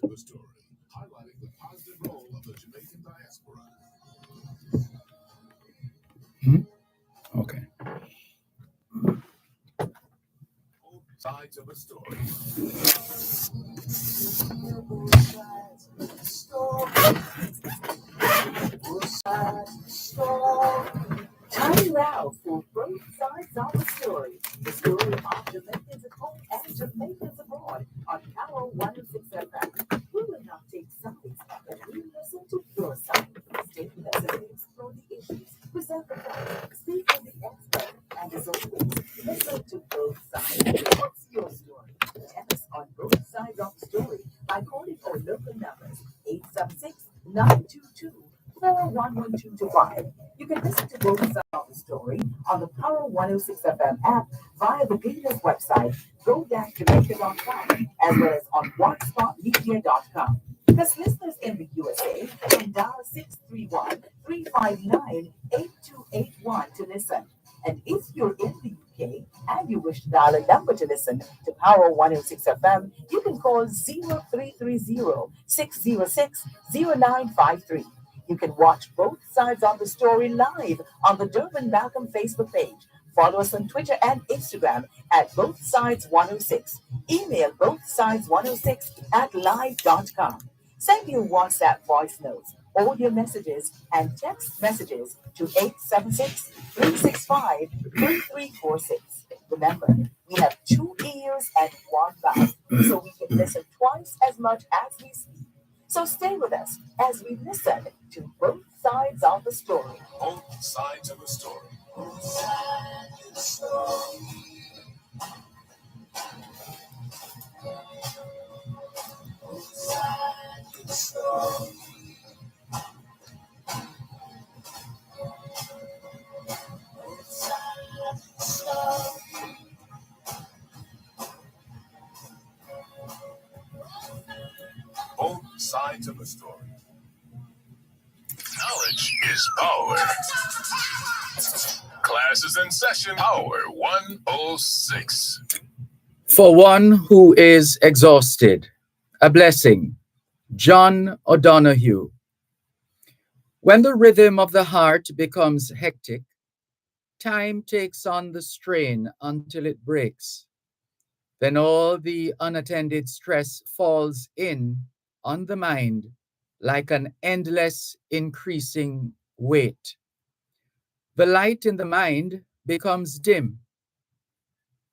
of a story, highlighting the positive role of the Jamaican diaspora. Okay. Both sides of a story. Time now for both sides of the story. The story of Jamaicans at home and Jamaicans abroad on Power 106 FM. We will not take sides, but we listen to your side. Stay with us as we explore the issues, present the facts, speak with the expert, and as always, listen to both sides. What's your story? Tell us on both sides of the story by calling our local numbers 876-922-4112 to 5. You can listen to both sides of the story on the Power 106 FM app via the Gators website, go-jamaica.com, as well as on watchspotmedia.com. Because listeners in the USA can dial 631-359-8281 to listen. And if you're in the UK and you wish to dial a number to listen to Power 106 FM, you can call 0330-606-0953. You can watch both sides of the story live on the Dervan Malcolm Facebook page. Follow us on Twitter and Instagram at Both Sides 106. Email bothsides106@live.com. Send your WhatsApp voice notes, audio messages, and text messages to 876-365-3346. Remember, we have 2 ears and 1 mouth, so we can listen twice as much as we speak. So stay with us as we listen to both sides of the story. Both sides of a story. Both sides of a story. Knowledge is power. Class is in session. Power 106. For one who is exhausted, a blessing. John O'Donoghue. When the rhythm of the heart becomes hectic, time takes on the strain until it breaks. Then all the unattended stress falls in on the mind like an endless increasing weight. The light in the mind becomes dim.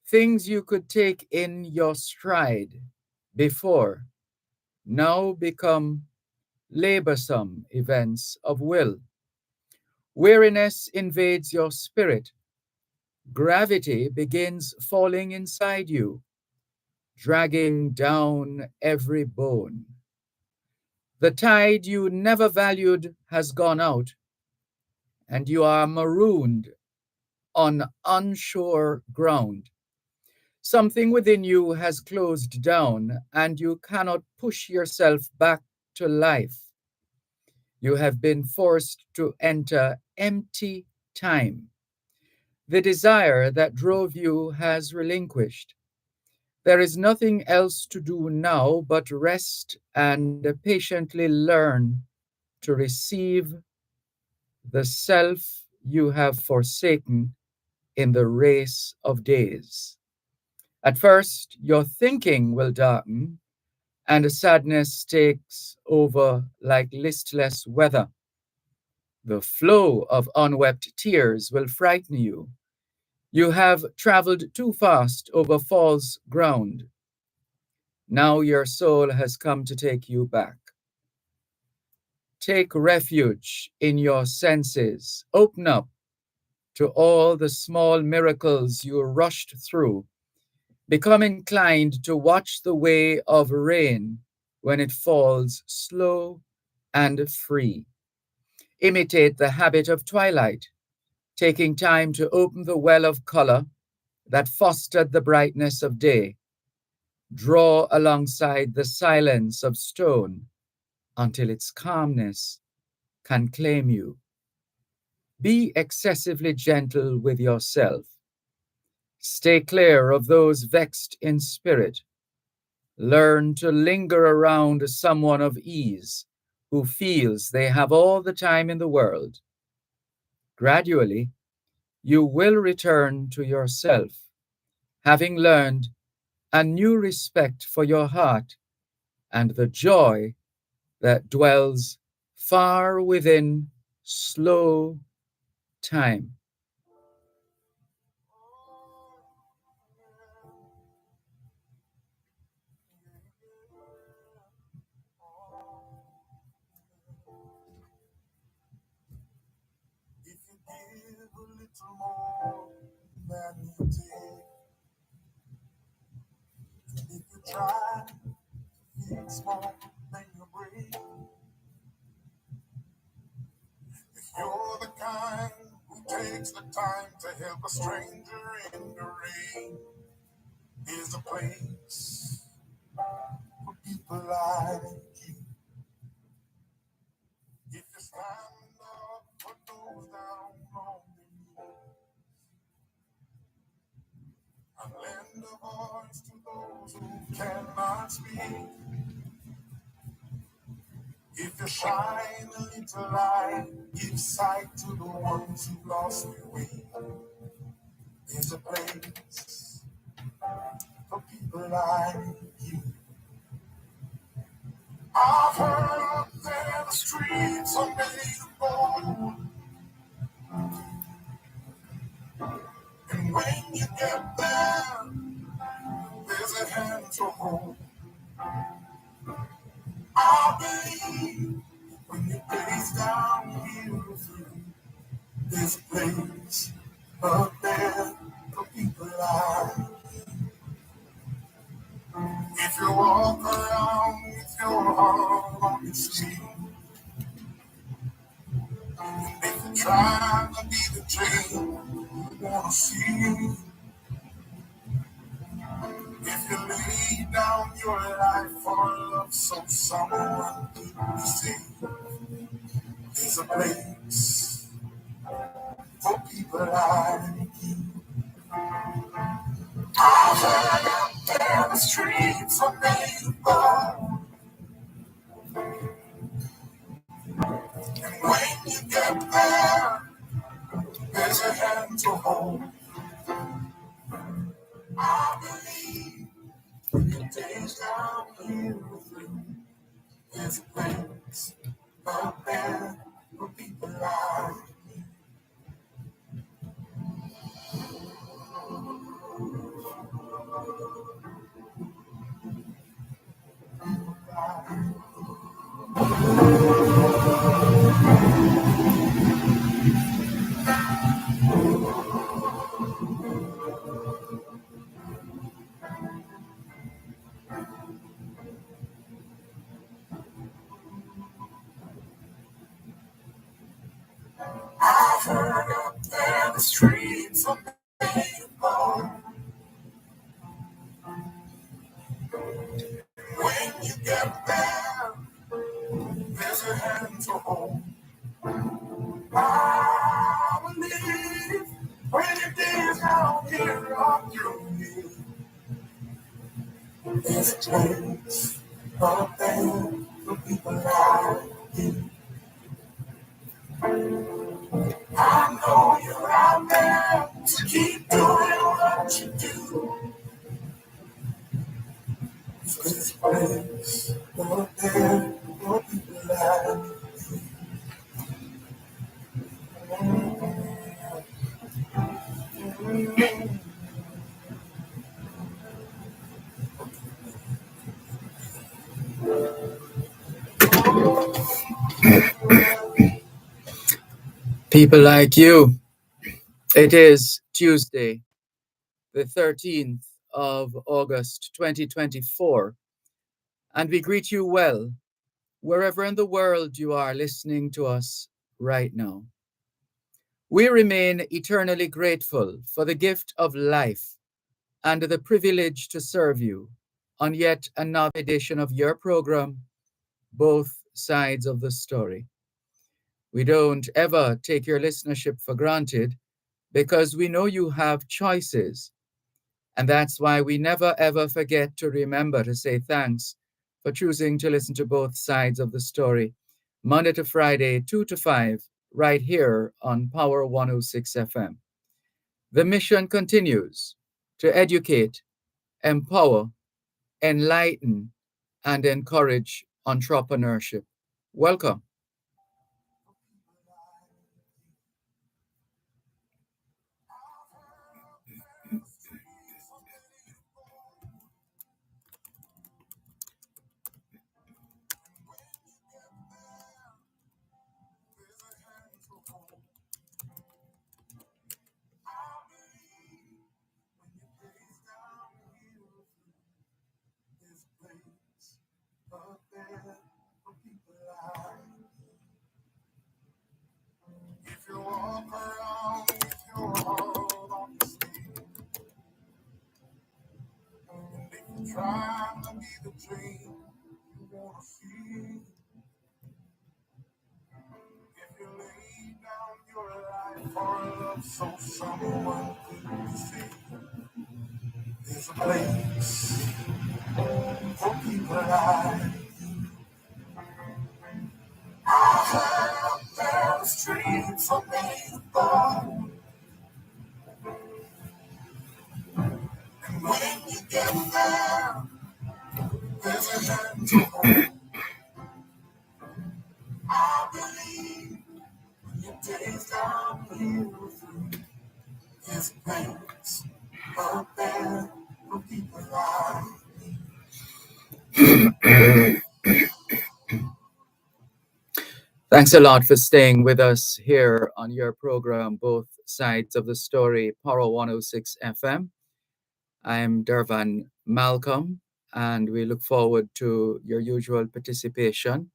Things you could take in your stride before now become laborsome events of will. Weariness invades your spirit. Gravity begins falling inside you, dragging down every bone. The tide you never valued has gone out, and you are marooned on unsure ground. Something within you has closed down, and you cannot push yourself back to life. You have been forced to enter empty time. The desire that drove you has relinquished. There is nothing else to do now but rest and patiently learn to receive the self you have forsaken in the race of days. At first, your thinking will darken, and sadness takes over like listless weather. The flow of unwept tears will frighten you. You have traveled too fast over false ground. Now your soul has come to take you back. Take refuge in your senses. Open up to all the small miracles you rushed through. Become inclined to watch the way of rain when it falls slow and free. Imitate the habit of twilight, taking time to open the well of color that fostered the brightness of day. Draw alongside the silence of stone until its calmness can claim you. Be excessively gentle with yourself. Stay clear of those vexed in spirit. Learn to linger around someone of ease who feels they have all the time in the world. Gradually, you will return to yourself, having learned a new respect for your heart and the joy that dwells far within slow time. If you give a little more than you take, if you try to fix more than you break, if you're the kind who takes the time to help a stranger in the rain, there's a place for people like you. If you stand up for those down on the knee, and lend a voice to those who cannot speak. If you shine a little light, give sight to the ones who lost their way. There's a place for people like you. I've heard up there the streets are made of gold, and when you get there, there's a hand to hold. I believe when you gaze down here through, there's a place up there for people like you. If you walk around with your heart on your sleeve, and if you try to be the change you wanna see, if you lay down your life for love so someone could see, there's a place for people like you. I've heard out there the streets are made of gold, and when you get there, there's a hand to hold. I believe when your days down here with you, there's a place up there for people like I've heard up there the streets are made of gold. When you get there, there's a hand to hold. I believe when your days down here are through me, there's a place up there for people like you. I know you're out there to keep doing what you do. There's a place up there for people like you. People like you. It is Tuesday, the 13th of August, 2024, and we greet you well, wherever in the world you are listening to us right now. We remain eternally grateful for the gift of life and the privilege to serve you on yet another edition of your program, Both Sides of the Story. We don't ever take your listenership for granted because we know you have choices And that's why we never ever forget to remember to say thanks for choosing to listen to both sides of the story, Monday to Friday, 2 to 5, right here on Power 106 FM. The mission continues to educate, empower, enlighten, and encourage entrepreneurship. Welcome. If you walk around with your heart on your sleeve, and if you try to be the dream you wanna see, if you lay down your life for a love so someone could see, there's a place for people like down the street for me, born. And when you get there, there's a hand to hold. I believe when your days down here through, there's a place up there for people like. Thanks a lot for staying with us here on your program, Both Sides of the Story, Power 106 FM. I am Dervan Malcolm, and we look forward to your usual participation.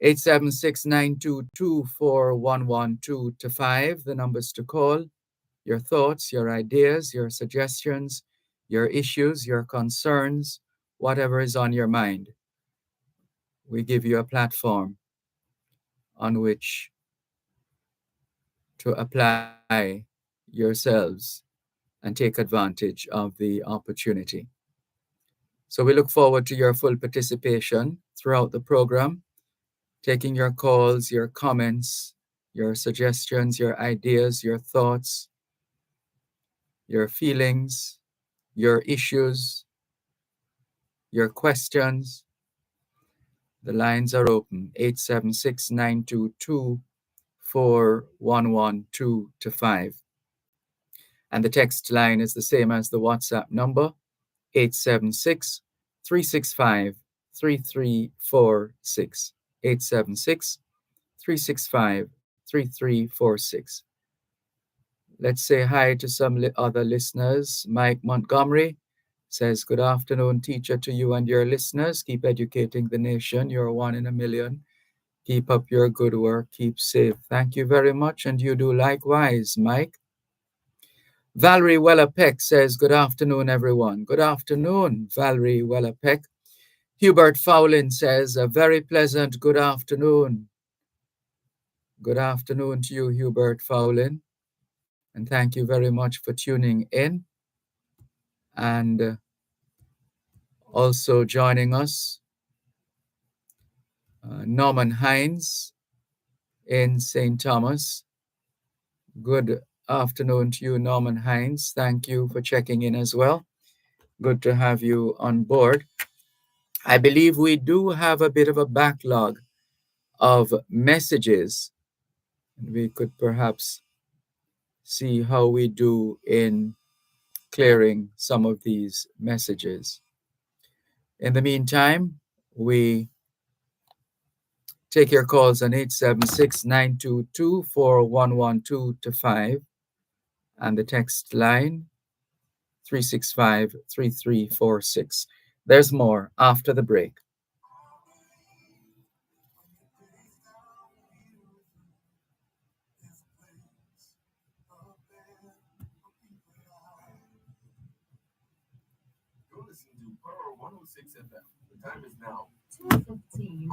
876-922-4112 the numbers to call. Your thoughts, your ideas, your suggestions, your issues, your concerns, whatever is on your mind. We give you a platform on which to apply yourselves and take advantage of the opportunity. So we look forward to your full participation throughout the program, taking your calls, your comments, your suggestions, your ideas, your thoughts, your feelings, your issues, your questions. The lines are open, 876-922-4112 And the text line is the same as the WhatsApp number, 876-365-3346. 876-365-3346. Let's say hi to some other listeners. Mike Montgomery says, good afternoon, teacher, to you and your listeners. Keep educating the nation. You're one in a million. Keep up your good work. Keep safe. Thank you very much. And you do likewise, Mike. Valerie Weller-Peck says, good afternoon, everyone. Good afternoon, Valerie Weller-Peck. Hubert Fowlin says, a very pleasant good afternoon. Good afternoon to you, Hubert Fowlin. And thank you very much for tuning in. And also joining us, Norman Hines in St. Thomas. Good afternoon to you, Norman Hines. Thank you for checking in as well. Good to have you on board. I believe we do have a bit of a backlog of messages. We could perhaps see how we do in clearing some of these messages. In the meantime, we take your calls on 876-922-4112 and the text line 365-3346. There's more after the break. You're listening to Power 106 FM. The time is now 2:15.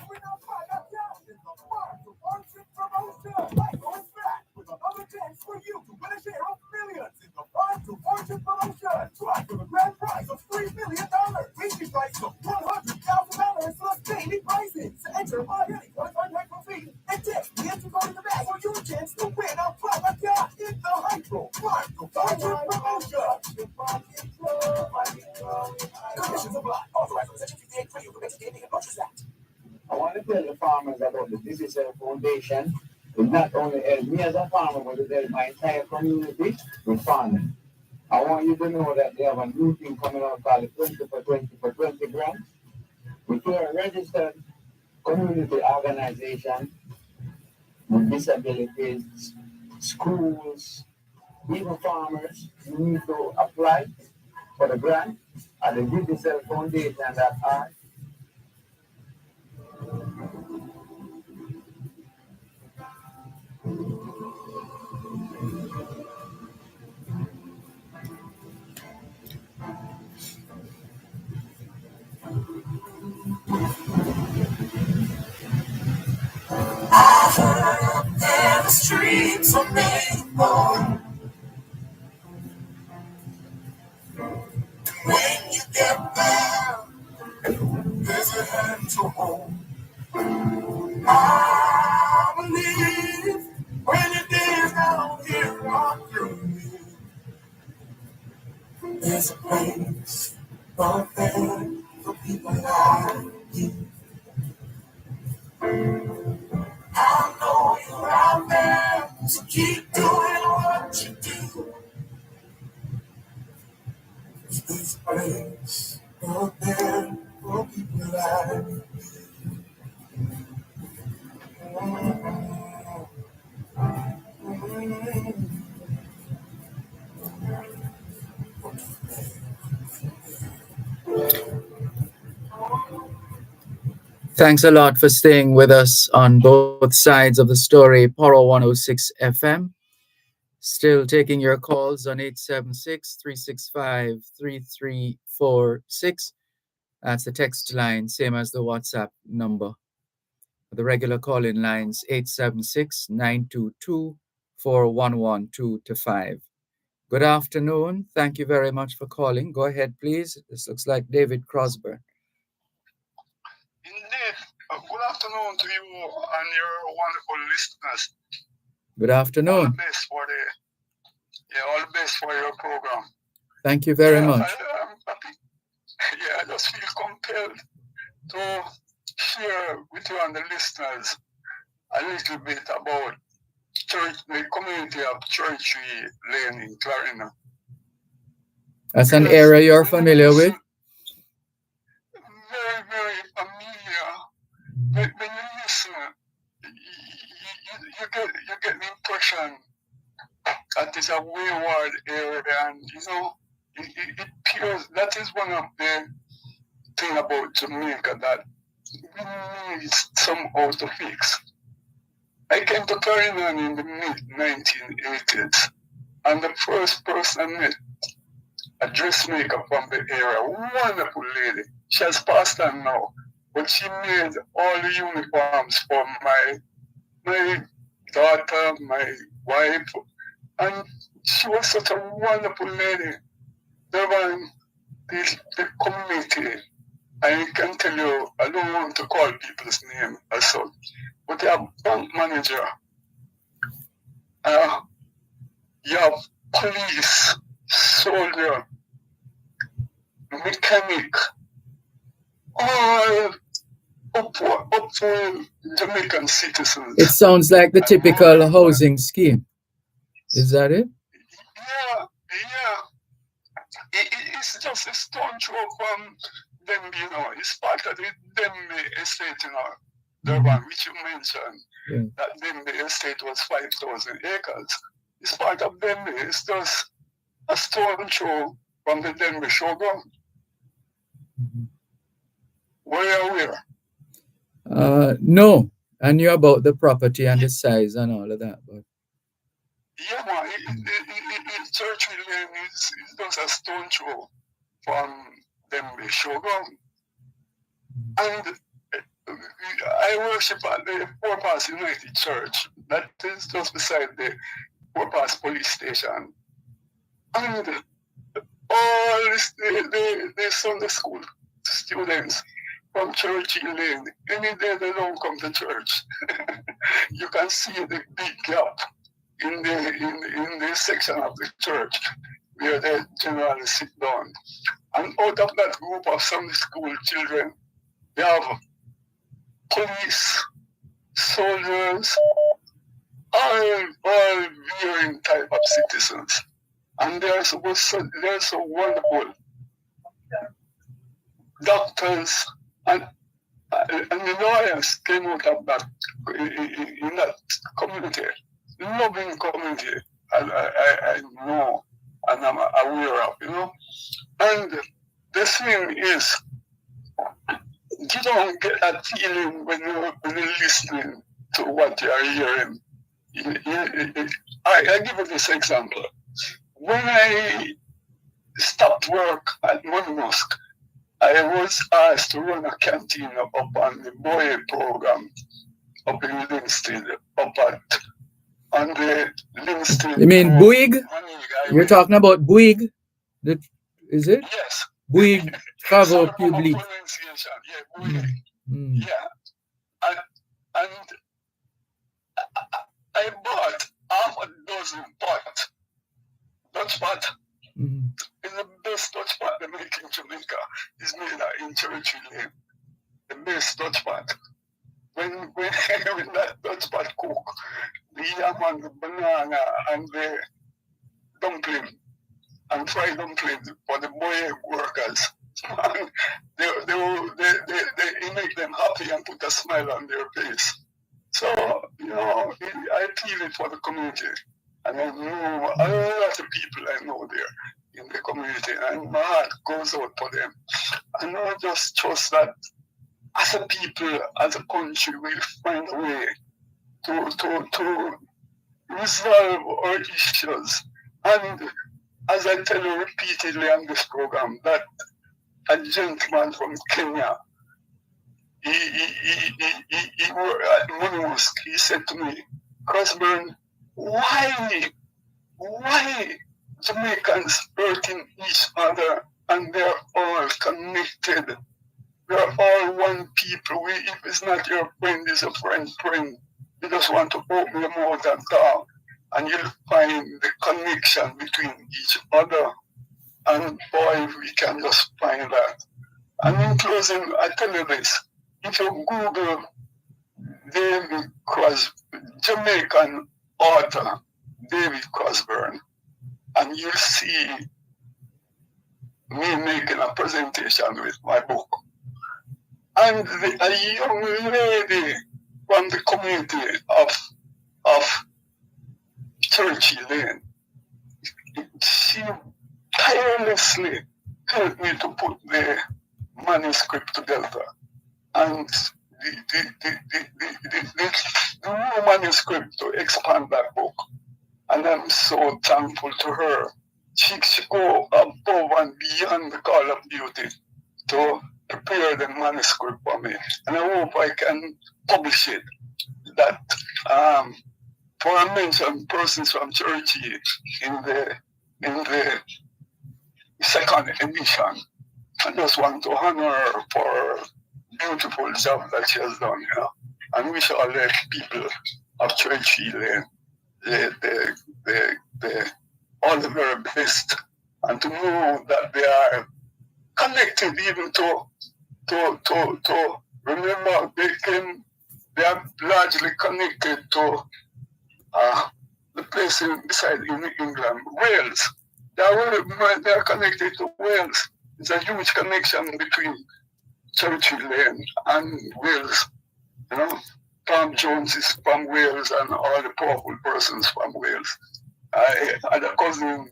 We're not trying to in the mark of worship promotion. Like going back with another chance for you to win a share of millions in the Fun to Fortune promotion. Try for the grand prize of $3 million. Weekly prize of $100,000 plus daily prizes. Enter by any qualified micro fee and text the entry code in the back for your chance to win a private yacht in the Hydro Fun to Fortune promotion. Conditions apply. Authorized by Section 58 for information gaming and Purchase Act. I want to tell the farmers about the Digital Foundation. It not only help me as a farmer, but it help my entire community with farming. I want you to know that they have a new thing coming out called the 20 for 20 for 20 grant, which are a registered community organization with disabilities, schools, even farmers. You need to apply for the grant at the Digital Foundation.org. There the streets are made more. When you get there, there's a hand to hold. I believe when you dance down here on your knees, there's a place out there for people like you. I know you're out there, so keep doing what you do. There's a place out there for people like you. Thanks a lot for staying with us on both sides of the story. Poro 106 FM. Still taking your calls on 876-365-3346. That's the text line, same as the WhatsApp number. The regular call-in lines, 876-922-4112-5. Good afternoon. Thank you very much for calling. Go ahead, please. This looks like David Crosby. Indeed. Good afternoon to you and your wonderful listeners. Good afternoon. All the best all the best for your program. Thank you very much. I just feel compelled to share with you and the listeners a little bit about the community of Churchy Lane in Clarina. That's an area you're familiar with? Very, very familiar. When you listen, you get the impression that it's a wayward area, and it appears that is one of the things about Jamaica that we need somehow to fix. I came to Caribbean in the mid-1980s, and the first person I met, a dressmaker from the area, a wonderful lady. She has passed on now, but she made all the uniforms for my daughter, my wife, and she was such a wonderful lady. Dervan, the community, I can tell you, I don't want to call people's name as such, but you have bank manager, you have police, soldier, mechanic, all upward Jamaican citizens. It sounds like the typical housing scheme. Is that it? Yeah. It's just a stone throw from them, it's part of the Dembe estate, Dervan, which you mentioned. Yeah. That Dembe estate was 5,000 acres. It's part of Dembe. It's just a stone throw from the Dembe showground. Were you aware? No. I knew about the property and the size and all of that. But yeah, man. Church Lane is just a stone throw from Dembe showground. And I worship at the Four Pass United Church that is just beside the Overpass police station. And all the Sunday school students from Churchill Lane, any day they don't come to church, you can see the big gap in the section of the church where they generally sit down. And out of that group of Sunday school children, they have police, soldiers, all varying type of citizens. And they're so wonderful. Doctors and the lawyers came out of that in that community, loving community. I know and I'm aware of, you know. And the thing is, you don't get that feeling when you're listening to what you're hearing. I give you this example. When I stopped work at Money Mosque, I was asked to run a canteen up on the Boy program up in Linstead, on the Linstead. You mean Bouygues? You're talking about Bouygues? Is it? Yes. Bouygues Travaux Publics. Yeah, Bouygues. Yeah. And I bought half a dozen pots. Dutch pot. It's the best Dutch pot they make in Jamaica. It's made in Churchill Lane. The best Dutch pot. When that Dutch pot cook, the yam and the banana and the dumpling and fried dumplings for the boy workers, and they make them happy and put a smile on their face. So, you know, I feel it for the community. And I know a lot of people I know there in the community, and my heart goes out for them. And I just trust that as a people, as a country, we'll find a way to resolve our issues. And as I tell you repeatedly on this program, that a gentleman from Kenya, he worked at Money Mosque. He said to me, Crossburn, why Jamaicans hurting each other and they're all connected? We're all one people. If it's not your friend, it's a friend. You just want to open your mouth and talk, and you'll find the connection between each other. And boy, we can just find that. And in closing, I tell you this. If you Google David Crosby, Jamaican author David Crosby, and you'll see me making a presentation with my book. And a young lady from the community of Churchill Lane, she tirelessly helped me to put the manuscript together. And the new manuscript to expand that book. And I'm so thankful to her. She go above and beyond the call of duty to prepare the manuscript for me. And I hope I can publish it. That for I mentioned persons from Churchill in the second edition. I just want to honor her for beautiful job that she has done, you know, and wish all the people of Churchill all the very best, and to know that they are connected even to remember they are largely connected to the place beside in England, Wales. They are connected to Wales. It's a huge connection between Churchill Lane and Wales. You know, Tom Jones is from Wales and all the powerful persons from Wales. I had a cousin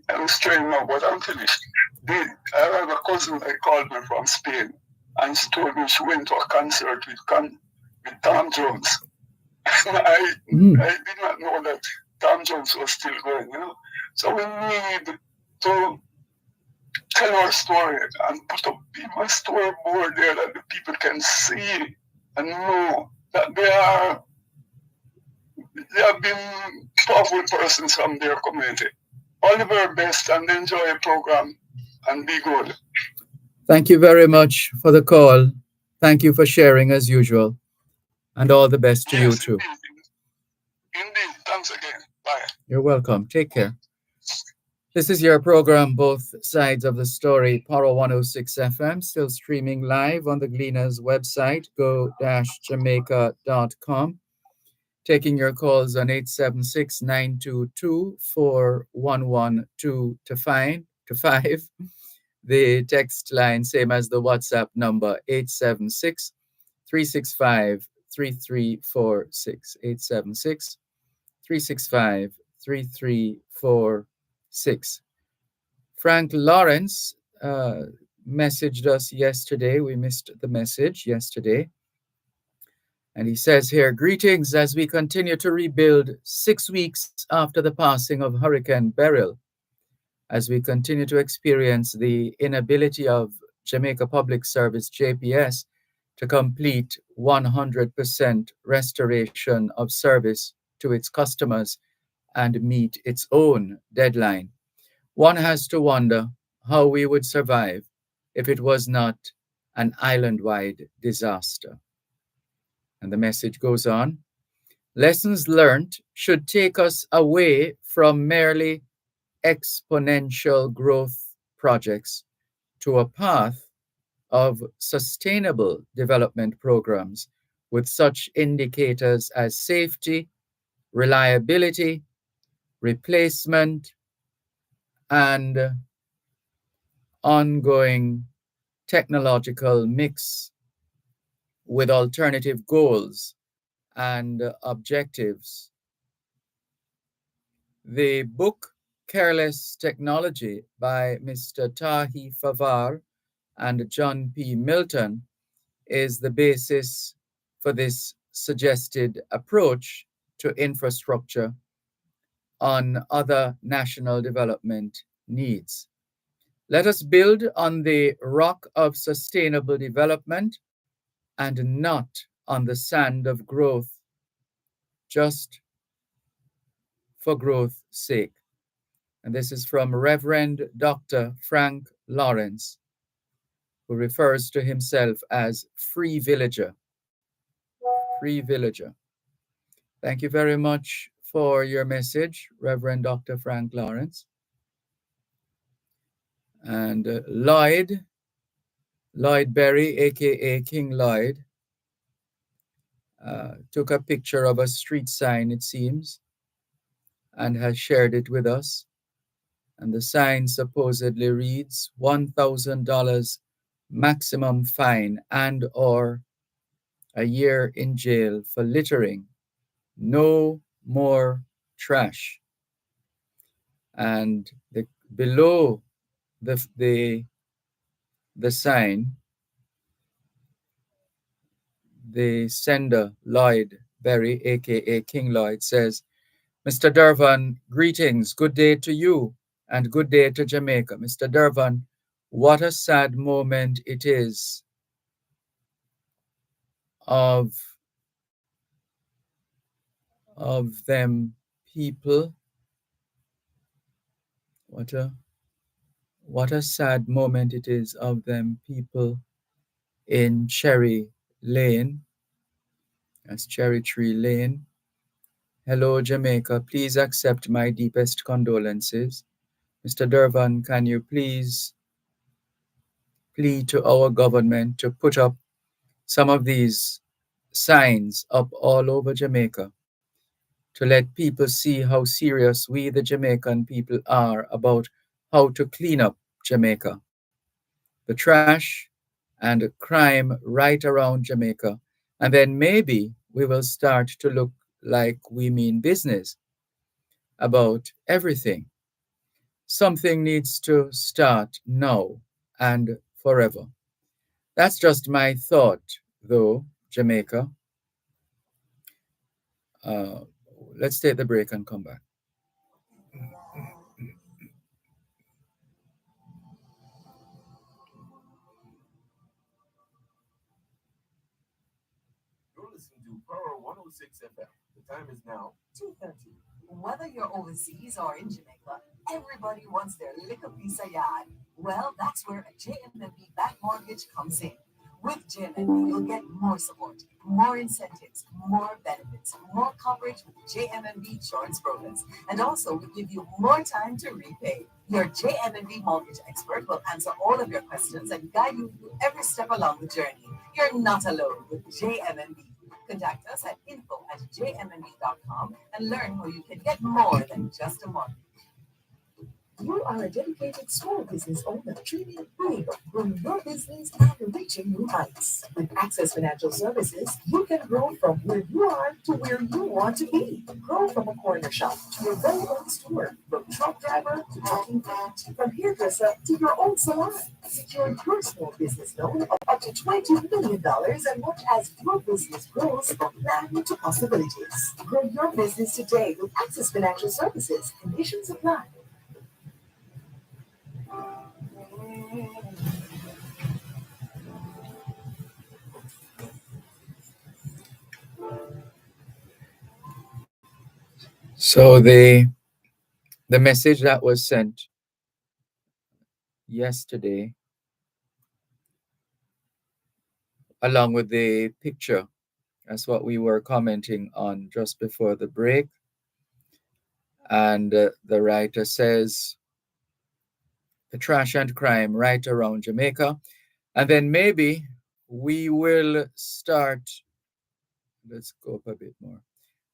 I'm straight now, but I'm finished. I have a cousin that called me from Spain, and she told me she went to a concert with Tom Jones. I did not know that Tom Jones was still going, you know. So we need to tell our story and put up my storyboard there that the people can see and know that they are They have been powerful persons from their community. All the very best and enjoy your program and be good. Thank you very much for the call. Thank you for sharing as usual. And all the best to you Yes, too. indeed. Indeed. Thanks again. Bye. You're welcome. Take care. This is your program, Both Sides of the Story, Power 106 FM, still streaming live on the Gleaners website, go-jamaica.com. Taking your calls on 876-922-4112 to 5. The text line, same as the WhatsApp number, 876-365-3346. 876-365-3346. Frank Lawrence messaged us yesterday. We missed the message yesterday. And he says here, greetings as we continue to rebuild 6 weeks after the passing of Hurricane Beryl, as we continue to experience the inability of Jamaica Public Service, JPS, to complete 100% restoration of service to its customers and meet its own deadline. One has to wonder how we would survive if it was not an island-wide disaster. And the message goes on. Lessons learned should take us away from merely exponential growth projects to a path of sustainable development programs with such indicators as safety, reliability, replacement, and ongoing technological mix with alternative goals and objectives. The book Careless Technology by Mr. Tahi Favar and John P. Milton is the basis for this suggested approach to infrastructure on other national development needs. Let us build on the rock of sustainable development and not on the sand of growth, just for growth's sake. And this is from Reverend Dr. Frank Lawrence, who refers to himself as Free Villager. Free Villager. Thank you very much for your message, Reverend Dr. Frank Lawrence. And Lloyd Berry, aka King Lloyd, took a picture of a street sign, it seems, and has shared it with us. And the sign supposedly reads $1,000 maximum fine and or a year in jail for littering. No more trash. And below the sign, the sender, Lloyd Berry, aka King Lloyd, says, Mr. Dervan, greetings, good day to you and good day to Jamaica. Mr. Dervan, what a sad moment it is of them people. What a sad moment it is of them people in Cherry Lane. That's Cherry Tree Lane. Hello, Jamaica. Please accept my deepest condolences. Mr. Dervan, can you please plead to our government to put up some of these signs up all over Jamaica to let people see how serious we, the Jamaican people, are about how to clean up Jamaica. The trash and crime right around Jamaica. And then maybe we will start to look like we mean business about everything. Something needs to start now and forever. That's just my thought, though, Jamaica. Let's take the break and come back. You're listening to Power 106. 106 FM. The time is now 2:30. Whether you're overseas or in Jamaica, everybody wants their little piece of yard. Well, that's where a JMMB Bank Mortgage comes in. With JMMB, you'll get more support, more incentives, more benefits, more coverage with JMMB insurance brokers. And also, we give you more time to repay. Your JMMB mortgage expert will answer all of your questions and guide you through every step along the journey. You're not alone with JMMB. Contact us at info@jmmb.com and learn how you can get more than just a mortgage. You are a dedicated small business owner dreaming big of growing your business and reaching new heights. With Access Financial Services, you can grow from where you are to where you want to be. Grow from a corner shop to your very own store, from truck driver to talking point, from hairdresser to your own salon. Secure your small business loan of up to $20 million and watch as your business grows from plan to possibilities. Grow your business today with Access Financial Services. Conditions apply. So the message that was sent yesterday, along with the picture, that's what we were commenting on just before the break. And the writer says, the trash and crime right around Jamaica. And then maybe we will start, let's go up a bit more.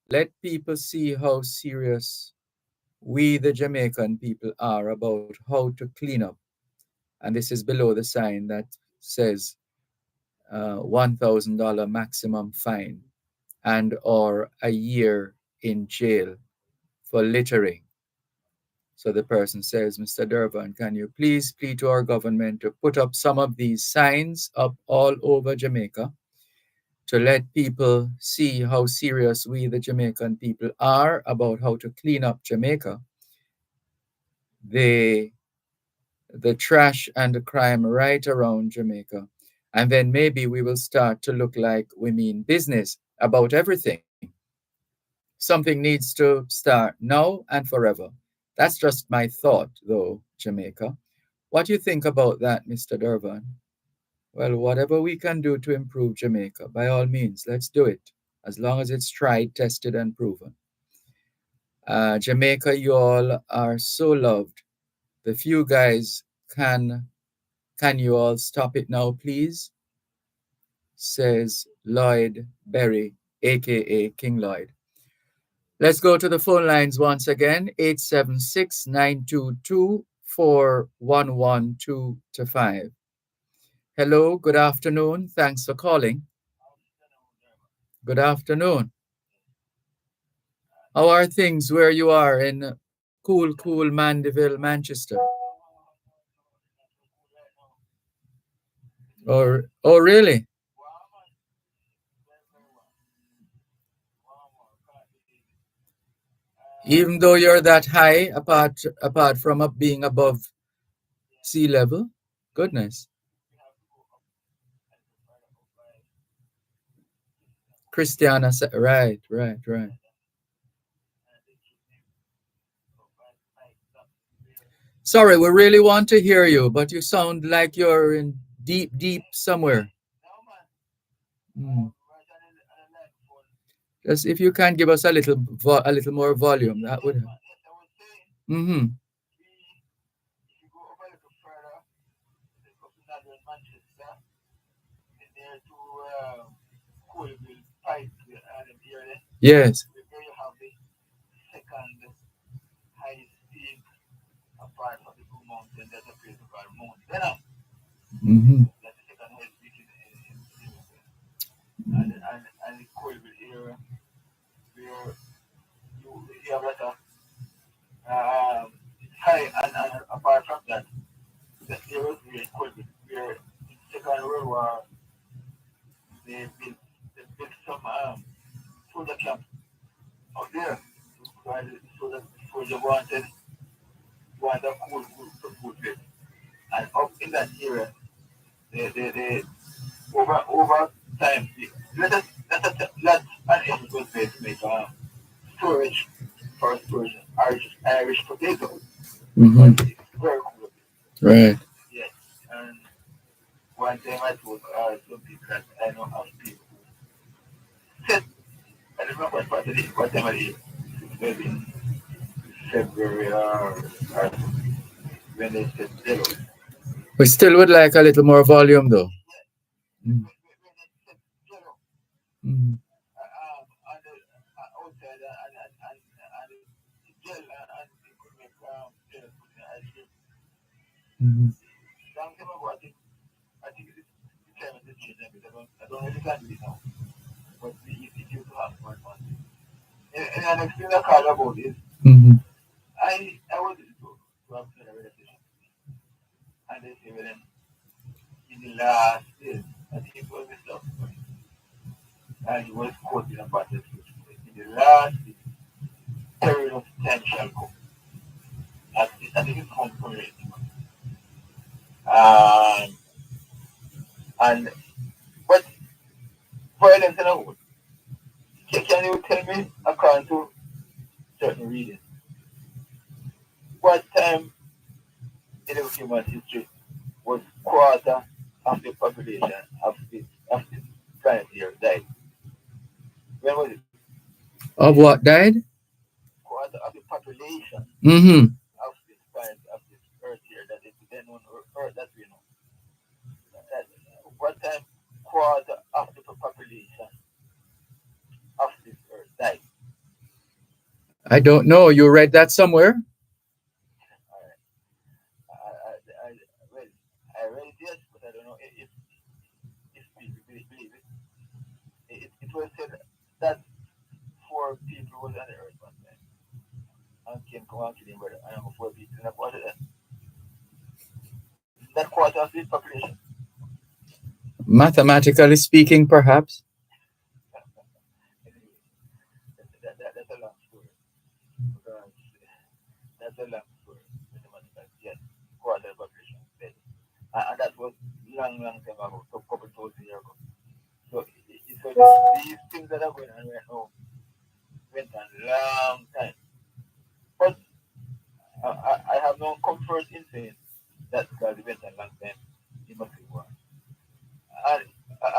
Let people see how serious we, the Jamaican people, are about how to clean up. And this is below the sign that says $1,000 maximum fine and or a year in jail for littering. So the person says, Mr. Dervan, can you please plead to our government to put up some of these signs up all over Jamaica to let people see how serious we, the Jamaican people, are about how to clean up Jamaica. The trash and the crime right around Jamaica. And then maybe we will start to look like we mean business about everything. Something needs to start now and forever. That's just my thought, though, Jamaica. What do you think about that, Mr. Dervan? Well, whatever we can do to improve Jamaica, by all means, let's do it, as long as it's tried, tested, and proven. Jamaica, you all are so loved. The few guys can you all stop it now, please? Says Lloyd Berry, aka King Lloyd. Let's go to the phone lines once again, 876-922-4112-5. Hello, good afternoon. Thanks for calling. Good afternoon. How are things where you are in cool Mandeville, Manchester? Oh, really? Even though you're that high, apart from being above sea level? Goodness. Christiana said, right. Sorry, we really want to hear you, but you sound like you're in deep somewhere. Just if you can give us a little more volume, that would help. Yes. And apart from that, there was really cold, where Second World War, they built some soldier camp out there. So that soldier wanted a cool place. And up in that area, they over time, let an end was storage for storage Irish potatoes. Mm-hmm. But it's very cool. Right. Yes. And one time I told some people that I know of people who said, I don't know what time of the year, maybe in February or when they said zero. We still would like a little more volume though. Yes. Mm. When they said zero, Mm-hmm. on the outside and the gel and they could make gel put in ice cream. Mm-hmm. Long time ago, I think it's the time to change a bit. I don't really can do it now. But it used to have one. And the next thing I call about is Mm-hmm. I was to have a realization. And they say, well, then, in the last days, I think it was Mr. And he was quoting about the scripture. In the last days, period of time shall come. I think it's come from it. Um, and, but, for them to know, can you tell me, according to certain readings, what time in the human history was quarter of the population of this planet here died? When was it? Of what died? Quarter of the population Mm-hmm. of this planet, of this earth here, that is then on earth that we know. That, what time quarter of the population of this earth died? I don't know. You read that somewhere? Alright. Well, I read it yes, but I don't know if people believe it. It was said that four people was on the earth one time. And came come and kill him brother. And four people in that quarter of the population. Mathematically speaking, perhaps. Anyway, that's a long story. Because that's a long story. Mathematical, yes. Quarter of the population is dead. And that was long time ago, so couple thousand years ago. So, these things that are going on right now went on long time. But I have no comfort in saying that because it went on long time, it must be one. And,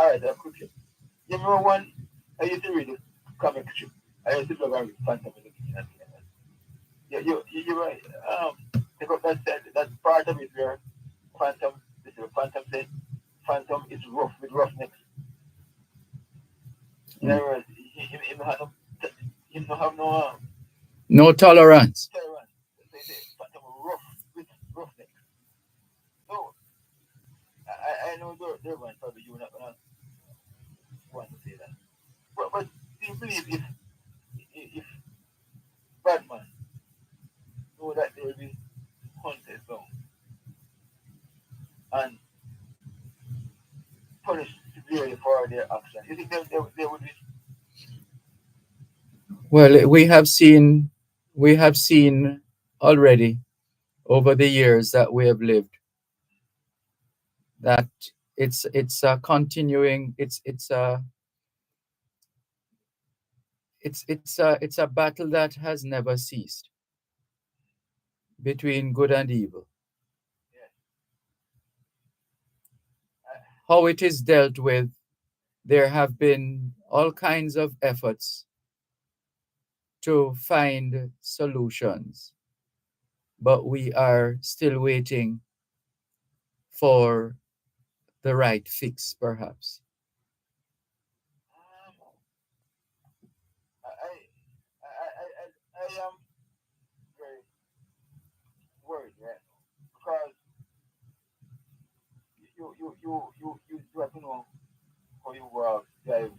alright, quickly. You remember one, I used to read the comic strip. I used to love and read Phantom in the kitchen and things like that. You're right. Take up that part of it where Phantom, this is Phantom said, Phantom is rough with roughnecks. In other words, he don't have no No tolerance. tolerance. They say Phantom rough with roughnecks. So, I know Dervan probably you're not gonna want to say that. But do you believe if Batman know that they will be hunted down and punished severely for their action, you think they would be? Well, we have seen already over the years that we have lived that it's a continuing it's a battle that has never ceased between good and evil. Yeah. I, How it is dealt with, there have been all kinds of efforts to find solutions, but we are still waiting for the right fix, perhaps. I am very worried right now because you have to know how you drive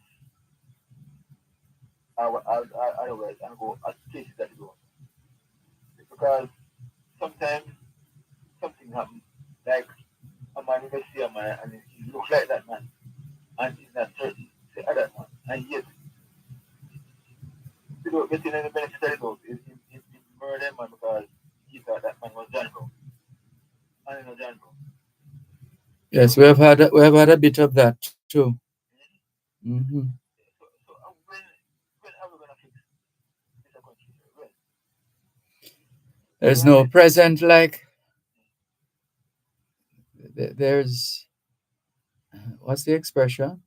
otherwise and go at places that you go because sometimes something happens like a man you may see a man and he looks like that man and he's not certain say other man and yet you don't get any benefit of the doubt in murder man because he thought that man was John Brown and you know John Brown. Yes, So we have had a bit of that too. mm, Hmm. so when are we gonna fix? There's no present like there's what's the expression?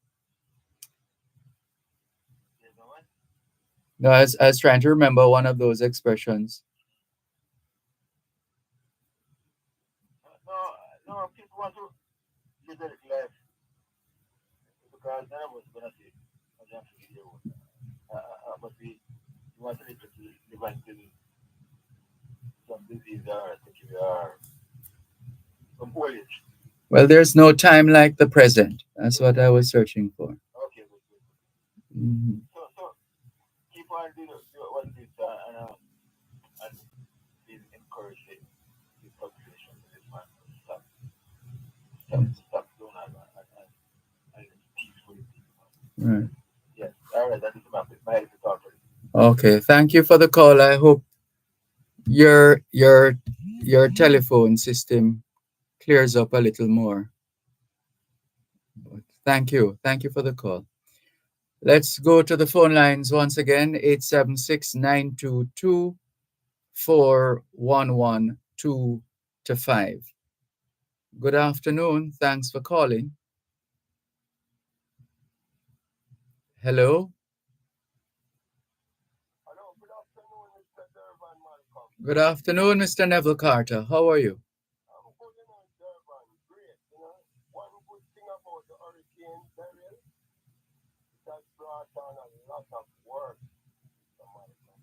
No, I was trying to remember one of those expressions. No, people want to live their life because none of us gonna see as I'm but we want to live until some disease or some old age. Well, there's no time like the present. That's what I was searching for. Okay, good. Mhm. So keep on doing what it is and please encourage the population to this man. Stop doing that and peacefully. Right. Yes. All right, that is my help to talk to you. Okay. Thank you for the call. I hope your your telephone system clears up a little more. Thank you. Thank you for the call. Let's go to the phone lines once again. 876-922-4112-5. Good afternoon. Thanks for calling. Hello. Hello, good afternoon, Mr. Dervan Malcolm. Good afternoon, Mr. Neville Carter. How are you? I'm good, Dervan. Great, One good thing about the hurricane, Beryl, it has brought on a lot of work, Mr. Malcolm.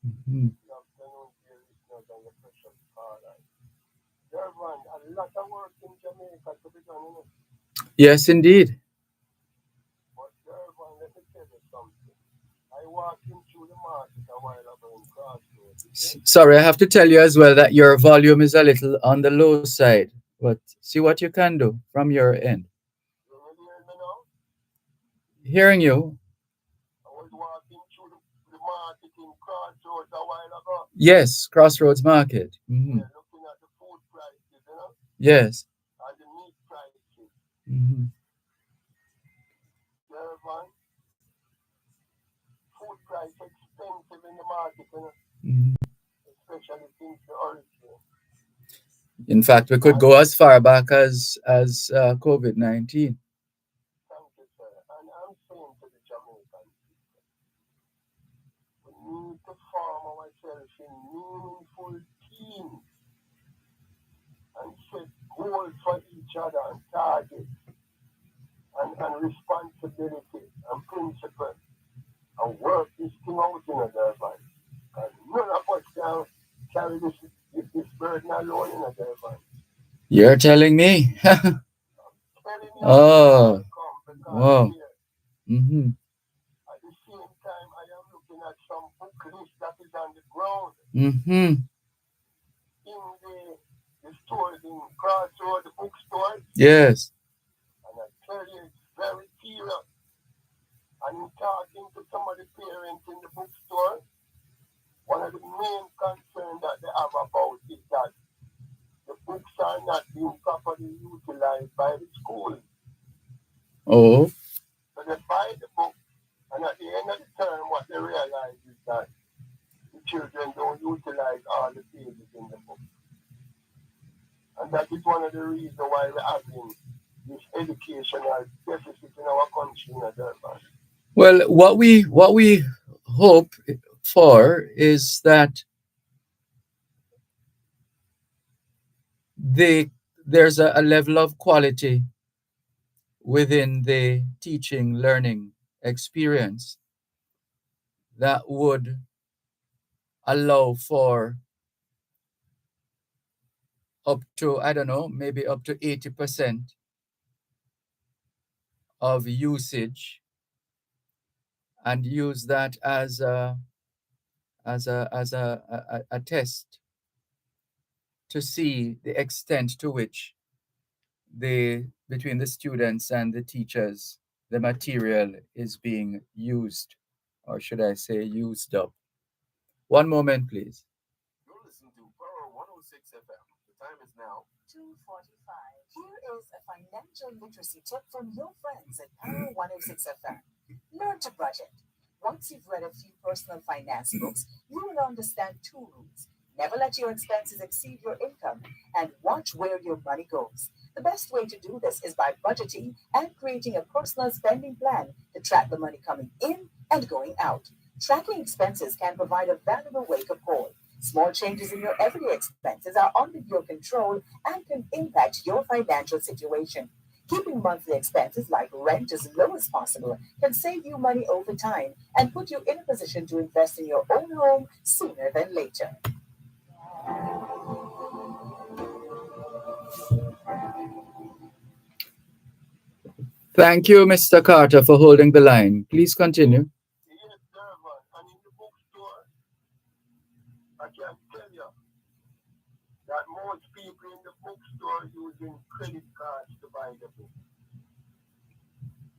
Mhm. Good afternoon, dear listeners and your precious caller. Dervan, a lot of work in Jamaica to be done, Yes, indeed. But Dervan, let me tell you something. I walked into the market a while ago in Crossroads. Sorry, I have to tell you as well that your volume is a little on the low side. But see what you can do from your end. You hear me now? Hearing you. I was walking through the market in Crossroads a while ago. Yes, Crossroads Market. Mm-hmm. Yeah, looking at the food prices, Yes. and the meat prices. Mm-hmm. Dervan, food price expensive in the market, Mm-hmm. especially since the hurricane. In fact, we could go as far back as COVID-19. Thank you, sir. And I'm saying to the Jamaican people, we need to form ourselves in meaningful teams and set goals for each other and targets and responsibility and principle and work this thing out in their life. And none of us can carry this burden alone in their life. You're telling me? Telling you, Oh, come because wow. here, Mm-hmm. at the same time, I am looking at some book list that is on the ground Mm-hmm. in the stores, in Crossroad, the bookstores, Yes. and I tell you, it's very serious. And in talking to some of the parents in the bookstore, one of the main concerns that they have about is that the books are not being properly utilized by the school. Oh. So they buy the book, and at the end of the term, what they realize is that the children don't utilize all the pages in the book. And that is one of the reasons why we're having this educational deficit in our country in Dervan. Well, what we hope for is that there's a level of quality within the teaching learning experience that would allow for up to, I don't know, maybe up to 80% of usage, and use that as a test to see the extent to which between the students and the teachers, the material is being used, or should I say used up. One moment, please. You're listening to Power 106 FM. The time is now 2:45. Here is a financial literacy tip from your friends at Power 106 FM. Learn to budget. Once you've read a few personal finance books, you will understand two rules. Never let your expenses exceed your income and watch where your money goes. The best way to do this is by budgeting and creating a personal spending plan to track the money coming in and going out. Tracking expenses can provide a valuable wake up call. Small changes in your everyday expenses are under your control and can impact your financial situation. Keeping monthly expenses like rent as low as possible can save you money over time and put you in a position to invest in your own home sooner than later. Thank you, Mr. Carter, for holding the line. Please continue. Yes, Dervan. And in the bookstore, I can tell you that most people in the bookstore using credit cards to buy the book.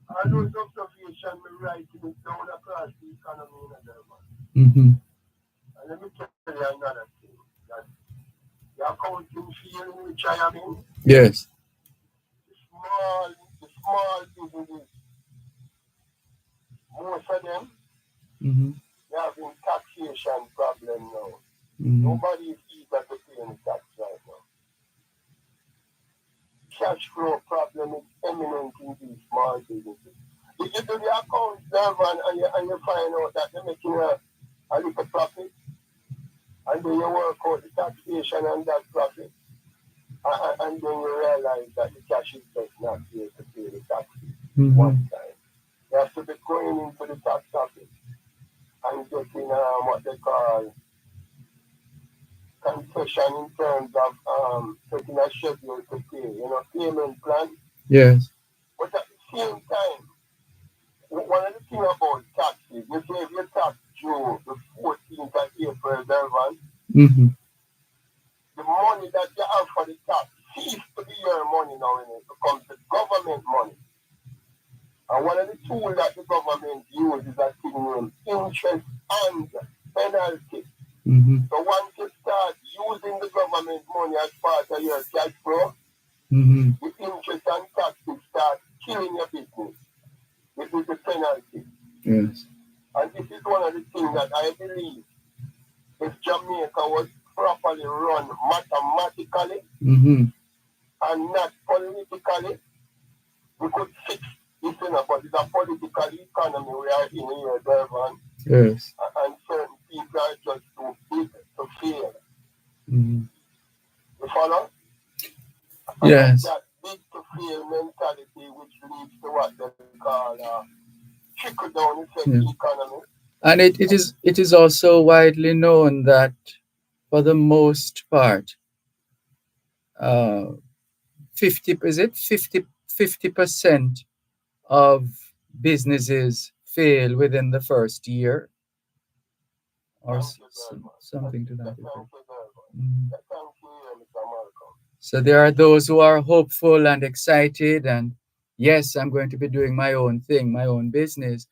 All those observations me writing it down across the economy in Dervan. Mm-hmm. And let me tell you another thing. That the accounting field in which I am in, Yes. the small businesses, most of them, Mm-hmm. they are having taxation problem now. Mm-hmm. Nobody is eager to pay any tax right now. Cash flow problem is eminent in these small businesses. If you do the account, Dervan, and you find out that they're making a little profit, and then you work out the taxation on that profit, and then you realize that the cash is just not here to pay the taxes one time. You have to be going into the tax office and getting what they call concession in terms of setting a schedule to pay, payment plan. Yes. But at the same time, one of the things about taxes, you say if your tax due the 14th of April, Dervan, Mm-hmm. the money that you have for the tax cease to be your money now, it becomes the government money. And one of the tools that the government uses is a thing named interest and penalty. Mm-hmm. So once you start using the government money as part of your cash flow, Mm-hmm. the interest and taxes start killing your business. This is the penalty. Yes. And this is one of the things that I believe if Jamaica was properly run mathematically Mm-hmm. and not politically, we could fix this, but it's a political economy we are in here, Dervan, Yes. and certain people are just too big to fail. Mm-hmm. You follow? Yes. That big to fail mentality, which leads to what they call trickle down effect economy. And it is also widely known that for the most part, 50% of businesses fail within the first year, or something to that effect. Mhm. So there are those who are hopeful and excited, and yes, I'm going to be doing my own thing, my own business,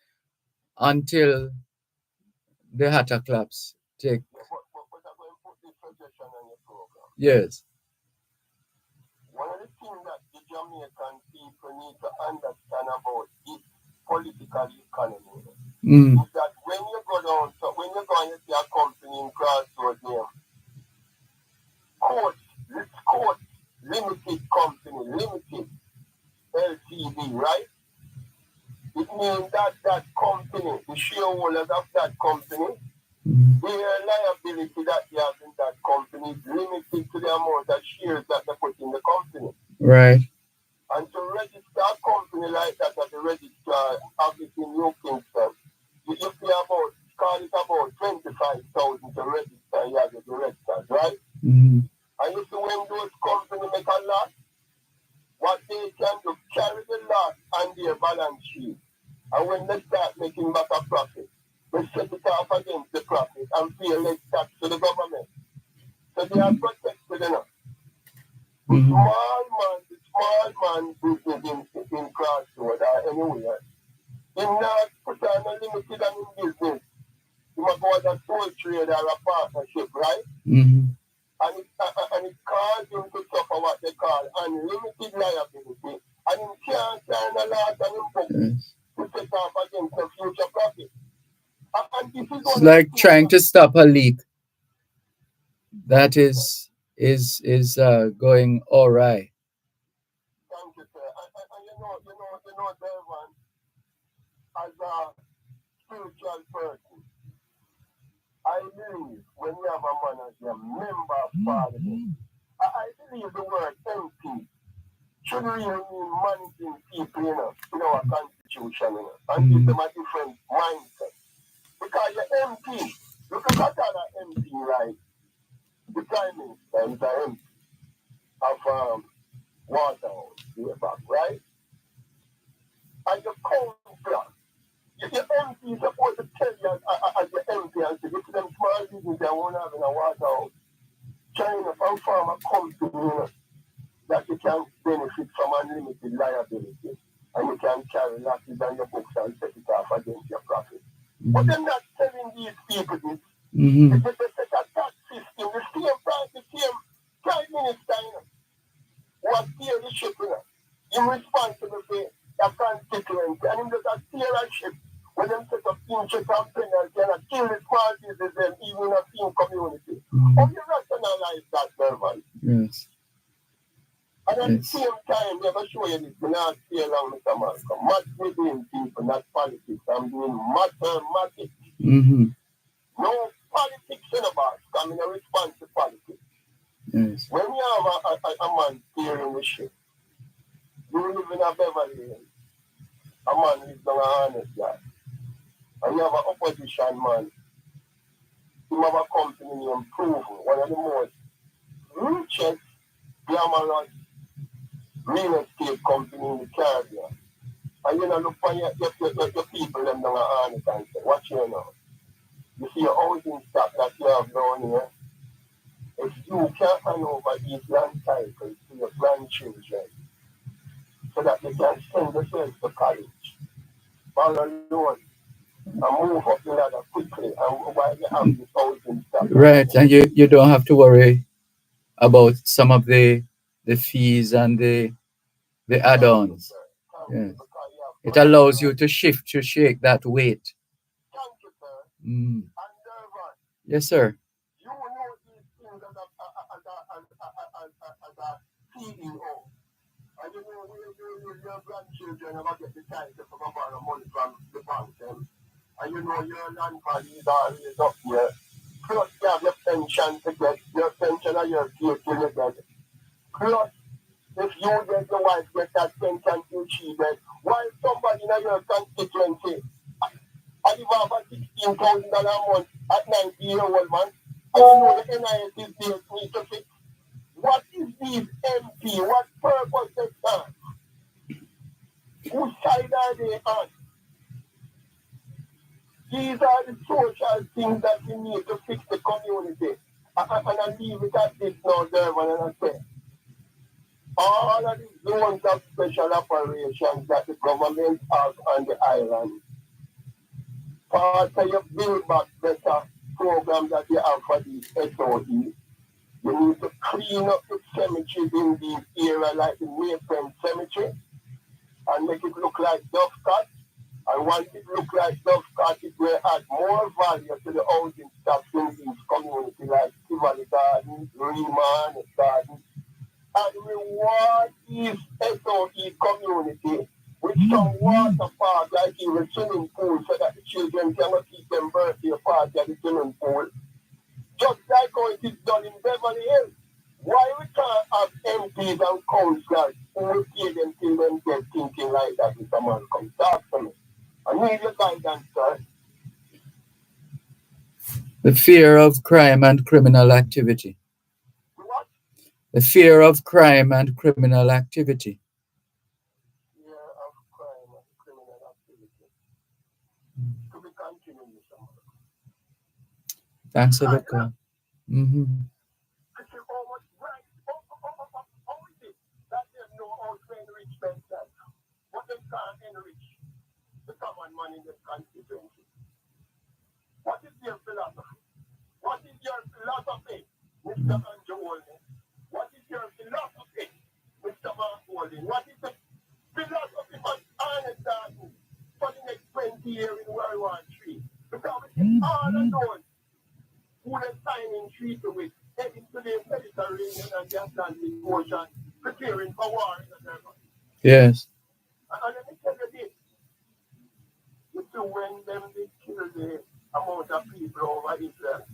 until the hatter claps take. Yes. One of the things that the Jamaican people need to understand about this political economy is that when you go down, so when you go and you see a company in Crossroads name, Court Limited Company, Limited LTD, right? It means that that company, the shareholders of that company, their liability that they have in that company is limited to the amount of shares that they put in the company. Right. And to register a company like that at the registrar office in New Kingston, you pay about 25,000 to register as a director, right? Mm-hmm. And you see when those companies make a loss, what they can do, carry the loss on their balance sheet. And when they start making back a profit, they set it off against the profit and pay less tax to the government. So they are protected enough. The small man business in Crossroad or anywhere, he not put on a limited and in business. He must go as a sole trader or a partnership, right? Mm-hmm. And it causes him to suffer what they call unlimited liability. And he can't sign a lot and him book to set off against the future profit. And this is it's like trying to stop a leak. that is going all right. Thank you, sir. And Dervan, as a spiritual person, I believe when you have a man as a member of parliament, I believe the word MP should really mean managing people, in our constitution, and give them a different mindset. Because your MP, look at that MP, right? The Prime Minister is an MP of Waterhouse, right? And the councillor, your MP is supposed to tell you as your MP and say, if them small business they won't have in a Waterhouse, China from farmer comes to me, that you can benefit from unlimited liability and you can carry losses on your books and set it off against your profit. But they're not telling these people this. They set a tax system, the same Prime Minister, who has steered the ship, You're responsible for your constituency and him just a steer a ship when them set up interest and penalty and kill the small businesses even in a team community. How you rationalize that, Dervan? Yes. And at the same time, they ever show you this, you not stay along with the Malcolm. Much within people, not politics. I'm doing mathematics. No politics in about, I'm in a response to politics. Yes. When you have a man steering the ship, you live in a Beverly Hills, a man lives on a honest guy, and you have an opposition man, you have a company named Proven, one of the most richest, glamorous real estate company in the Caribbean. And you know, look for your people them down on it and say, watch you now. You see your housing stock that you have down here. If you can hand over these land titles to your grandchildren so that they can send themselves to college, all alone, and move up the ladder quickly and while you have this housing stock. Right, and you don't have to worry about some of the fees and the add-ons. Yes. It allows you to shake that weight. Thank you, sir. Mm. And Dervan, Yes, sir. you know these things as a CEO. And you know, your grandchildren never get the chance to borrow money from the bank. And you know, your land value is always up here. Plus, you have your pension to get, your pension or your pay till you get. Plus, if you get your wife get that pension till she gets, while somebody in your constituency, and you have a $16,000 a month at 90-year-old man, and you know the NIS is there to need to fix. What is these MP? What purpose they serve? Whose side are they on? These are the social things that we need to fix the community. And I leave it at this now, Dervan, and I say, all of the zones of special operations that the government has on the island, part of your build back better program that you have for these SOE, you need to clean up the cemeteries in these areas like the Mayfair Cemetery and make it look like Dovecot. And once it look like Dovecot, it will add more value to the housing stock in these communities like Tivoli Gardens, Reman Gardens, and reward these SOE community with some water park like even swimming pool so that the children cannot keep them birthday party at the swimming pool. Just like how it is done in Beverly Hills. Why we can't have MPs and councillors who will pay them till them get thinking like that, Mr. Malcolm? Talk to me. I need your guidance, sir. The fear of crime and criminal activity. What? The fear of crime and criminal activity. Fear of crime and criminal activity. To be continued, Mr. Malcolm. Thanks for the call. Mm-hmm. I say, oh, what right? How is it that they know how to enrich themselves? What they can't enrich the common man in this constituency? What is their philosophy? What is your philosophy, Mr. Andrew Holden? What is your philosophy, Mr. Mark Holden? What is the philosophy of Arnold Darton for the next 20 years in World War III? Because we all alone who they signing treaty with the Atlantic Ocean, preparing for war in the Dervan. Yes. And let me tell you this. You see, when them they kill the amount of people over Israel,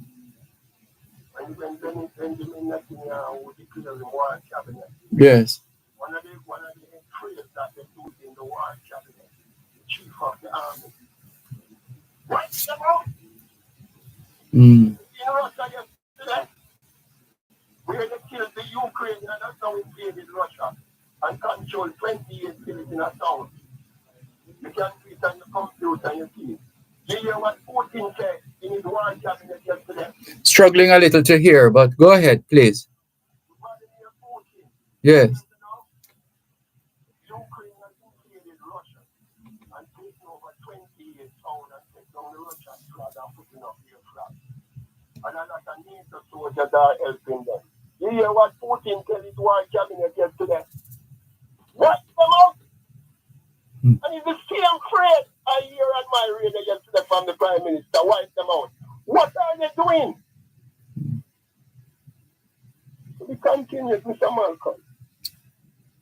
when Benjamin Netanyahu declared the war cabinet, Yes. one of the traits that they put in the war cabinet, the chief of the army, wipe them out. Mm. In Russia yesterday, where they killed the Ukraine and that's now invaded Russia and controlled 28 cities in a town. You can see it on your computer and you see it. You hear what Putin said in his war cabinet yesterday? Struggling a little to hear, but go ahead, please. Vladimir Putin. Yes. Ukraine has invaded Russia and taken over 28 towns and taken down the Russian flag and putting up their flag. And a lot of NATO soldiers are helping them. You hear what Putin tell his war cabinet yesterday? Wipe them out! And it's the same phrase I hear on my radio yesterday from the Prime Minister. Wipe them out. What are they doing? We continue, Mr. Malcolm.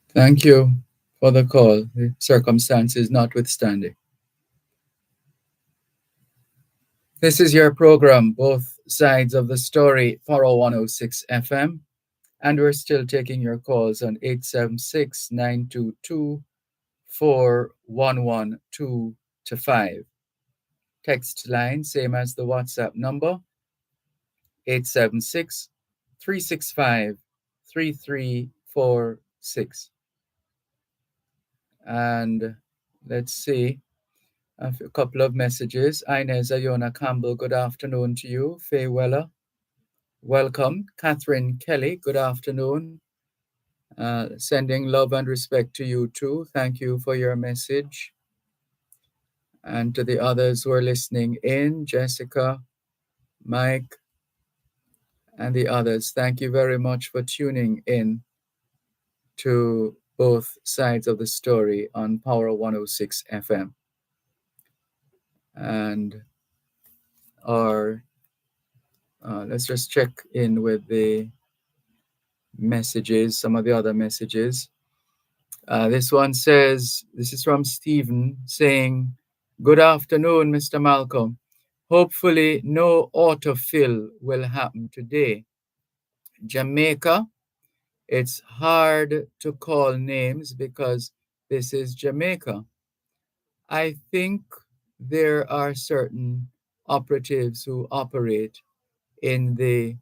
Thank you for the call, the circumstances notwithstanding. This is your program, Both Sides of the Story, Power 106 FM, and we're still taking your calls on 876-922-4112-5. Text line, same as the WhatsApp number, 876-365-3346. And let's see a couple of messages. Inez Ayona Campbell, good afternoon to you. Faye Weller, welcome. Catherine Kelly, good afternoon. Sending love and respect to you too. Thank you for your message. And to the others who are listening in, Jessica, Mike, and the others, thank you very much for tuning in to Both Sides of the Story on Power 106 FM. And let's just check in with the messages, some of the other messages. This one says, this is from Stephen saying, good afternoon, Mr. Malcolm. Hopefully no autofill will happen today. Jamaica, it's hard to call names because this is Jamaica. I think there are certain operatives who operate in the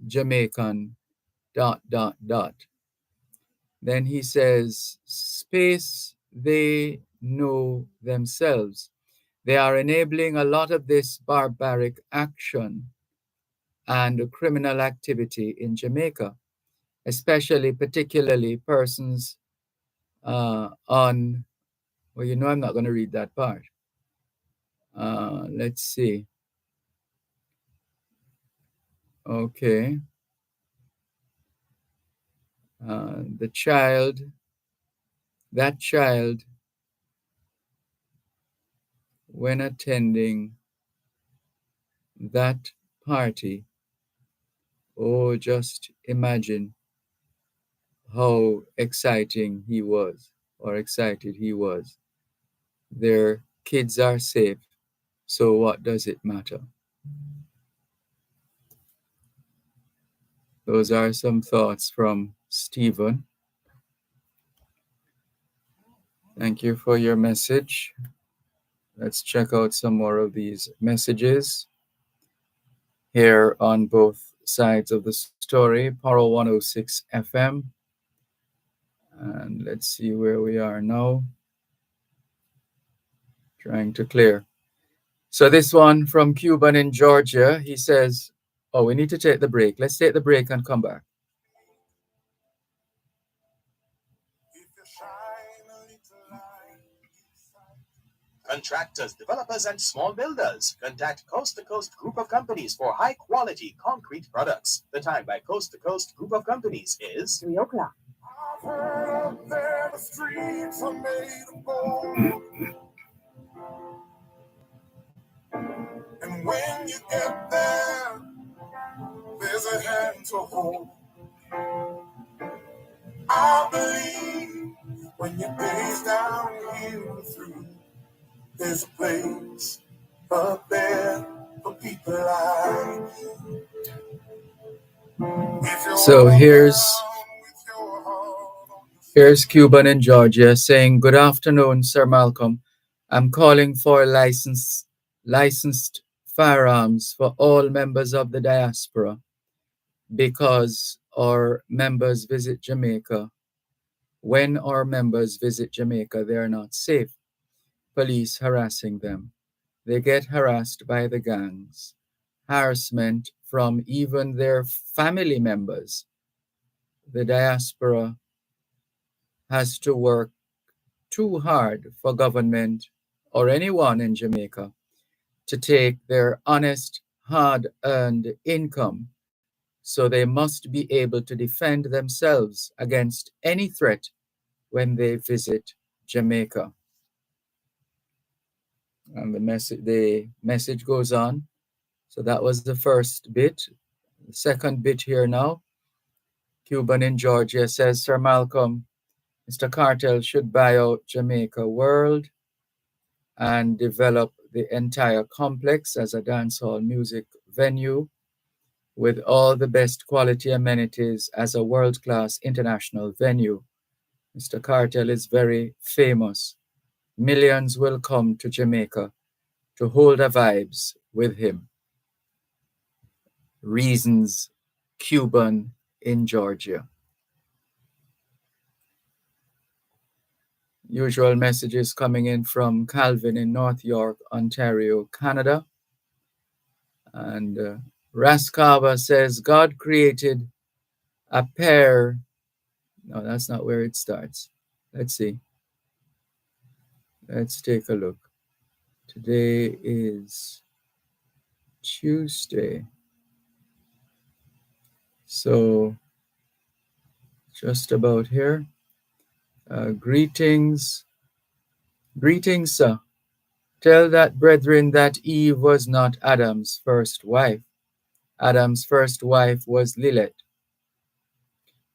Jamaican ... Then he says, space, they know themselves. They are enabling a lot of this barbaric action and criminal activity in Jamaica, particularly persons on, well, you know, I'm not going to read that part. Let's see. Okay. That child, when attending that party, oh, just imagine how excited he was. Their kids are safe, so what does it matter? Those are some thoughts from Stephen. Thank you for your message. Let's check out some more of these messages here on Both Sides of the Story, Power 106 FM. And let's see where we are now. Trying to clear. So this one from Cuban in Georgia, he says, oh, we need to take the break. Let's take the break and come back. Contractors, developers, and small builders. Contact Coast to Coast Group of Companies for high-quality concrete products. The time by Coast to Coast Group of Companies is 3 o'clock. I've heard up there the streets are made of gold. And when you get there, there's a hand to hold. I believe when your days down here through, there's a place up there for people like you. So here's Cuban in Georgia saying, "Good afternoon, Sir Malcolm. I'm calling for licensed firearms for all members of the diaspora because our members visit Jamaica. When our members visit Jamaica, they are not safe. Police harassing them. They get harassed by the gangs. Harassment from even their family members. The diaspora has to work too hard for government or anyone in Jamaica to take their honest, hard-earned income, so they must be able to defend themselves against any threat when they visit Jamaica." And the message goes on. So that was the first bit. The second bit here now. Cuban in Georgia says, "Sir Malcolm, Mr. Cartel should buy out Jamaica World and develop the entire complex as a dancehall music venue with all the best quality amenities as a world-class international venue. Mr. Cartel is very famous. Millions will come to Jamaica to hold a vibes with him." Reasons, Cuban in Georgia. Usual messages coming in from Calvin in North York, Ontario, Canada. And Raskava says, "God created a pair." No, that's not where it starts. Let's see. Let's take a look. Today is Tuesday. So just about here. Greetings, sir. Tell that brethren that Eve was not Adam's first wife. Adam's first wife was Lilith.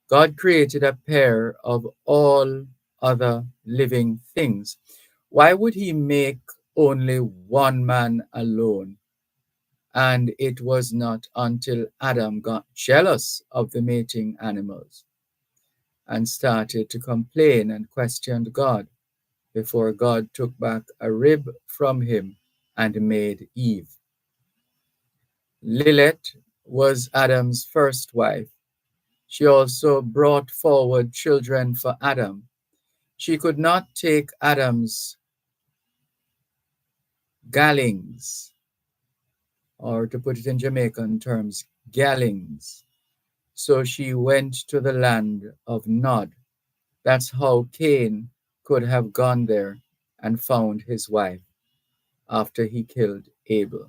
God created a pair of all other living things. Why would he make only one man alone? And it was not until Adam got jealous of the mating animals and started to complain and questioned God before God took back a rib from him and made Eve. Lilith was Adam's first wife. She also brought forward children for Adam. She could not take Adam's gallings, or to put it in Jamaican terms, gallings. So she went to the land of Nod. That's how Cain could have gone there and found his wife after he killed Abel.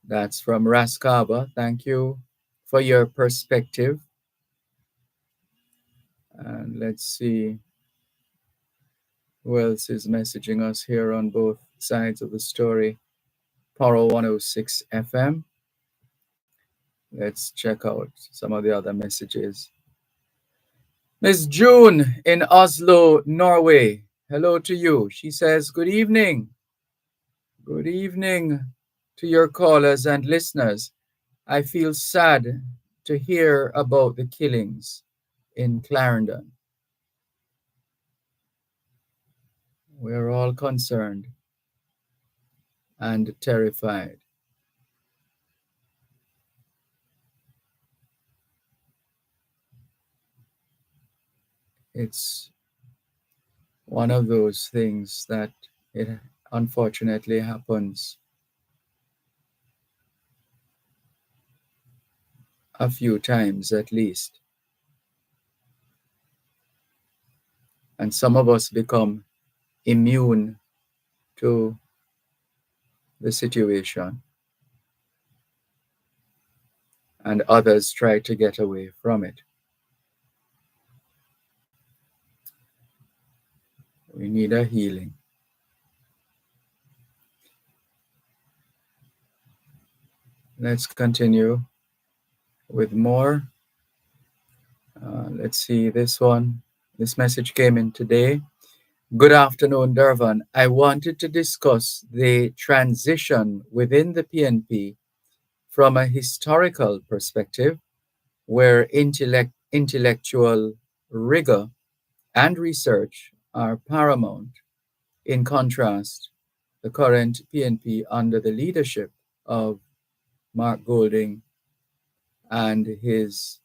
That's from Raskaba. Thank you for your perspective. And let's see who else is messaging us here on both sides of the story. Paro 106 FM. Let's check out some of the other messages. Miss June in Oslo, Norway. Hello to you. She says, "Good evening. Good evening to your callers and listeners. I feel sad to hear about the killings in Clarendon. We're all concerned and terrified." It's one of those things that it unfortunately happens a few times at least. And some of us become immune to the situation, and others try to get away from it. We need a healing. Let's continue with more Let's see this one. This message came in today. Good afternoon, Dervan. I wanted to discuss the transition within the PNP from a historical perspective, where intellectual rigor and research are paramount. In contrast, the current PNP under the leadership of Mark Golding and his,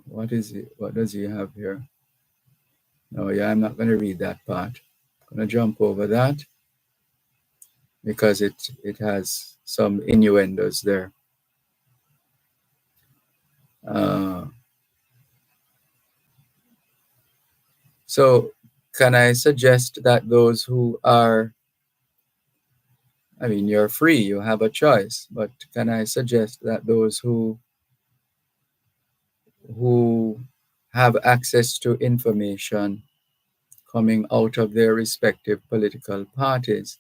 what is it? What does he have here? No, yeah, I'm not going to read that part. I'm going to jump over that because it has some innuendos there. So can I suggest that those who are, I mean, you're free, you have a choice, but can I suggest that those who have access to information coming out of their respective political parties,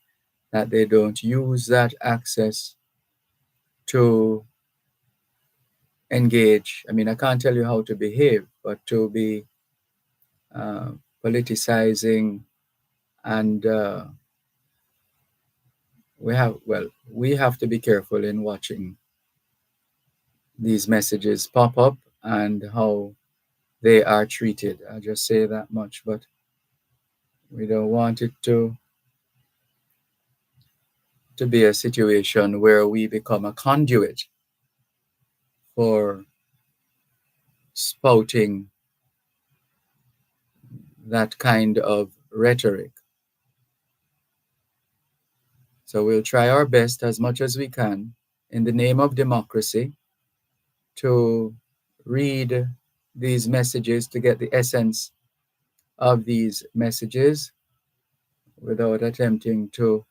that they don't use that access to engage? I mean, I can't tell you how to behave, but to be politicizing and we have to be careful in watching these messages pop up and how they are treated. I'll just say that much, but we don't want it to be a situation where we become a conduit for spouting that kind of rhetoric. So we'll try our best as much as we can in the name of democracy to read these messages, to get the essence of these messages without attempting to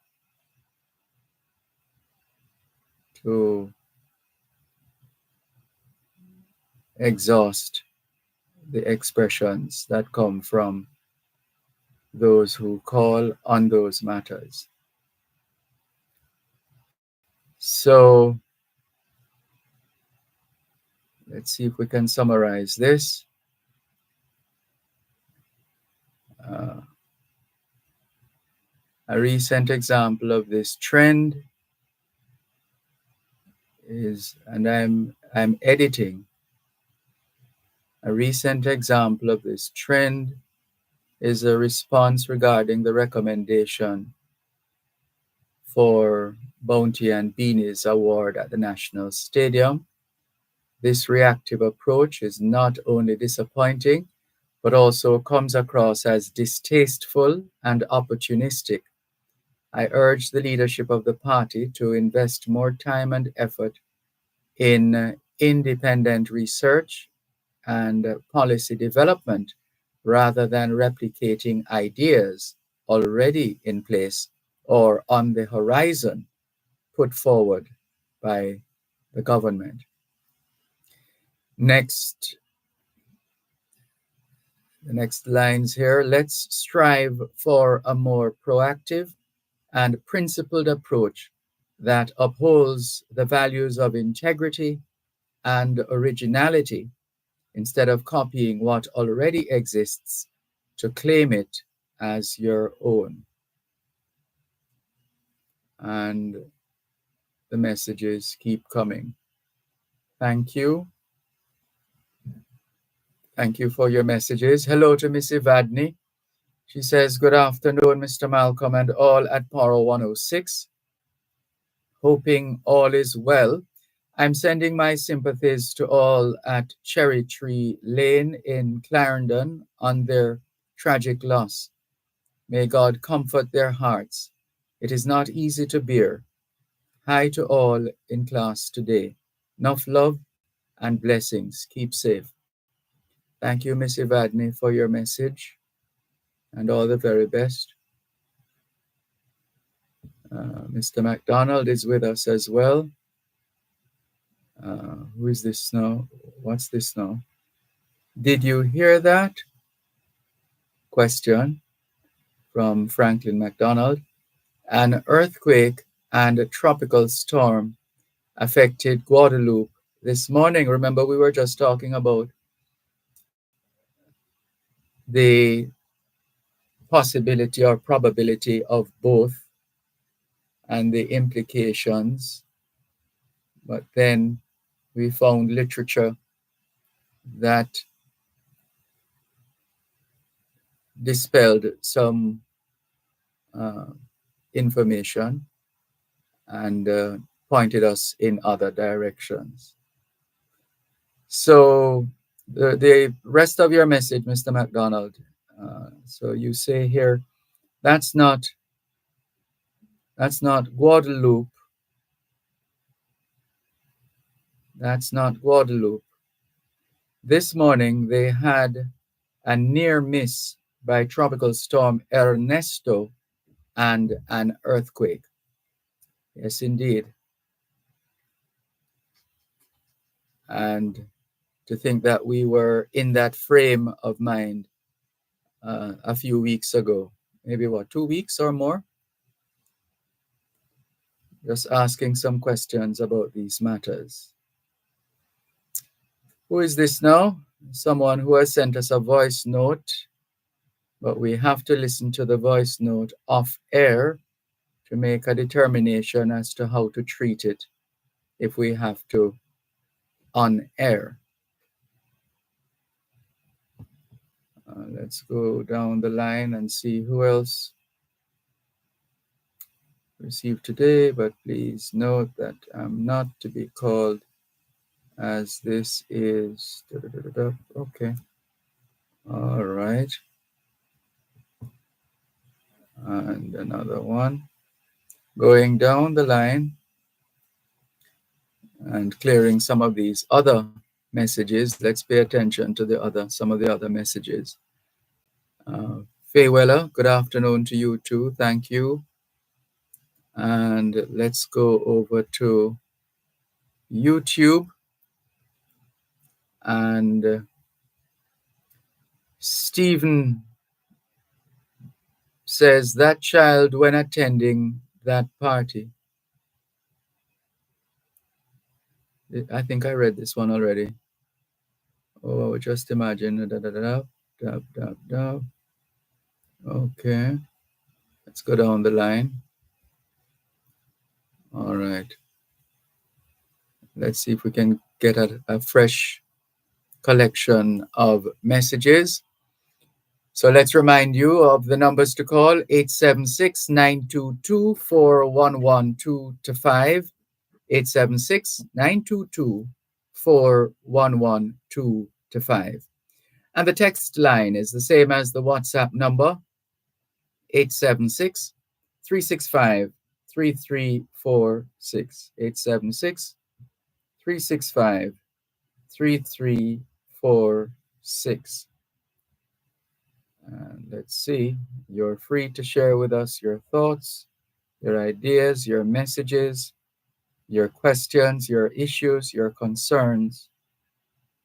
exhaust the expressions that come from those who call on those matters. So let's see if we can summarize this. A recent example of this trend is, and I'm editing. A recent example of this trend is a response regarding the recommendation for Bounty and Beanie's award at the National Stadium. This reactive approach is not only disappointing, but also comes across as distasteful and opportunistic. I urge the leadership of the party to invest more time and effort in independent research and policy development rather than replicating ideas already in place or on the horizon put forward by the government. Next, the next lines here. Let's strive for a more proactive and principled approach that upholds the values of integrity and originality instead of copying what already exists to claim it as your own. And the messages keep coming. Thank you. Thank you for your messages. Hello to Miss Evadne. She says, good afternoon, Mr. Malcolm and all at Paro 106. Hoping all is well. I'm sending my sympathies to all at Cherry Tree Lane in Clarendon on their tragic loss. May God comfort their hearts. It is not easy to bear. Hi to all in class today. Enough love and blessings. Keep safe. Thank you, Miss Evadne, for your message and all the very best. Mr. McDonald is with us as well. Who is this now? What's this now? Did you hear that? Question from Franklin McDonald. An earthquake and a tropical storm affected Guadeloupe This morning, remember, we were just talking about the possibility or probability of both and the implications, but then we found literature that dispelled some information and pointed us in other directions. So the rest of your message, Mr. McDonald, so you say here, that's not Guadeloupe. That's not Guadeloupe. This morning they had a near miss by tropical storm Ernesto and an earthquake. Yes, indeed. And to think that we were in that frame of mind a few weeks ago, maybe what, 2 weeks or more? Just asking some questions about these matters. Who is this now? Someone who has sent us a voice note, but we have to listen to the voice note off air to make a determination as to how to treat it if we have to on air. Let's go down the line and see who else received today, but please note that I'm not to be called as this is okay. All right. And another one. Going down the line and clearing some of these other messages. Let's pay attention to some of the other messages. Faye Weller, good afternoon to you too. Thank you. And let's go over to YouTube. And Stephen says that child when attending that party. I think I read this one already. Oh, just imagine. Okay. Let's go down the line. All right. Let's see if we can get a fresh collection of messages. So let's remind you of the numbers to call: 876-922-4112-5, 876-922-4112-5. And the text line is the same as the WhatsApp number, 876-365-3346, 876-365-3346. And let's see, you're free to share with us your thoughts, your ideas, your messages, your questions, your issues, your concerns,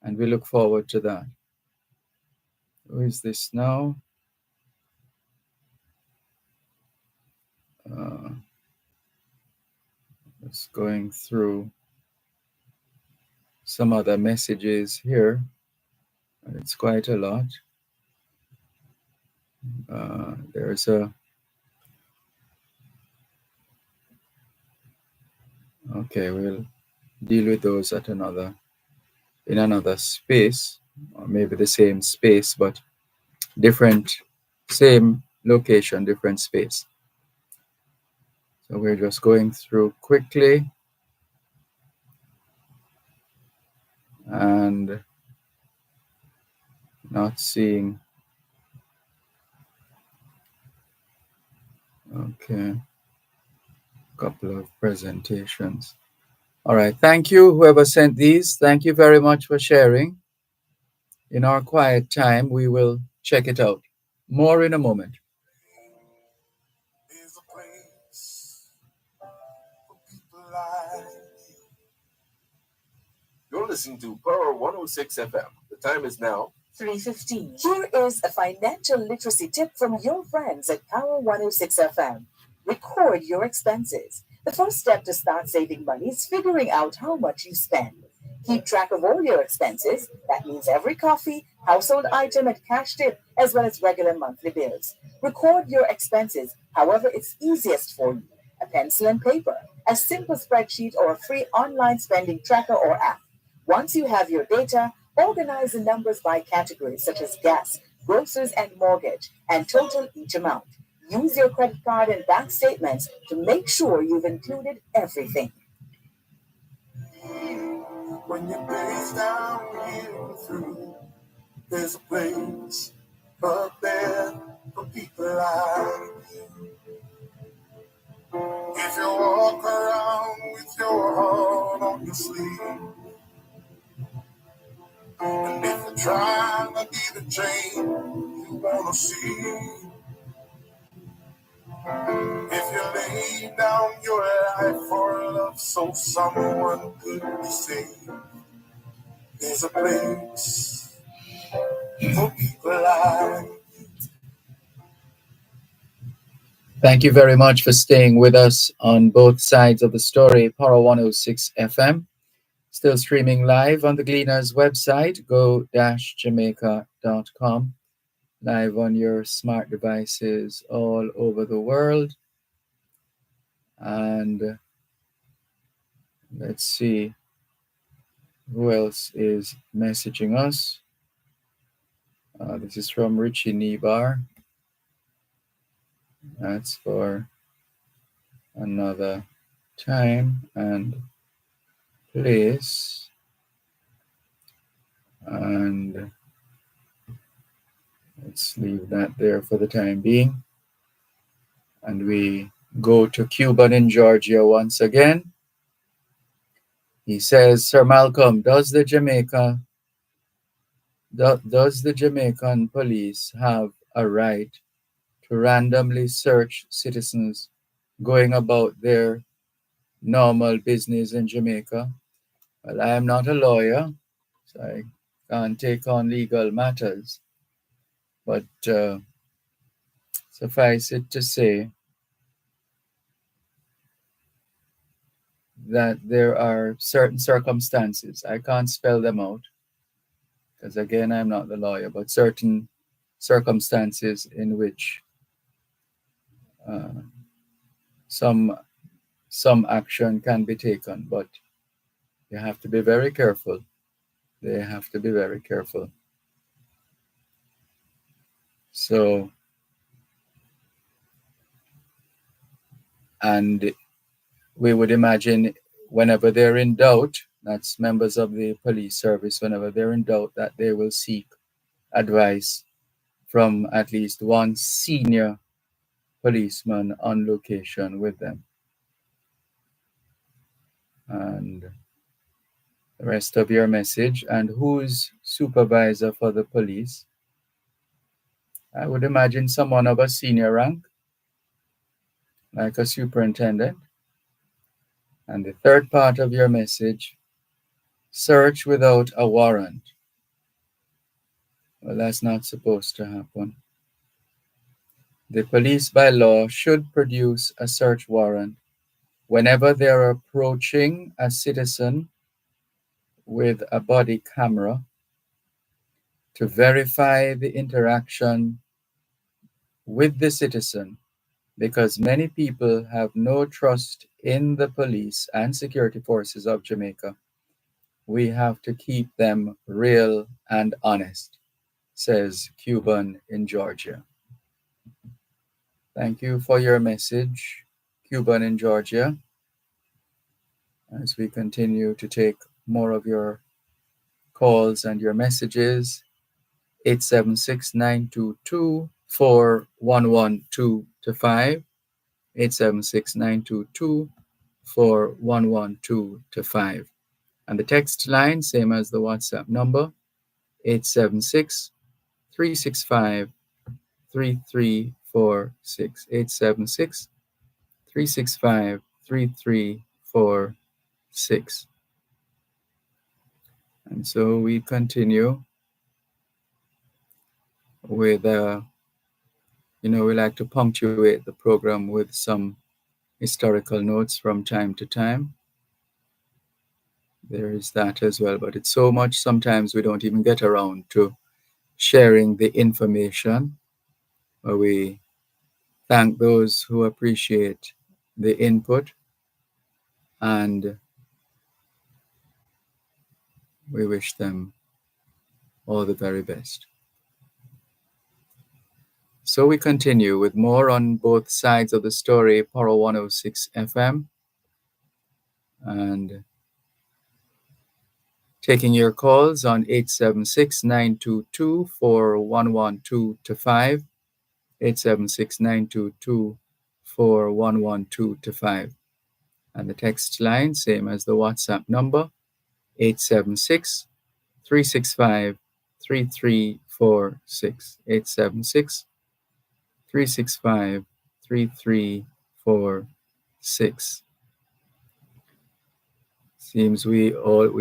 and we look forward to that. Who is this now? Just going through some other messages here. It's quite a lot. There's a okay, we'll deal with those in another space, or maybe the same space, but different, same location, different space. So we're just going through quickly and not seeing. Okay, couple of presentations. All right, thank you, whoever sent these. Thank you very much for sharing. In our quiet time, we will check it out. More in a moment. There's a place for people like you. You're listening to Power 106 FM. The time is now 3:15. Here is a financial literacy tip from your friends at Power 106 FM. Record your expenses. The first step to start saving money is figuring out how much you spend. Keep track of all your expenses. That means every coffee, household item, and cash tip, as well as regular monthly bills. Record your expenses however it's easiest for you. A pencil and paper, a simple spreadsheet, or a free online spending tracker or app. Once you have your data, organize the numbers by categories such as gas, groceries, and mortgage, and total each amount. Use your credit card and bank statements to make sure you've included everything. When your day's down here through, there's a place up there for people like you. If you walk around with your heart on your sleeve, and if you're trying to be the change you wanna see, if you lay down your life for love so someone could be saved, there's a place for people like. Thank you very much for staying with us on both sides of the story. Power 106 FM, still streaming live on the Gleaners website, go-jamaica.com, live on your smart devices all over the world. And let's see who else is messaging us. This is from Richie Nibar. That's for another time and place. And let's leave that there for the time being. And we go to Cuban in Georgia once again. He says, Sir Malcolm, does the Jamaican police have a right to randomly search citizens going about their normal business in Jamaica? Well, I am not a lawyer, so I can't take on legal matters. But suffice it to say that there are certain circumstances, I can't spell them out, because again, I'm not the lawyer, but certain circumstances in which some action can be taken, but you have to be very careful. They have to be very careful. So, and we would imagine whenever they're in doubt, that's members of the police service, whenever they're in doubt, that they will seek advice from at least one senior policeman on location with them. And the rest of your message, and who's supervisor for the police? I would imagine someone of a senior rank, like a superintendent. And the third part of your message, search without a warrant. Well, that's not supposed to happen. The police by law should produce a search warrant whenever they're approaching a citizen with a body camera to verify the interaction with the citizen, because many people have no trust in the police and security forces of Jamaica. We have to keep them real and honest, says Cuban in Georgia. Thank you for your message, Cuban in Georgia, as we continue to take more of your calls and your messages. 876-922-4112-5, 876-922-4112-5. And the text line, same as the WhatsApp number, 876-365-3346, 876-365-3346. And so we continue with, we like to punctuate the program with some historical notes from time to time. there is that as well. But it's so much sometimes we don't even get around to sharing the information. But we thank those who appreciate the input, and we wish them all the very best. So we continue with more on both sides of the story, Poro 106 FM, and taking your calls on 876-922-4112-5, 876-922-4112-5. And the text line, same as the WhatsApp number, 876-365-3346, 876-365-3346. Seems we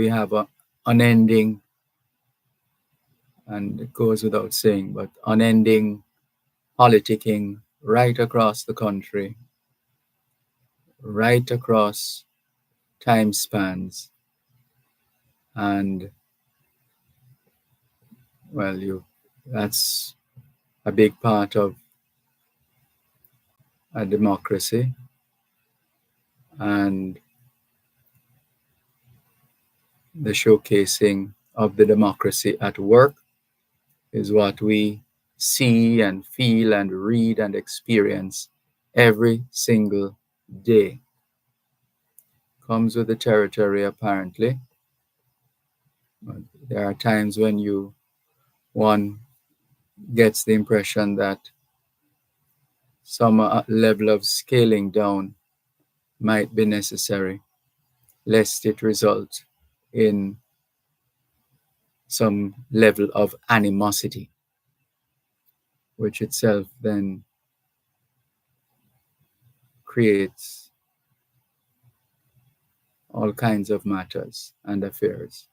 have a unending, and it goes without saying, but unending politicking right across the country, right across time spans. And well, that's a big part of a democracy, and the showcasing of the democracy at work is what we see and feel and read and experience every single day. Comes with the territory, apparently. But there are times when one gets the impression that some level of scaling down might be necessary, lest it result in some level of animosity, which itself then creates all kinds of matters and affairs.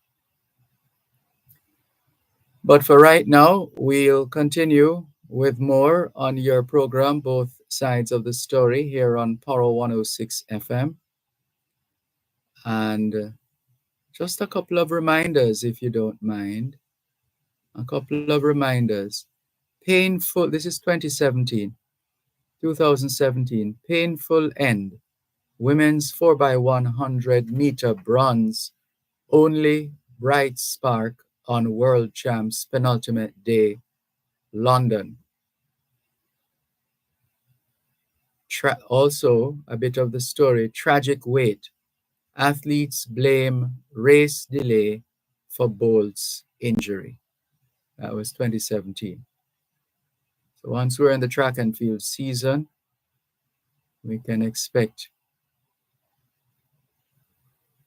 But for right now, we'll continue with more on your program, Both Sides of the Story, here on Poro 106 FM. And just a couple of reminders, if you don't mind. A couple of reminders. Painful, this is 2017, Painful End. Women's 4x100 meter bronze. Only bright spark on World Champs penultimate day, London. Also, a bit of the story, tragic wait. Athletes blame race delay for Bolt's injury. That was 2017. So once we're in the track and field season, we can expect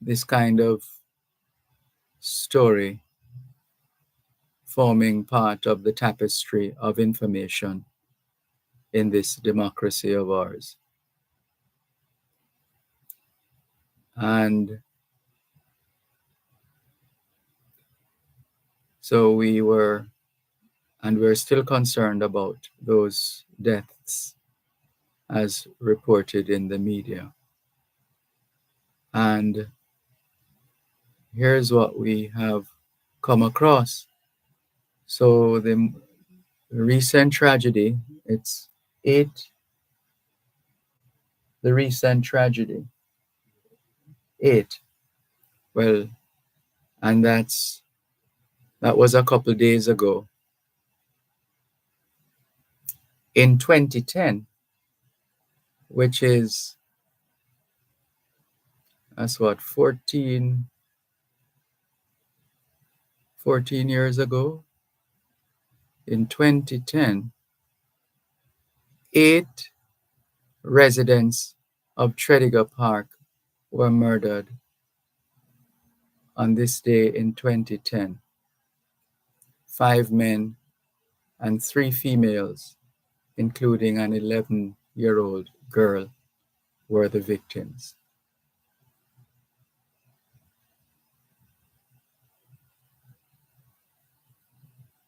this kind of story forming part of the tapestry of information in this democracy of ours. And so we're still concerned about those deaths as reported in the media. And here's what we have come across. So the recent tragedy, the recent tragedy, 8. Well, and that was a couple days ago. In 2010, which is, that's what, 14 years ago. In 2010, 8 residents of Tredegar Park were murdered on this day in 2010. 5 men and 3 females, including an 11-year-old girl, were the victims.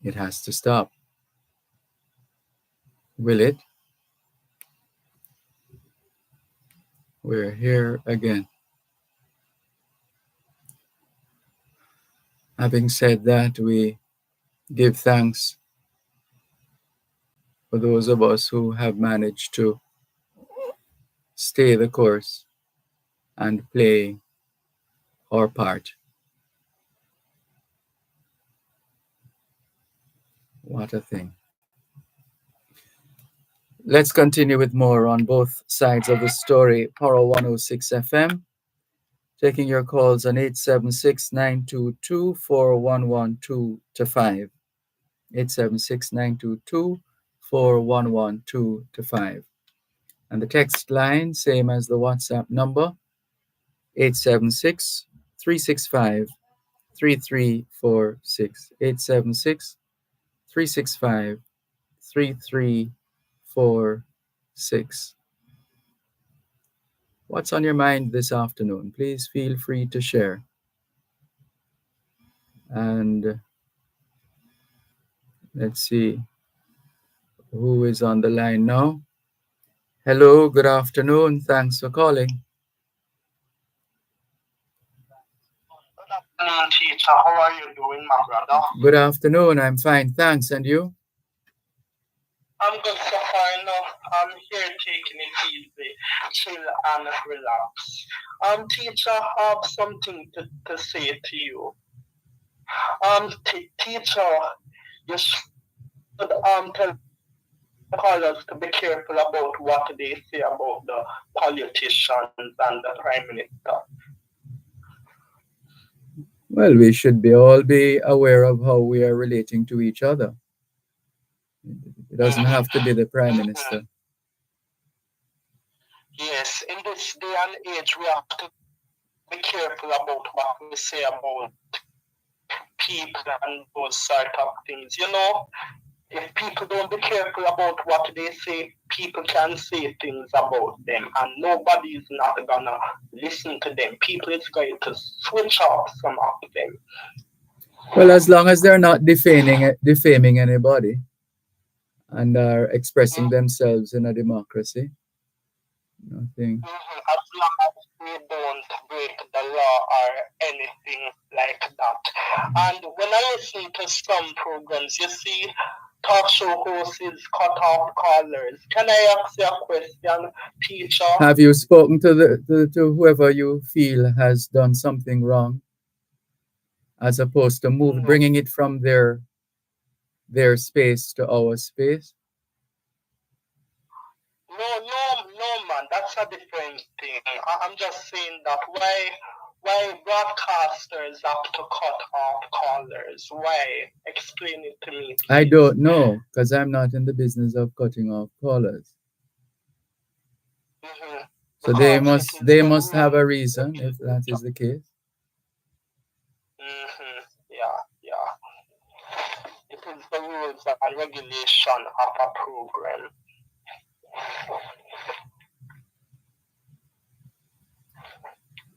It has to stop. Will it? We're here again. Having said that, we give thanks for those of us who have managed to stay the course and play our part. What a thing. Let's continue with more on both sides of the story. Power 106 FM, taking your calls on 876-922-4112 to 5. 876-922-4112 to 5. And the text line, same as the WhatsApp number, 876-365-3346. 876-365-3346. What's on your mind this afternoon? Please feel free to share. And let's see who is on the line now. Hello, good afternoon. Thanks for calling. Good afternoon, teacher. How are you doing, my brother? Good afternoon. I'm fine. Thanks. And you? I'm good so far now. I'm here taking it easy, chill and relax. Teacher, I have something to say to you. Teacher, you should tell callers to be careful about what they say about the politicians and the prime minister. Well, we should all be aware of how we are relating to each other. It doesn't have to be the prime minister. Yes, in this day and age, we have to be careful about what we say about people and those sort of things. You know, if people don't be careful about what they say, people can say things about them, and nobody is not gonna listen to them. People is going to switch off some of them. Well, as long as they're not defaming anybody and are expressing themselves in a democracy, nothing. As long as we don't break the law or anything like that. And when I listen to some programs, you see, talk show hosts cut off callers. Can I ask you a question, teacher? Have you spoken to whoever you feel has done something wrong, as opposed to bringing it from their space to our space? No, man, that's a different thing. I'm just saying that why broadcasters have to cut off callers? Why? Explain it to me, please. I don't know, because I'm not in the business of cutting off callers. So they must have a reason if that is the case. Yeah. It is the rules and regulation of a program.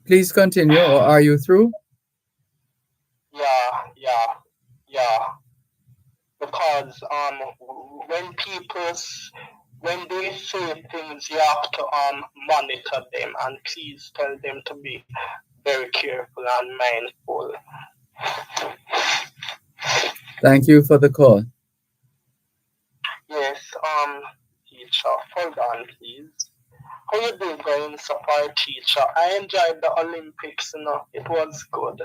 Please continue, or are you through? Yeah. Because when they say things, you have to monitor them, and please tell them to be very careful and mindful. Thank you for the call. Yes, teacher, hold on, please. How you doing going so far, teacher? I enjoyed the Olympics, it was good.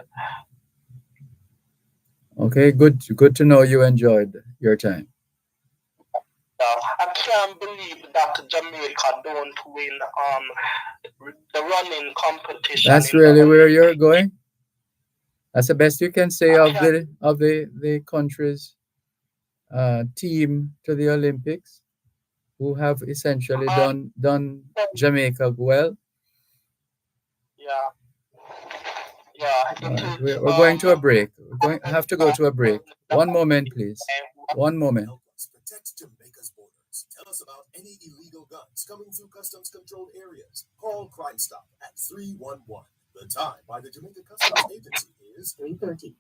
Okay, good to know you enjoyed your time. I can't believe that Jamaica don't win the running competition. That's really where you're going? That's the best you can say of the country's team to the Olympics, who have essentially done Jamaica well. Yeah. We're going to a break. Have to go to a break. One moment, please. One moment. Help us protect Jamaica's borders. Tell us about any illegal guns coming through customs-controlled areas. Call Crime Stop at 311. The time by the Jamaica Customs Agency is 3:30.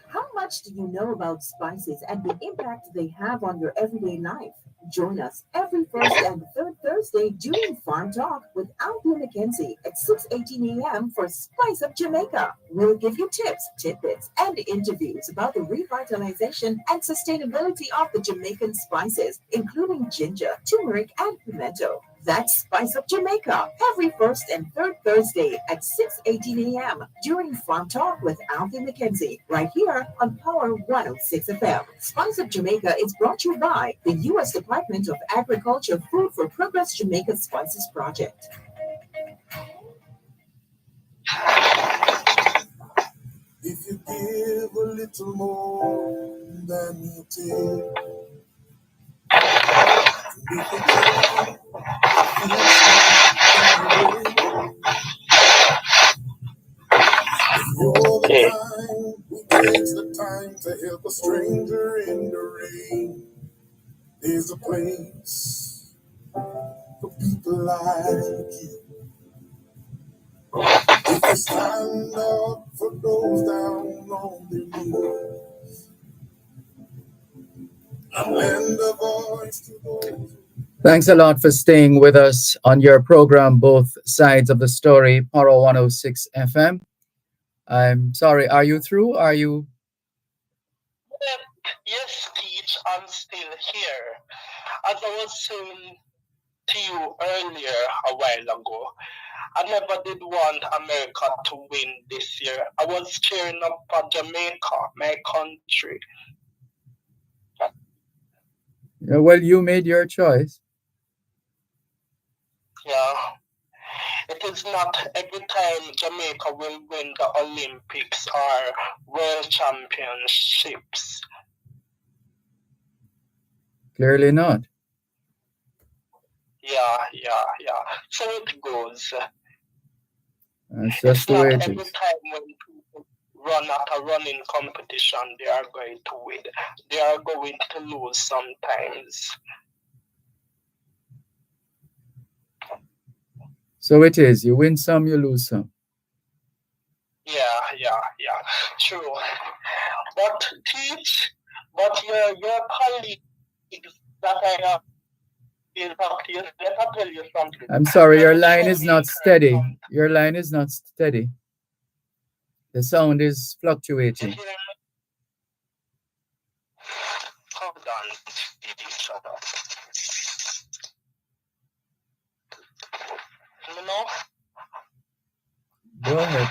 How much much do you know about spices and the impact they have on your everyday life? Join us every first and third Thursday during Farm Talk with Althea McKenzie at 6:18 a.m. for Spice Up Jamaica. We'll give you tips, tidbits, and interviews about the revitalization and sustainability of the Jamaican spices, including ginger, turmeric, and pimento. That's Spice Up Jamaica every first and third Thursday at 6:18 a.m. during Farm Talk with Althea McKenzie, right here on Power 106 FM. Spice Up Jamaica is brought to you by the U.S. Department of Agriculture Food for Progress Jamaica Spices Project. If you give a little more than you take, if you try, feel something. If you're the kind who takes the time to help a stranger in the rain, there's a place for people like you. If you stand up for those down on their knees and lend a voice to those. Thanks a lot for staying with us on your program, Both Sides of the Story, Power 106 FM. I'm sorry, are you through? Are you? Yes, Teach, I'm still here. As I was saying to you earlier a while ago, I never did want America to win this year. I was cheering up for Jamaica, my country. Yeah, well, you made your choice. Yeah. It is not every time Jamaica will win the Olympics or World Championships. Clearly not. Yeah. So it goes. That's just the way it every is. time when people run at a running competition, they are going to win. They are going to lose sometimes. So it is. You win some, you lose some. Yeah. True. But your colleagues that I have been talking to, let me tell you something. I'm sorry, your line is not steady. Your line is not steady. The sound is fluctuating. Hold on. You know? Go ahead.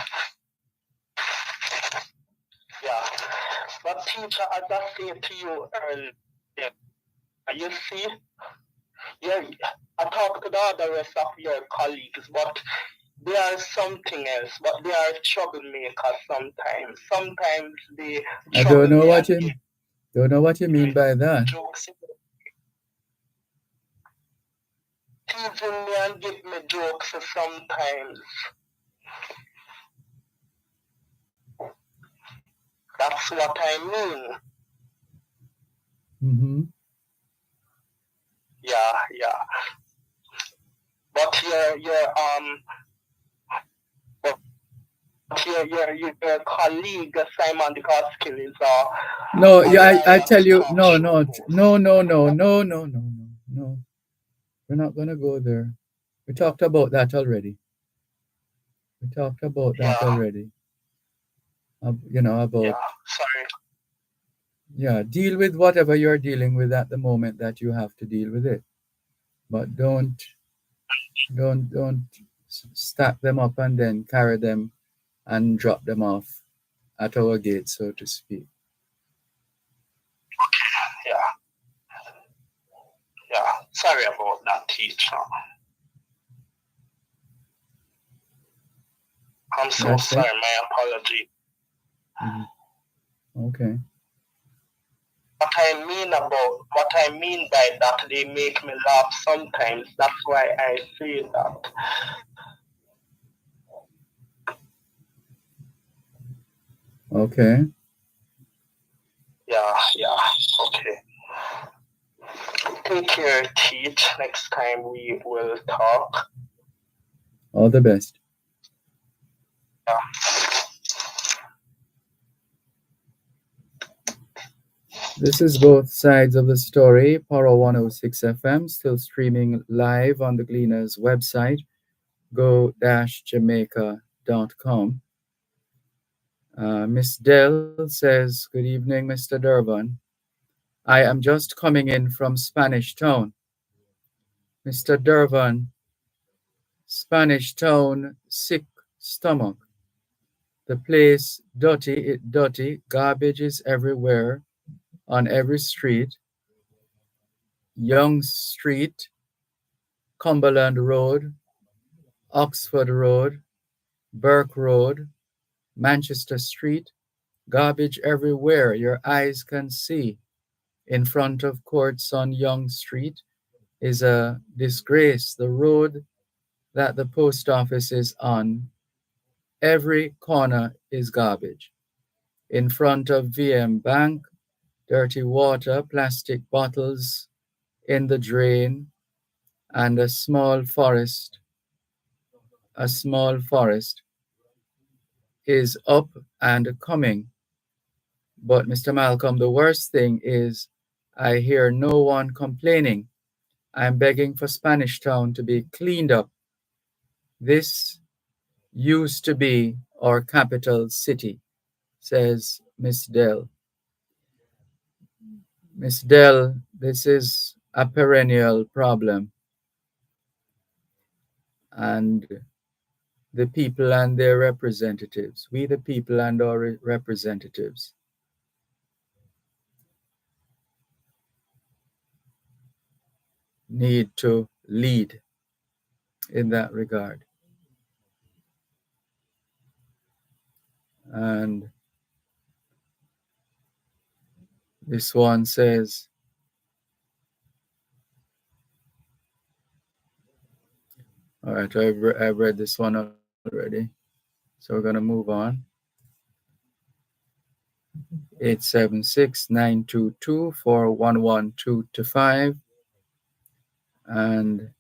Yeah. But teacher, as I said to you earlier, you see, I talked to the other rest of your colleagues, but they are something else, but they are troublemakers sometimes. Sometimes they I don't know what you mean by that. Jokes. Teasing me and give me jokes sometimes. That's what I mean. Mm-hmm. Yeah. But your colleague Simon the Goskill is no. Yeah, I tell you, no. We're not gonna go there. We talked about that already. About. Yeah, sorry. Yeah, deal with whatever you're dealing with at the moment that you have to deal with it. But don't stack them up and then carry them and drop them off at our gate, so to speak. Yeah. Sorry about that, teacher. I'm so sorry. My apology. Mm-hmm. Okay. What I mean by that, they make me laugh sometimes. That's why I say that. Okay. Yeah. Okay. Take care, Teach. Next time we will talk. All the best. Yeah. This is both sides of the story. Power 106 FM, still streaming live on the Gleaners website, go-jamaica.com. Miss Dell says, Good evening, Mr. Dervan. I am just coming in from Spanish Town. Mr. Dervan, Spanish Town, sick stomach. The place dirty, garbage is everywhere, on every street. Young Street, Cumberland Road, Oxford Road, Burke Road, Manchester Street, garbage everywhere your eyes can see. In front of courts on Young Street is a disgrace. The road that the post office is on, every corner is garbage. In front of VM Bank, dirty water, plastic bottles in the drain, and a small forest is up and coming. But Mr. Malcolm, the worst thing is I hear no one complaining. I'm begging for Spanish Town to be cleaned up. This used to be our capital city, says Miss Dell. Miss Dell, this is a perennial problem, and the people and their representatives, we the people and our representatives, need to lead in that regard. And this one says, all right, I've read this one already. So we're going to move on. 876-922-411225. And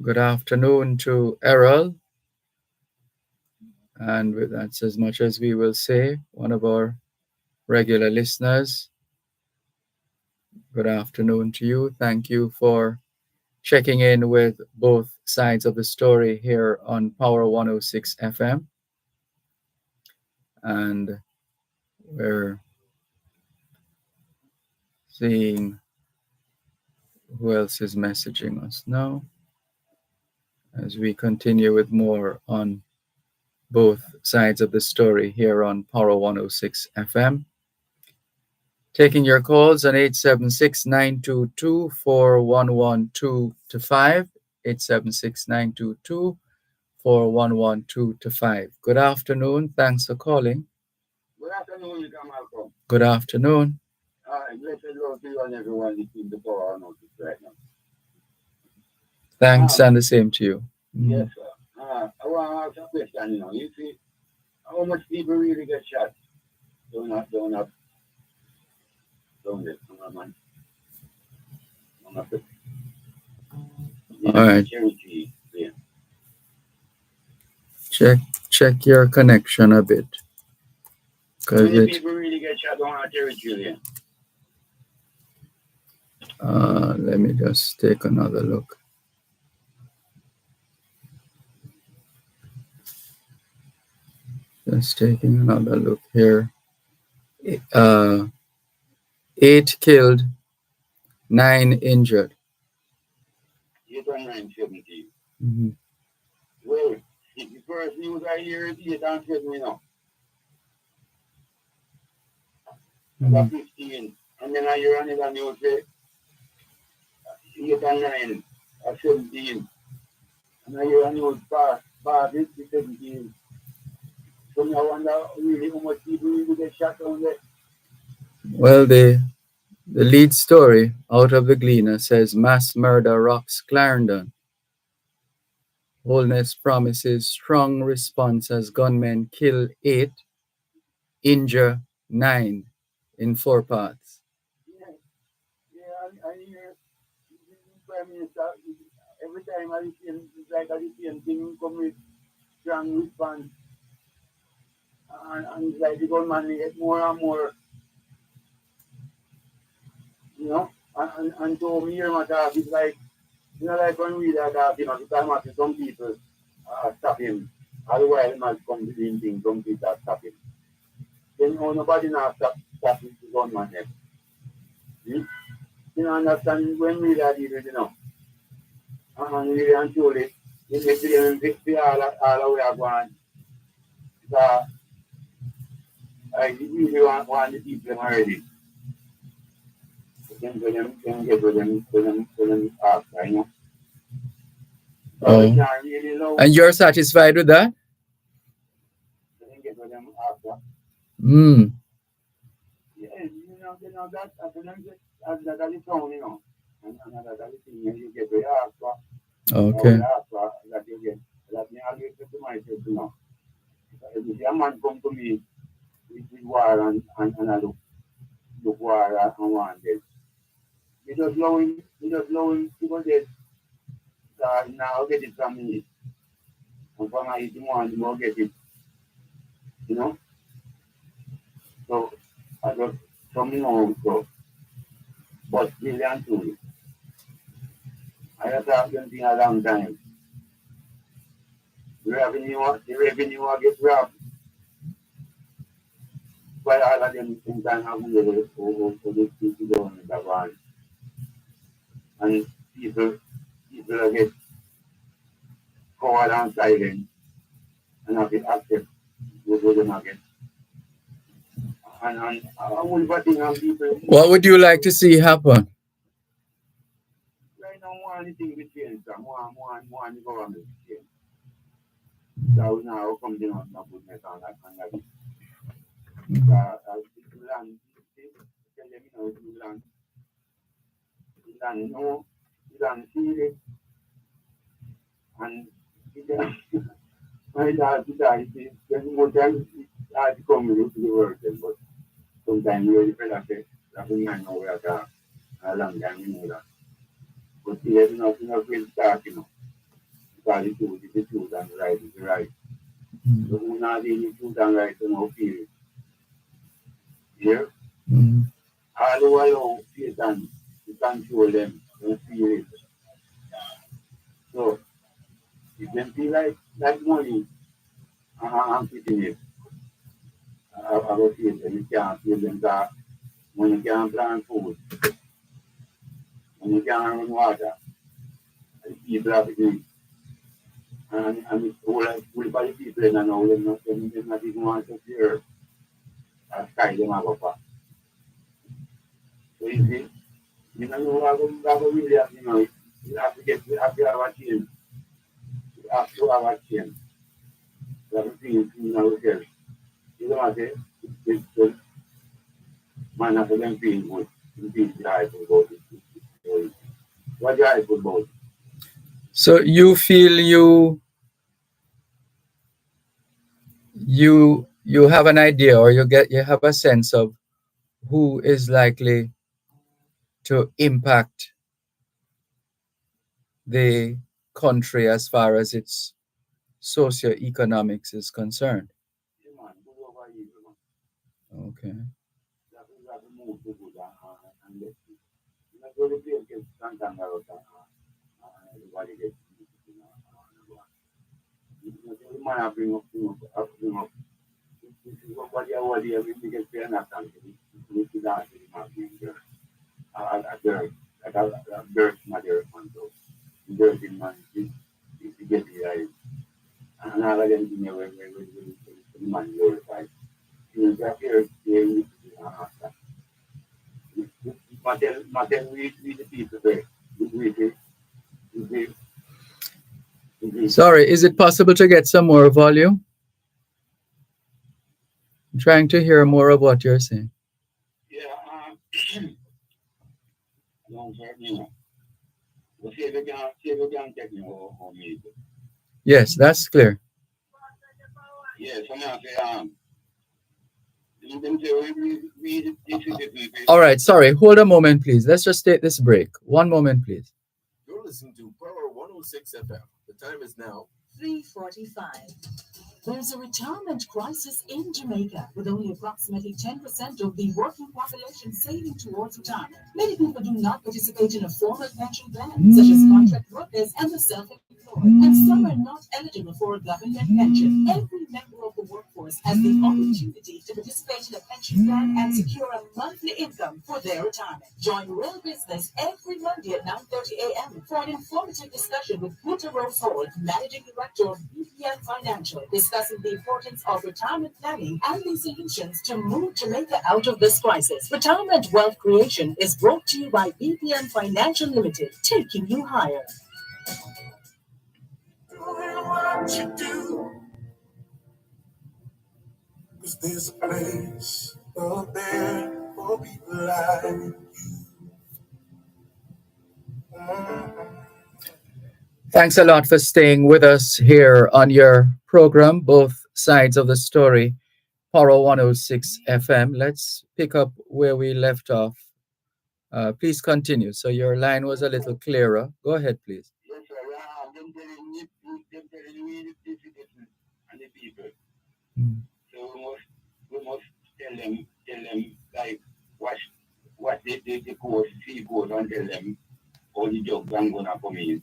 good afternoon to Errol. And that's as much as we will say. One of our regular listeners. Good afternoon to you. Thank you for checking in with both sides of the story here on Power 106 FM. And we're seeing who else is messaging us now as we continue with more on both sides of the story here on Power 106 FM. Taking your calls on 876-922-411225, 876-922-411225. Good afternoon. Thanks for calling. Good afternoon, Mr. Malcolm. Good afternoon. Blessed Lord to you and everyone listening to Power Notice right now. Thanks, and the same to you. Yes, sir. I want to ask a question, You see, how much people really get shot? Don't there, man. All right. Check your connection a bit. How many people really get shot on our territory? Let me just take another look. Just taking another look here. 8 killed, 9 injured. 8 and 9, 17. Mm-hmm. Well, the first news I hear is 8 and 7 now. About 15. And then I hear another news say 8 and 9 or 17. And I hear a news past 17. So I wonder really how much people really get shot down there. Well, the lead story out of the Gleaner says mass murder rocks Clarendon. Holness promises strong response as gunmen kill 8, injure 9 in 4 parts. I hear the Prime Minister, every time I listen, it's like I listen thing come with strong response. And it's like the gunman get more and more You know, and so me hear my talk, it's like, you know, like when we talk, you know, the time after some people stop him. Otherwise, he might come doing things, some people stop him. Then, you know, nobody now stop his own man there. You know, understand when we are dealing, you know, and really and truly, they all the way are going. Because I really want the people already. Then get with them after, you know. So we can't really love. And you're satisfied with that? Then get with them after. Mm. Yeah, you know that as that is wrong, you know. And that is thing you get with after. Okay. After that you get. That me always say to myself, you know. If a man come to me with war and I look war and want this. He just love him, people dead. Now get it from me. And from my eating one, you won't get it. You know? So, I just, from me on, so, but really and truly, I have talked to them a long time. The revenue I get robbed by all of them things I have for these people down in Dervan. And people get covered and silent and have to accept what them again. And I will betting on people. What would you like to see happen? Right now, more anything with change, more the government to change. So now come down on goodness and that. Land, tell them, you know, land, no, land, see it, and my dad, there's more time I come into the world, but sometimes you really feel like that we might know where a long time, you know that. But there's nothing of real start, you know, because the truth is the truth and the right is the right. So who not in the truth and right, you know, feel it. Here, all who allow Satan to control them, don't feel it. So, if them feel like money, I'm putting it. I will feel them. You can't feel them that when you can't plant food, when you can't run water, people have to drink. And it's all by the people and I know them not even want to see earth. And sky them have a path. So you see, you know, you have to really have, you know, you have to have a change. You have to have a change. You have to think, you know, yourself. You know what I say? It's man after them feel good. You feel joyful about it. What joyful about it? So you feel you have an idea, or you have a sense of who is likely to impact the country as far as its socioeconomics is concerned. Yeah, man, good over evil, man. Okay. You have to move to good and let it. You know, so the place gets sometimes out and everybody gets, you know, you know, so the man I bring up. This is what you we get fair enough time to need to dance to the man being there. A dirt, like a dirt mother on those. Dirt in man, if you get the right. And all of them, you know, when the man glorified. You know, that here, you after. Martin, we the people there. Sorry, is it possible to get some more volume? I'm trying to hear more of what you're saying. Yeah, don't hurt me. Well, see if you can take me or me. Yes, that's clear. Yeah, so now say, All right, sorry. Hold a moment, please. Let's just take this break. One moment, please. You're listening to Power 106 FM. The time is now 3:45. There's a retirement crisis in Jamaica, with only approximately 10% of the working population saving towards retirement. Many people do not participate in a formal pension plan, such as contract workers and the self-employed, and some are not eligible for a government pension. Every member of the workforce has the opportunity to participate in a pension plan and secure a monthly income for their retirement. Join Real Business every Monday at 9:30 a.m. for an informative discussion with Peter Rose Hall, Managing Director of BPN Financial, discussing the importance of retirement planning and the solutions to move Jamaica out of this crisis. Retirement Wealth Creation is brought to you by BPN Financial Limited, taking you higher. Doing what you do, 'cause there's a place up there for people like you. Thanks a lot for staying with us here on your program, both sides of the story, Poro 106 FM. Let's pick up where we left off. Please continue. So your line was a little clearer. Go ahead, please. Yes, sir. Them telling me, and the people. Mm. So we must tell them like what the course, see course, and tell them all the jobs I'm gonna come in.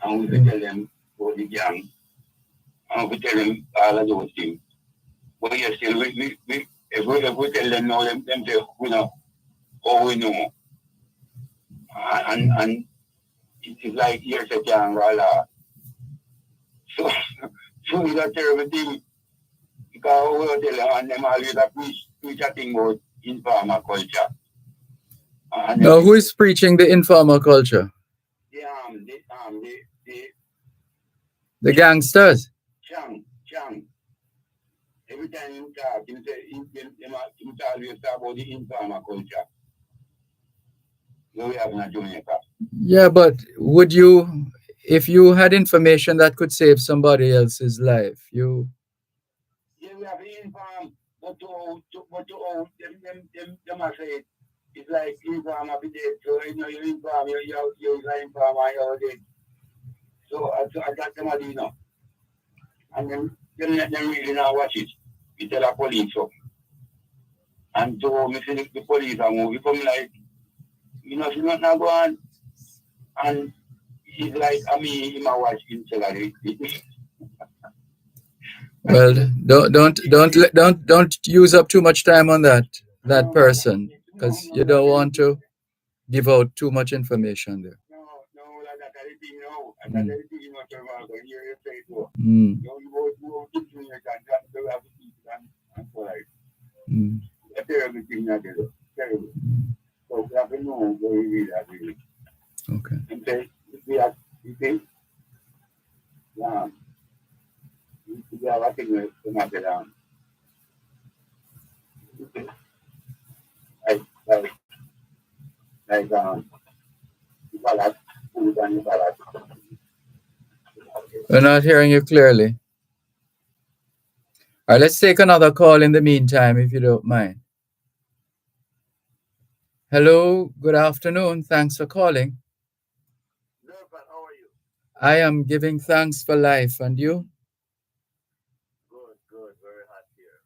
And we tell them all the gang, and we tell them all of those things. But yes, still if we tell them now, them say, you know, all we know. And it's like years a gang, so it's a terrible thing. Because we tell them, and them always preach a thing about informal culture. Now, who is preaching the informal culture? The gangsters. Chang. Every time you talk, you always talk about the informal culture. No, we have in Jamaica. Yeah, but would you, if you had information that could save somebody else's life, you... Yeah, we have the inform, but them are say it's like inform every day. So you know you inform, you inform you're dead. So I got them you know. And then let them really now watch it. We tell the police so. And so me see the police and we come like, you know, she's not now go on. And he's like, I mean, he might watch him Well, don't use up too much time on that person, because you don't want to give out too much information there. No, that's the thing, no. And that's the thing, you know, when you say so. Mm. You go to your and have to keep and so like. A terrible thing that is terrible. So we have to know where we really are really. Okay. And say, we have, you think, yeah, we have a thing to knock it down. Like, ballad, food and ballad. We're not hearing you clearly. All right, let's take another call in the meantime, if you don't mind. Hello, good afternoon. Thanks for calling. Dervan, how are you? I am giving thanks for life, and you? Good, very hot here.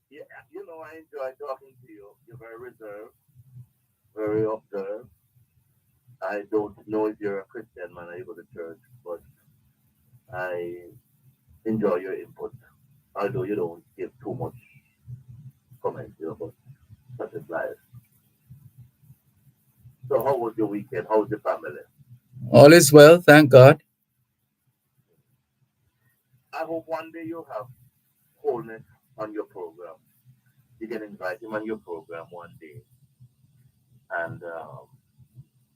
Yeah, you know, I enjoy talking to you. You're very reserved, very observed. I don't know if you're a Christian man or you go to church, but I enjoy your input. Although you don't give too much comment, you know, but such is life. So how was your weekend? How's the family? All is well, thank God. I hope one day you have wholeness on your program. You can invite him on your program one day. And,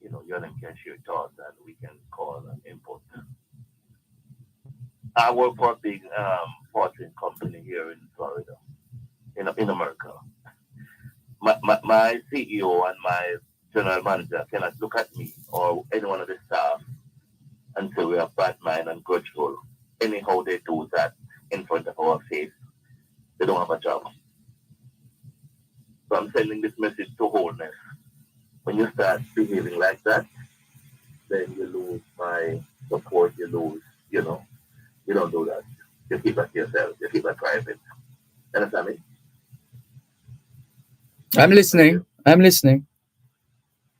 you know, you can share your thoughts and we can call and input. I work for a big fortune company here in Florida, in America. My CEO and my general manager cannot look at me or any one of the staff and say we are bad mind and grudgeful. Anyhow they do that in front of our face, they don't have a job. So I'm sending this message to wholeness. When you start behaving like that, then you lose my support, you lose, you know, you don't do that. You keep that to yourself. You keep that private. Understand me? I'm listening. I'm listening.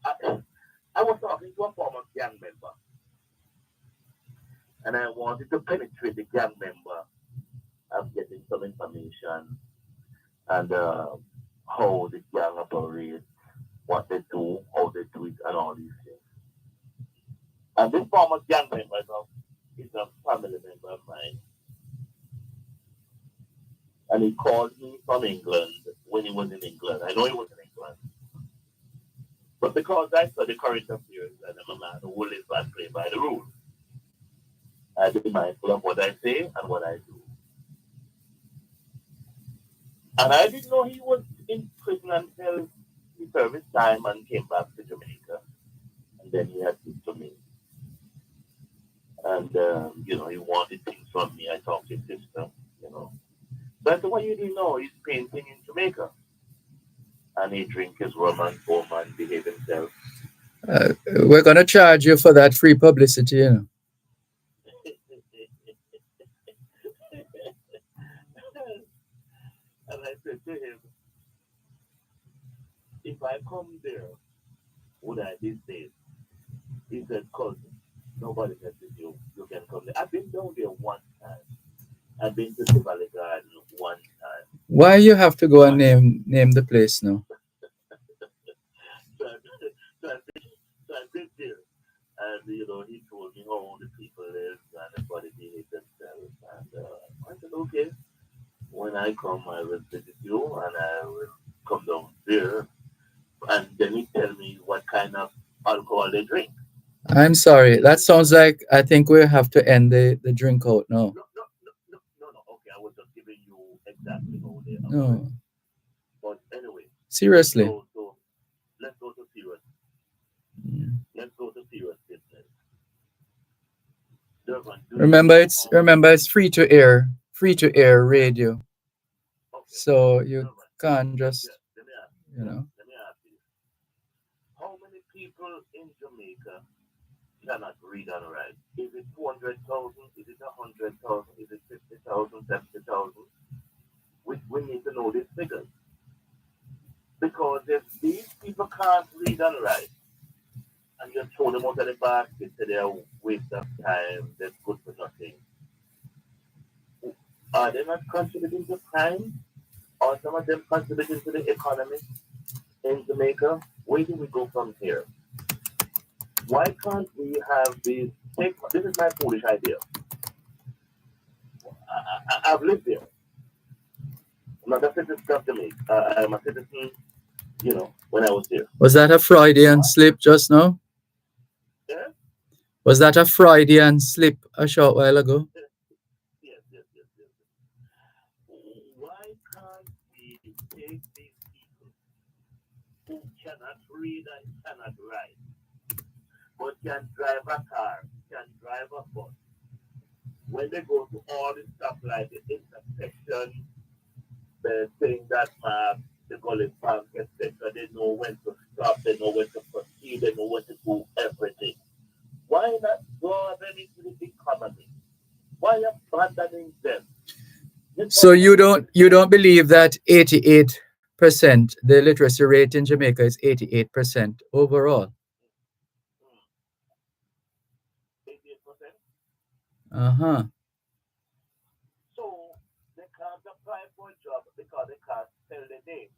I was talking to a former gang member, and I wanted to penetrate the gang member of getting some information and how the gang operates, what they do, how they do it, and all these things. And this former gang member is a family member of mine. And he called me from England when he was in England. I know he was in England. But because I study current affairs and I'm a man who lives and play by the rules, I be mindful of what I say and what I do. And I didn't know he was in prison until he served his time and came back to Jamaica. And then he had to me. And, he wanted things from me. I talked to his sister, So I said, what you didn't know, he's painting in Jamaica. And he drink his rum and foam and behave himself. We're going to charge you for that free publicity, And I said to him, if I come there, would I these days? He said, cousin, nobody messes you. You can come there. I've been down there one time. I've been to the Valley Garden one time. Why you have to go and name the place now? So I've been there. And, he told me how the people live and everybody behave themselves. And I said, okay, when I come, I will visit you and I will come down there. And then he tell me what kind of alcohol they drink. I'm sorry. That sounds like I think we have to end the drink out now. No. Okay, I was just giving you exactly how they operate. No. But anyway. Seriously. So let's go to serious. Let's go to serious business. Dervan, remember it's free to air radio. Okay. So you can't just Let me ask you. How many people in Jamaica cannot read and write? Is it 200,000? Is it 100,000? Is it 50,000, 70,000? We need to know these figures. Because if these people can't read and write, and you throw them out of the basket, so they're a waste of time, they're good for nothing. Are they not contributing to crime? Or some of them contributing to the economy in Jamaica? Where do we go from here? Why can't we have these? This is my foolish idea. I've lived there. I'm not a citizen of Jamaica. I'm a citizen, when I was there. Was that a Freudian slip just now? Yeah? Was that a Freudian slip a short while ago? Yes. Why can't we take these people who cannot read and cannot write, but can drive a car, can drive a bus? When they go to all the stuff like the intersection, the thing that the gully park, etc., they know when to stop, they know when to proceed, they know when to do everything. Why not draw them into the economy? Why abandoning them? So you don't believe that 88%, the literacy rate in Jamaica is 88% overall? 88%? So they can't apply for a job because they can't spell their name.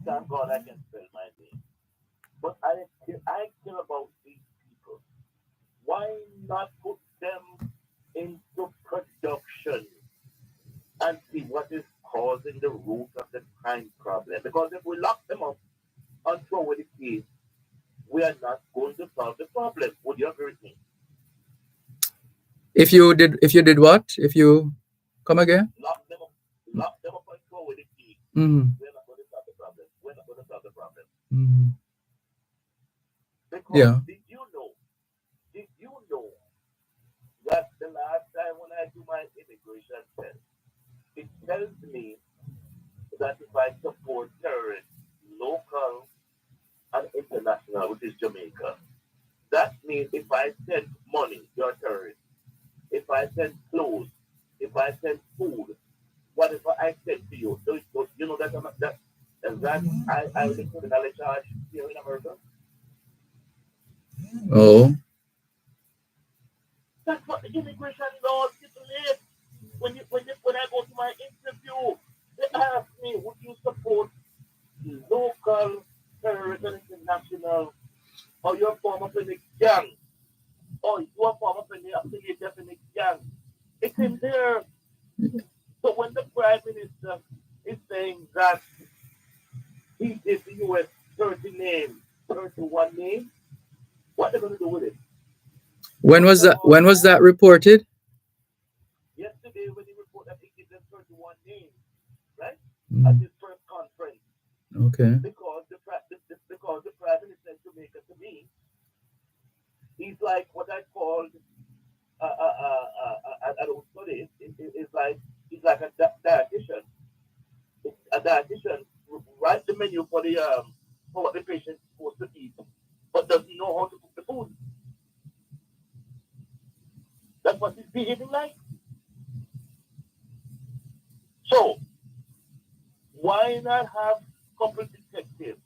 Thank God I can spell my name. But I care about these people. Why not put them into production and see what is causing the root of the crime problem? Because if we lock them up and throw away the key, we are not going to solve the problem. Would you agree with me? If you did what? If you come again? Lock them up and throw away the key. Mm-hmm. We're not going to solve the problem. We're not going to solve the problem. Mm-hmm. Because did you know that the last time when I do my immigration test, it tells me that if I support terrorists, local and international, which is Jamaica, that means if I send money, you're a terrorist. If I send clothes, if I send food, whatever I send to you, so you know that I live criminally charged here in America. Oh. That's what the immigration laws stipulate. When I go to my interview, they ask me, would you support local terrorist and international, or you're form of a gang, or you are form of an affiliate of a gang? It's in there. So when the Prime Minister is saying that he gives the US 30 names, 31 names, what are they going to do with it? When was that? When was that reported? Yesterday, when he reported that he gives them 31 names, right? Mm. At his first conference. Okay. Because the Prime Minister in Jamaica, to me, he's like what I called, I don't study it, it's like, he's like a dietitian. A dietitian writes the menu for what the patient is supposed to eat, but doesn't know how to cook the food. That's what he's behaving like. So, why not have couple detectives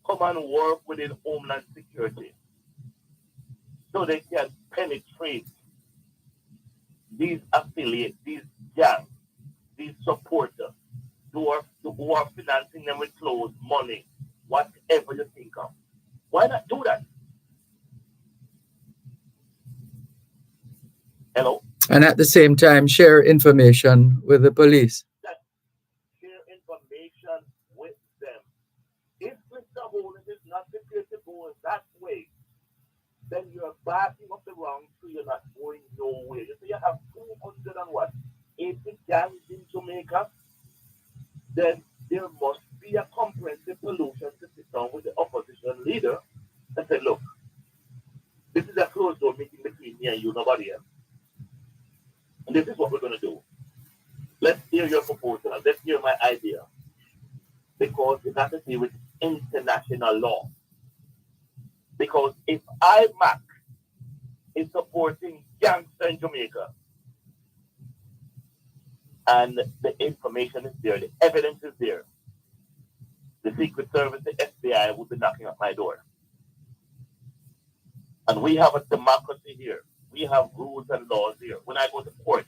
come and work within Homeland Security so they can penetrate these affiliates, these gangs, these supporters who are financing them with clothes, money, whatever you think of. Why not do that? Hello? And at the same time, share information with the police. Share information with them. If Mr. Holden is not prepared to go that way, then you're backing up the wrong tree. You're not going nowhere. You say you have 200 and what? 80 gangs in Jamaica. Then there must be a comprehensive solution to sit down with the opposition leader and say, look, this is a closed door meeting between me and you, nobody else. And this is what we're going to do. Let's hear your proposal. Let's hear my idea. Because it has to do with international law. Because if IMAC is supporting gangster in Jamaica, and the information is there, the evidence is there, the Secret Service, the FBI will be knocking at my door. And we have a democracy here. We have rules and laws here. When I go to court,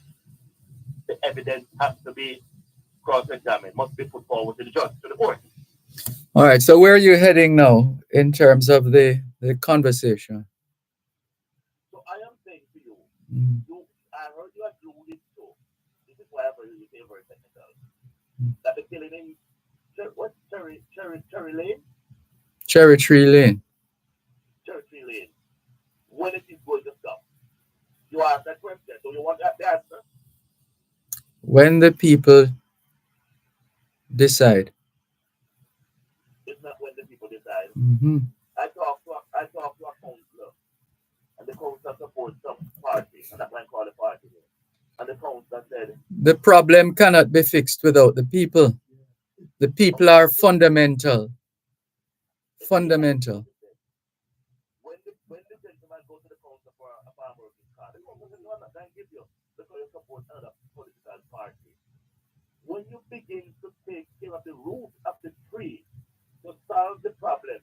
the evidence has to be cross-examined, must be put forward to the judge, to the court. All right. So where are you heading now in terms of the conversation? So I am saying to you, Mm. I heard you alluded to, this is why I heard you say very technical, that the killing in Cherry Lane? Cherry Tree Lane. Cherry Tree Lane. When it is going to stop? You ask that question. Do you want that answer? When the people decide. It's not when the people decide. Mm-hmm. I talked to a counselor, and the counselor supports some party, and that's why I call the party. And the counselor said, The problem cannot be fixed without the people. The people are fundamental. Fundamental. When the gentleman goes to the council for a farm working card, the council says, no, I'm not going to give you because you support another political party. When you begin to take care of the root of the tree to solve the problem,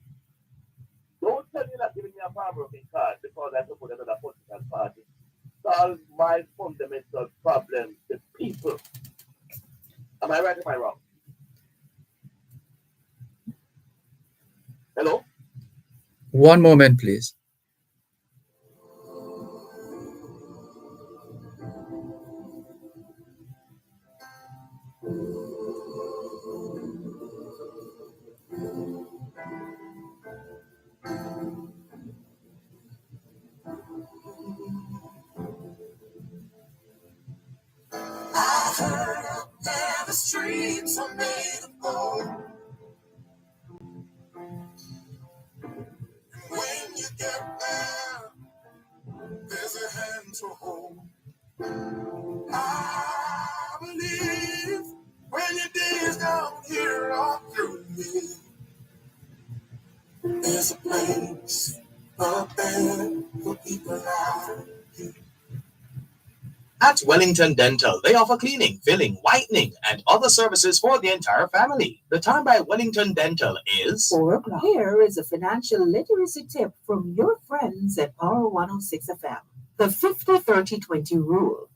don't tell me you're not giving me a farm working card because I support another political party. Solve my fundamental problem, the people. Am I right or am I wrong? Hello? One moment, please. I heard out there the streets are made of gold. When you get there, there's a hand to hold. I believe when your days down here are through me, there's a place up there for people like you. At Wellington Dental, they offer cleaning, filling, whitening, and other services for the entire family. The time by Wellington Dental is 4 o'clock. Here is a financial literacy tip from your friends at Power 106 FM. The 50-30-20 rule.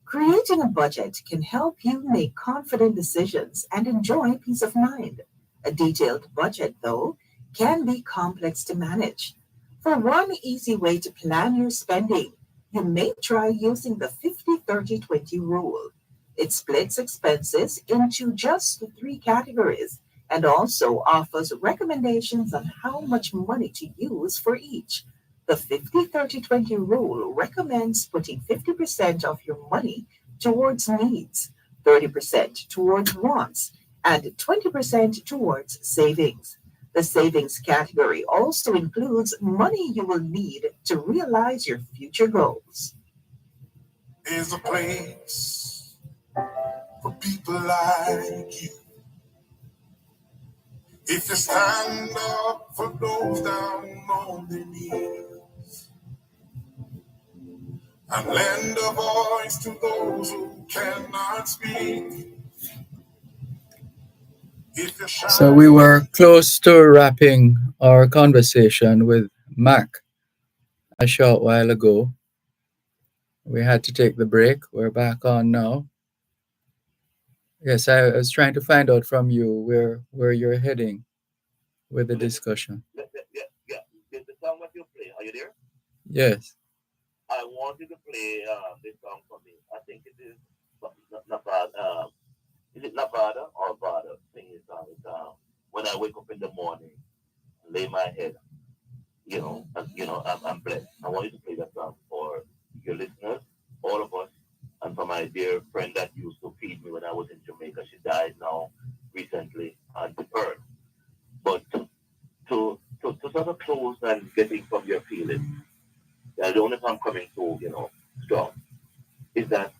Creating a budget can help you make confident decisions and enjoy peace of mind. A detailed budget, though, can be complex to manage. For one easy way to plan your spending, you may try using the 50-30-20 rule. It splits expenses into just 3 categories and also offers recommendations on how much money to use for each. The 50-30-20 rule recommends putting 50% of your money towards needs, 30% towards wants, and 20% towards savings. The savings category also includes money you will need to realize your future goals. There's a place for people like you. If you stand up for those down on their knees and lend a voice to those who cannot speak. So we were close to wrapping our conversation with Mac a short while ago. We had to take the break. We're back on now. Yes, I was trying to find out from you where you're heading with the discussion. Yeah. The song that you play, are you there? Yes. I want you to play this song for me. I think it is not bad. Is it Nevada or Vada? Sing this song. It's, when I wake up in the morning, lay my head, I'm blessed. I want you to play that song for your listeners, all of us, and for my dear friend that used to feed me when I was in Jamaica. She died now recently on the earth. But to sort of close and getting from your feelings, I don't know if I'm coming to, strong, is that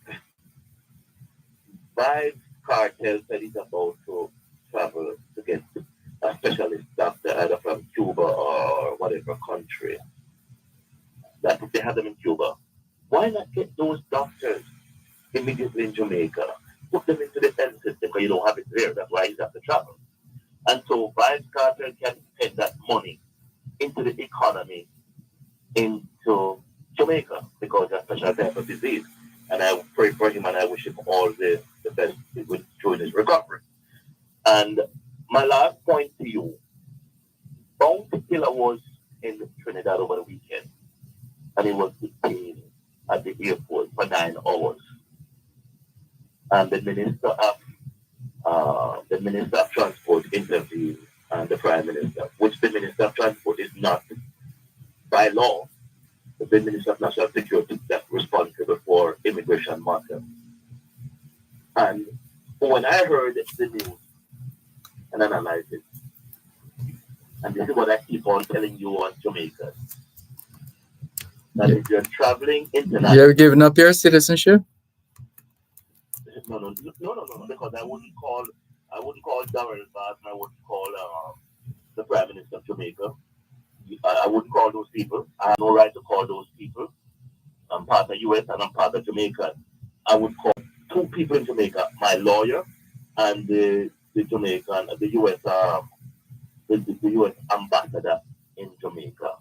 Vibes Cartel said he's about to travel to get a specialist doctor either from Cuba or whatever country. That if they have them in Cuba, why not get those doctors immediately in Jamaica? Put them into the health system because you don't have it there. That's why you have to travel. And so Vibes Cartel can spend that money into the economy, into Jamaica, because that's a special type of disease. And I pray for him and I wish him all the best during his recovery. And my last point to you, Bounty Killer was in Trinidad over the weekend and he was detained at the airport for 9 hours. And the Minister of Transport intervened and the Prime Minister, which the Minister of Transport is not by law, the Minister of National Security that's responsible for immigration matters. And when I heard the news and analyzed it, and this is what I keep on telling you on Jamaica, that if you're traveling internationally, You're giving up your citizenship? No, because I wouldn't call Darrell Bass and I wouldn't call the Prime Minister of Jamaica. I wouldn't call those people. I have no right to call those people. I'm part of US and I'm part of Jamaica. I would call 2 people in Jamaica, my lawyer and the Jamaican, the US, the US ambassador in Jamaica.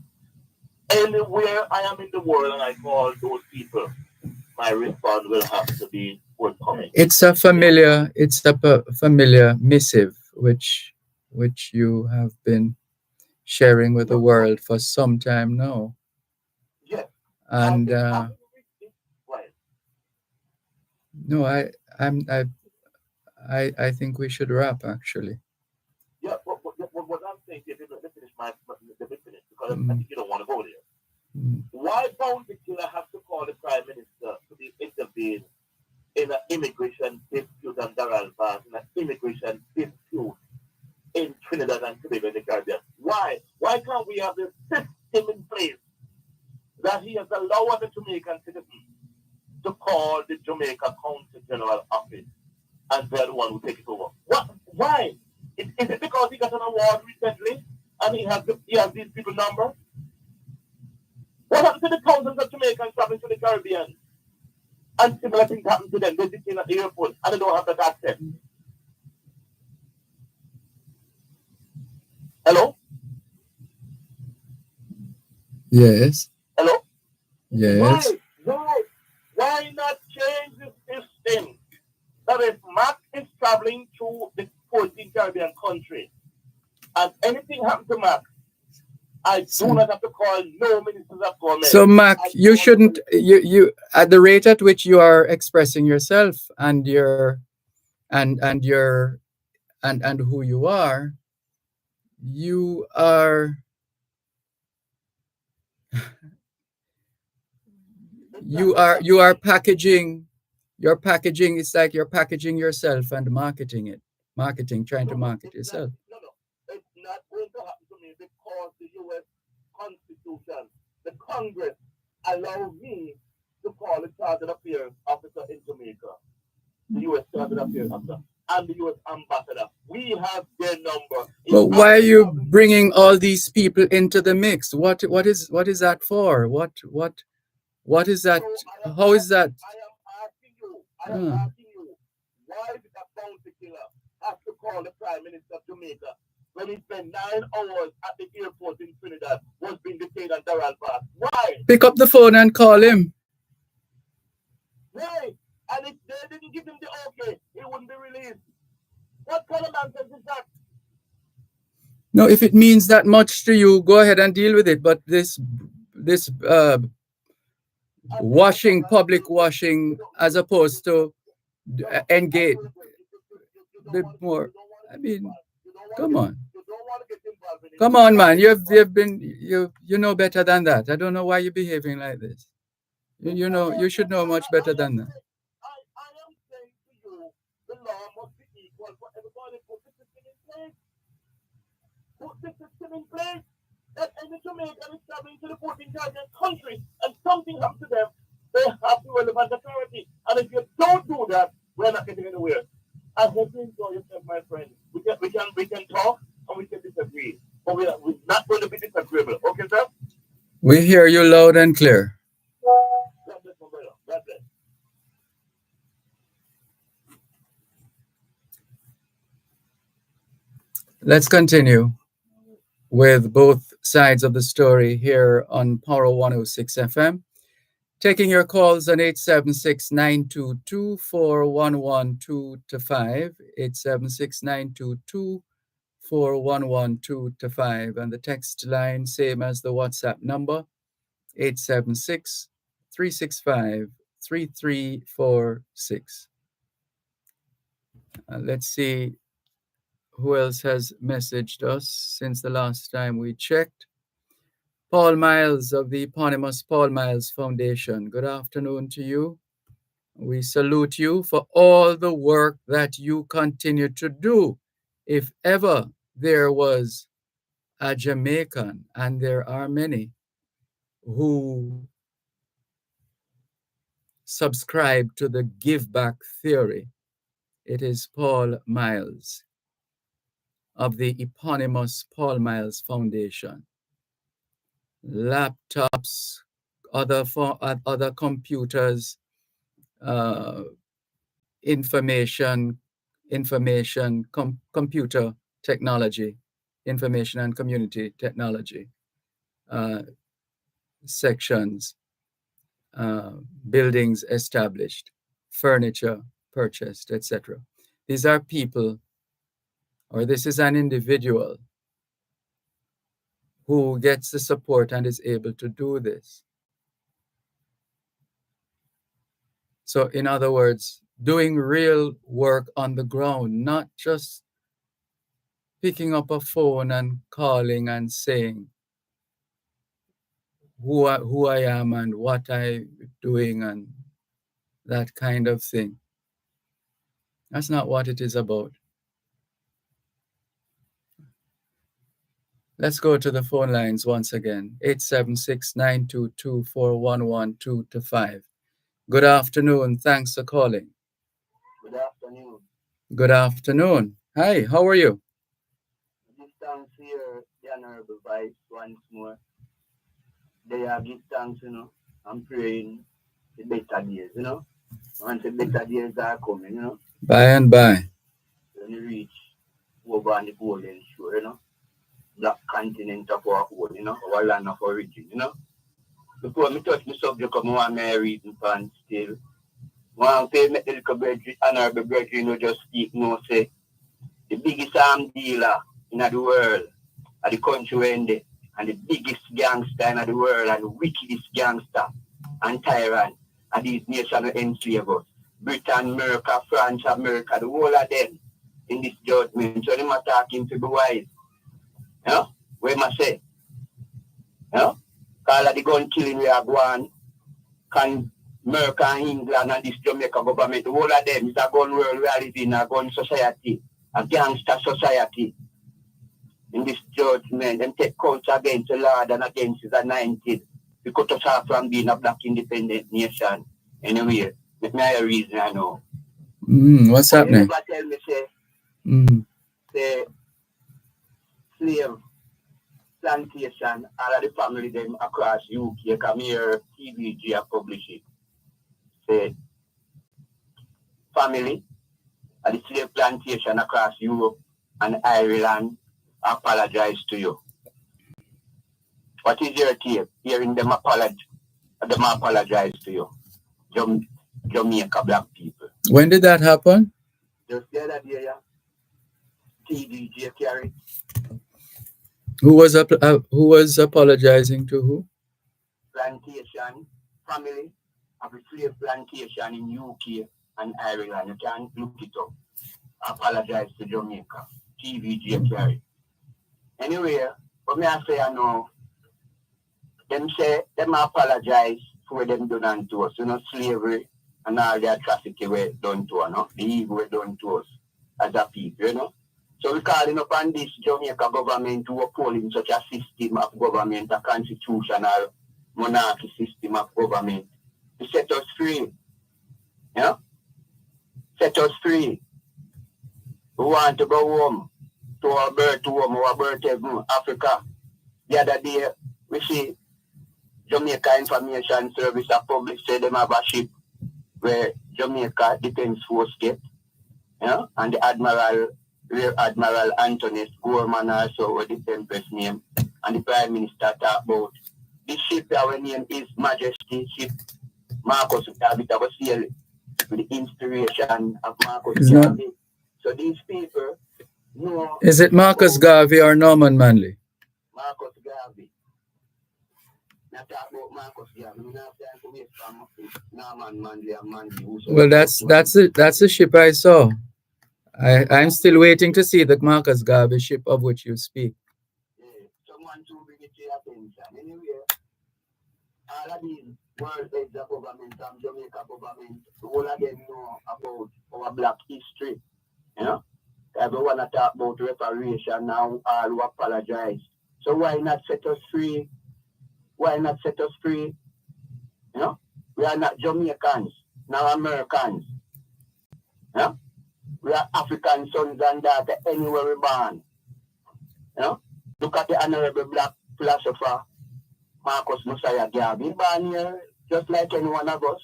Anywhere I am in the world and I call those people, my response will have to be forthcoming. It's a familiar missive which you have been sharing with the world for some time now. Yes. And no, I think we should wrap actually. Yeah, what I'm saying is, let me finish because I think you don't want to go there. Why Bounty Killer have to call the Prime Minister to be intervened in an immigration dispute on Darrell Bass, in an immigration dispute in Trinidad and Tobago in the Caribbean? Why? Why can't we have the system in place that he has allowed the Jamaican citizen to call the Jamaica Consul General office and they're the one who take it over? What? Why? Is it because he got an award recently and he has these people's number? What happened to the thousands of Jamaicans traveling to the Caribbean And similar things happen to them. They sit in at the airport and they don't have that access. Hello? Yes. Hello? Yes. Why not change the system that if Mac is traveling to the 14 Caribbean country and anything happens to Mac, I do not have to call no ministers of government. So Mac, you shouldn't you at the rate at which you are expressing yourself and your and who you are you are packaging. You're packaging. It's like you're packaging yourself and trying to market yourself. No, it's not going to happen to me because the U.S. Constitution, the Congress, allow me to call the Chartered Affairs Officer in Jamaica, the U.S. Chartered Affairs Officer, and the U.S. Ambassador. We have their number. But why are you bringing all these people into the mix? What is that for? What is that? So How is that? I am asking you, why did a bounty killer have to call the Prime Minister of Jamaica when he spent 9 hours at the airport in Trinidad, was being detained on Dervan Pass? Why? Pick up the phone and call him. Why? And if they didn't give him the okay, he wouldn't be released. What kind of nonsense is that? No, if it means that much to you, go ahead and deal with it. But this public washing, as opposed to engage a bit more. I mean, come on, man. You've been you know better than that. I don't know why you're behaving like this. You should know much better than that. I am saying to you, the law must be equal for everybody. Put the system in place. Put the system in place. That any Jamaican is traveling to the 14 Caribbean countries and something happens to them, they have the relevant authority. And if you don't do that, we're not getting anywhere. I hope you enjoy yourself, my friend. We can talk and we can disagree, but we're not going to be disagreeable. Okay, sir? We hear you loud and clear. God bless, my brother. God bless. Let's continue with both sides of the story here on Power 106 FM. Taking your calls on 876-922-4112-5, 876-922-4112-5, and the text line, same as the WhatsApp number, 876-365-3346. Let's see who else has messaged us since the last time we checked. Paul Miles of the eponymous Paul Miles Foundation. Good afternoon to you. We salute you for all the work that you continue to do. If ever there was a Jamaican, and there are many, who subscribe to the give back theory, it is Paul Miles of the eponymous Paul Miles Foundation. Laptops, other computers, computer technology, information and community technology sections, buildings established, furniture purchased, etc. These are people, or this is an individual who gets the support and is able to do this. So in other words, doing real work on the ground, not just picking up a phone and calling and saying who I am and what I'm doing and that kind of thing. That's not what it is about. Let's go to the phone lines once again, 876-922-4112-5. Good afternoon. Thanks for calling. Good afternoon. Good afternoon. Hi, how are you? Give thanks here, the Honorable Vice, once more. They are give thanks, I'm praying the better days, And the better days are coming, you know. By and by. When you reach over on the golden shore, you know. Black continent of our own, you know, our land of origin, you know. Before me touch the subject of my married and still. One say make the little brethren, honorable brethren, you just speak no say. The biggest arm dealer in the world, at the country we're in there, and the biggest gangster in the world, and the wickedest gangster and tyrant, and these nations enslave us. Britain, America, France, America, the whole of them in this judgment. So them are talking to be wise. You know? What am I say? You know? All of the gun killing we are going, can America and England and this Jamaica government, the whole of them is a gun world we are living in, a gun society, a gangster society. In this judgment, them take counts against the Lord and against the anointed. We cut us off from being a black independent nation. Anyway, let me have a reason I know. What's happening? Never tell me, say, say, slave plantation, all of the family them across UK, come here, TVG are publish it. Say, family at the slave plantation across Europe and Ireland apologize to you. What is your take? Hearing them apologize to you. Jamaica black people. When did that happen? Just the other day, yeah. TDJ carry. Who was apologizing to who? Plantation family of a slave plantation in UK and Ireland. You can look it up. Apologize to Jamaica. TVJ carry. Anyway, what me I say I know, them say them apologize for what them done unto us, you know, slavery and all the atrocity we done to us, no? The evil we done to us as a people, you know. So we calling upon this Jamaica government to uphold such a system of government, a constitutional monarchy system of government, to set us free. You know? Set us free. We want to go home to our birth home, our birth heaven, Africa. The other day, we see Jamaica Information Service have published say them have a ship where Jamaica Defense Force get, you know, and the Rear Admiral Anthony Gorman also with the Empress name, and the Prime Minister talk about this ship our name is Majesty ship Marcus Garvey that was sail with the inspiration of Marcus Garvey. So these people know. Is it Marcus Garvey or Norman Manley? Marcus Garvey. Not talk about Marcus Garvey. We not have to wait from Norman Manley and Manley. Well, that's a ship I saw. I'm still waiting to see the Marcus Garvey ship of which you speak. Yeah, someone to bring it to your attention. Anyway, all of these world heads of government and Jamaica government, all of them know about our black history. You know? Everyone talk about reparation now, all who apologize. So why not set us free? Why not set us free? You know? We are not Jamaicans, now Americans. You know? We are African sons and daughters anywhere we born. You know? Look at the honorable black philosopher, Marcus Messiah Garvey. He born here just like any one of us.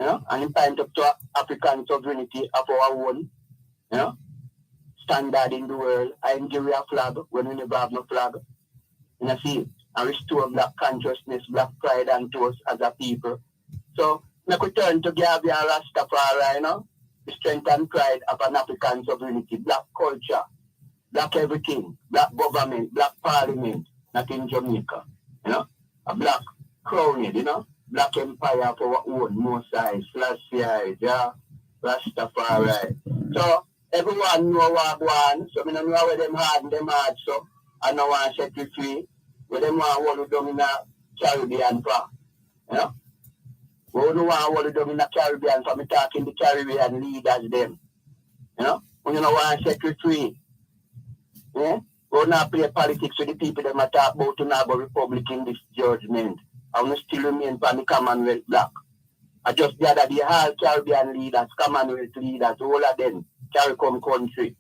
You know? And he point up to African sovereignty of our own. You know? Standard in the world. I enjoy a flag when we never have no flag. You know, see? And restore black consciousness, black pride unto us as a people. So, make we turn to Garvey and Rastafari, you know? The strength and pride of an African sovereignty, black culture, black everything, black government, black parliament, not in Jamaica, you know, a black crown, you know, black empire for our own, more size, flash size, yeah, Rastafari. So everyone know what I want, so I know where them hard, so I know I set you free, where them want to do in a Caribbean for, you know. We don't want to do in the Caribbean, so I'm talking the Caribbean leaders them. You know? We don't want to set you free. Yeah? We don't play politics with the people that I talk about to now about Republic in this judgment. I will still remain for the Commonwealth black. I just the other day, all Caribbean leaders, Commonwealth leaders, all of them, carry come country.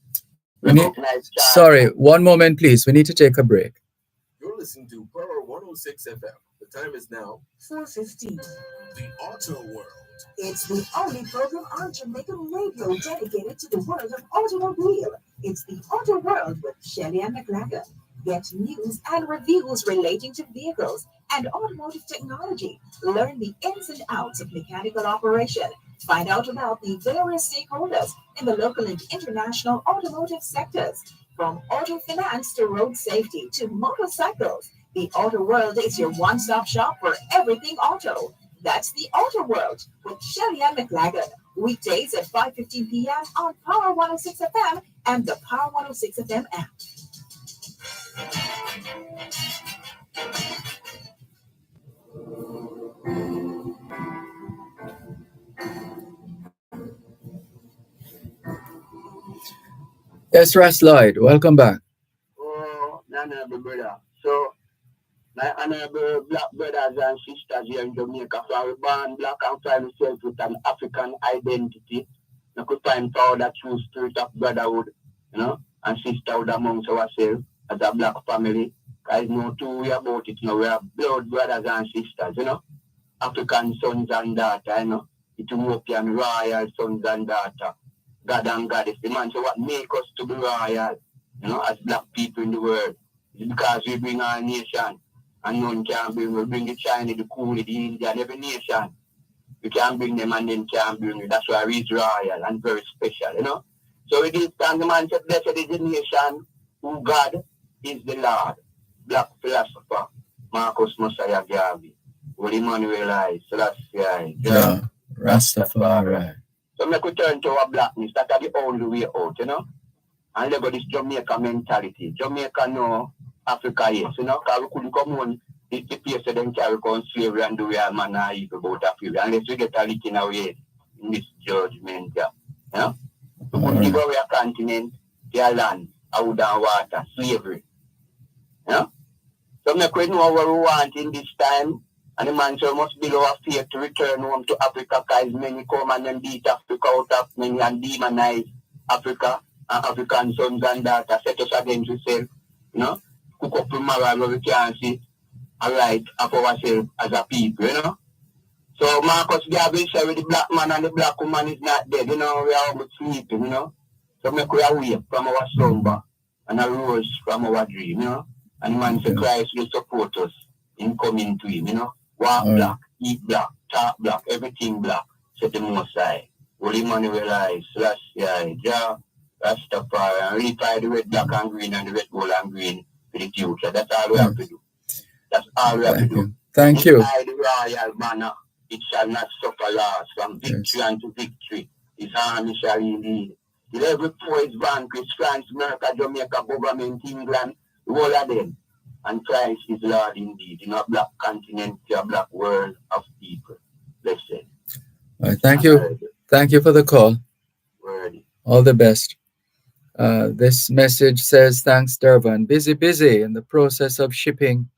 Sorry, one moment please. We need to take a break. You're listening to Power 106 FM. The time is now 4:15. the Auto World. It's the only program on Jamaican radio dedicated to the world of automobile. It's the Auto World with Shelly and McLagan. Get news and reviews relating to vehicles and automotive technology. Learn the ins and outs of mechanical operation. Find out about the various stakeholders in the local and international automotive sectors. From auto finance to road safety to motorcycles, the Auto World is your one-stop shop for everything auto. That's the Auto World with Shelly and McLagan. Weekdays at 5:15 p.m. on Power 106 FM and the Power 106 FM app. Yes, Ras Lloyd, welcome back. Oh, Nana, brother. So, my honorable black brothers and sisters here in Jamaica, so I was born black and find myself with an African identity. I could find power that true spirit of brotherhood, and sisterhood amongst ourselves as a black family. Because no two way about it, we are blood brothers and sisters, African sons and daughters, Ethiopian royal sons and daughters. God and Goddess, the man, so what make us to be royal, as black people in the world? It's because we bring our nation. And none can bring, we bring the China, the Coolie, the Indian, every nation. We can bring them and then can't bring it. That's why we're royal and very special, So we give thanks, the man said, blessed is the nation who God is the Lord. Black philosopher, Marcus Messiah Garvey, Holy Emmanuel I, Selassie, Yeah, Rastafari. So make we turn to our blackness. That's the only way out, And let go this Jamaica mentality. Jamaica know Africa, yes, because we couldn't come on the place that them carry on slavery and do we are man naive about Africa. Unless we get a lick in our head in this judgment, We couldn't give away a continent, their land, out and water, slavery. So make we know what we want in this time. And the man so must build our faith to return home to Africa, because many come and then beat Africa out of many and demonize Africa and African sons and daughters, set us against ourselves, cook up the moral where we can see a right of ourselves as a people, So Marcus Garvey said with the black man and the black woman is not dead, we are all sleeping, So make we awake from our slumber and arose from our dream, And the man said Christ will support us in coming to him, Walk black, eat black, talk black, everything black, said the Most High. Holy Emmanuel I, Selassie, Jah, Rastafari, and reply the red, black and green and the red, gold and green for the future. That's all we have to do. That's all we have to do. Thank you. Inside the royal manner, it shall not suffer loss. From victory unto victory, his army shall lead. Till every foe is vanquished, France, America, Jamaica, government, England, the whole of them. And Christ is Lord indeed, in a black continent, a black world of people. Blessed. All right, thank you. Thank you for the call. Worthy. All the best. This message says, thanks, Dervan. Busy in the process of shipping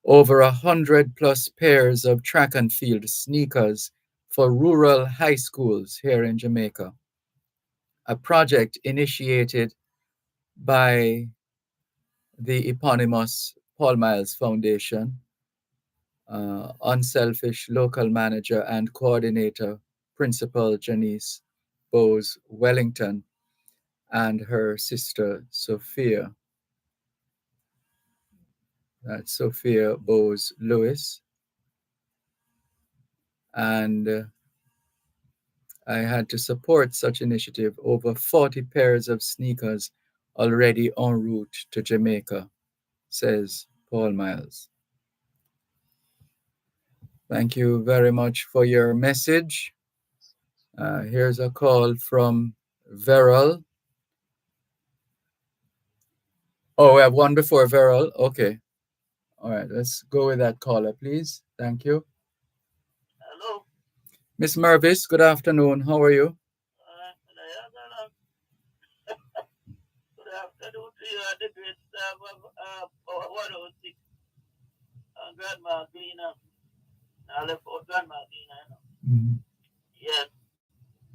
over 100+ pairs of track and field sneakers for rural high schools here in Jamaica. A project initiated by the eponymous Paul Miles Foundation, unselfish local manager and coordinator, Principal Janice Bowes Wellington, and her sister Sophia. That's Sophia Bowes Lewis. And I had to support such initiative. Over 40 pairs of sneakers already en route to Jamaica, says Paul Miles. Thank you very much for your message. Here's a call from Veril. Oh, we have one before Veril. Okay. All right, let's go with that caller, please. Thank you. Hello. Miss Mervis, good afternoon. How are you? Good afternoon to you and the great staff of 106. Grandma Gleaner. I left out Grandma Gleaner, Mm-hmm. Yes.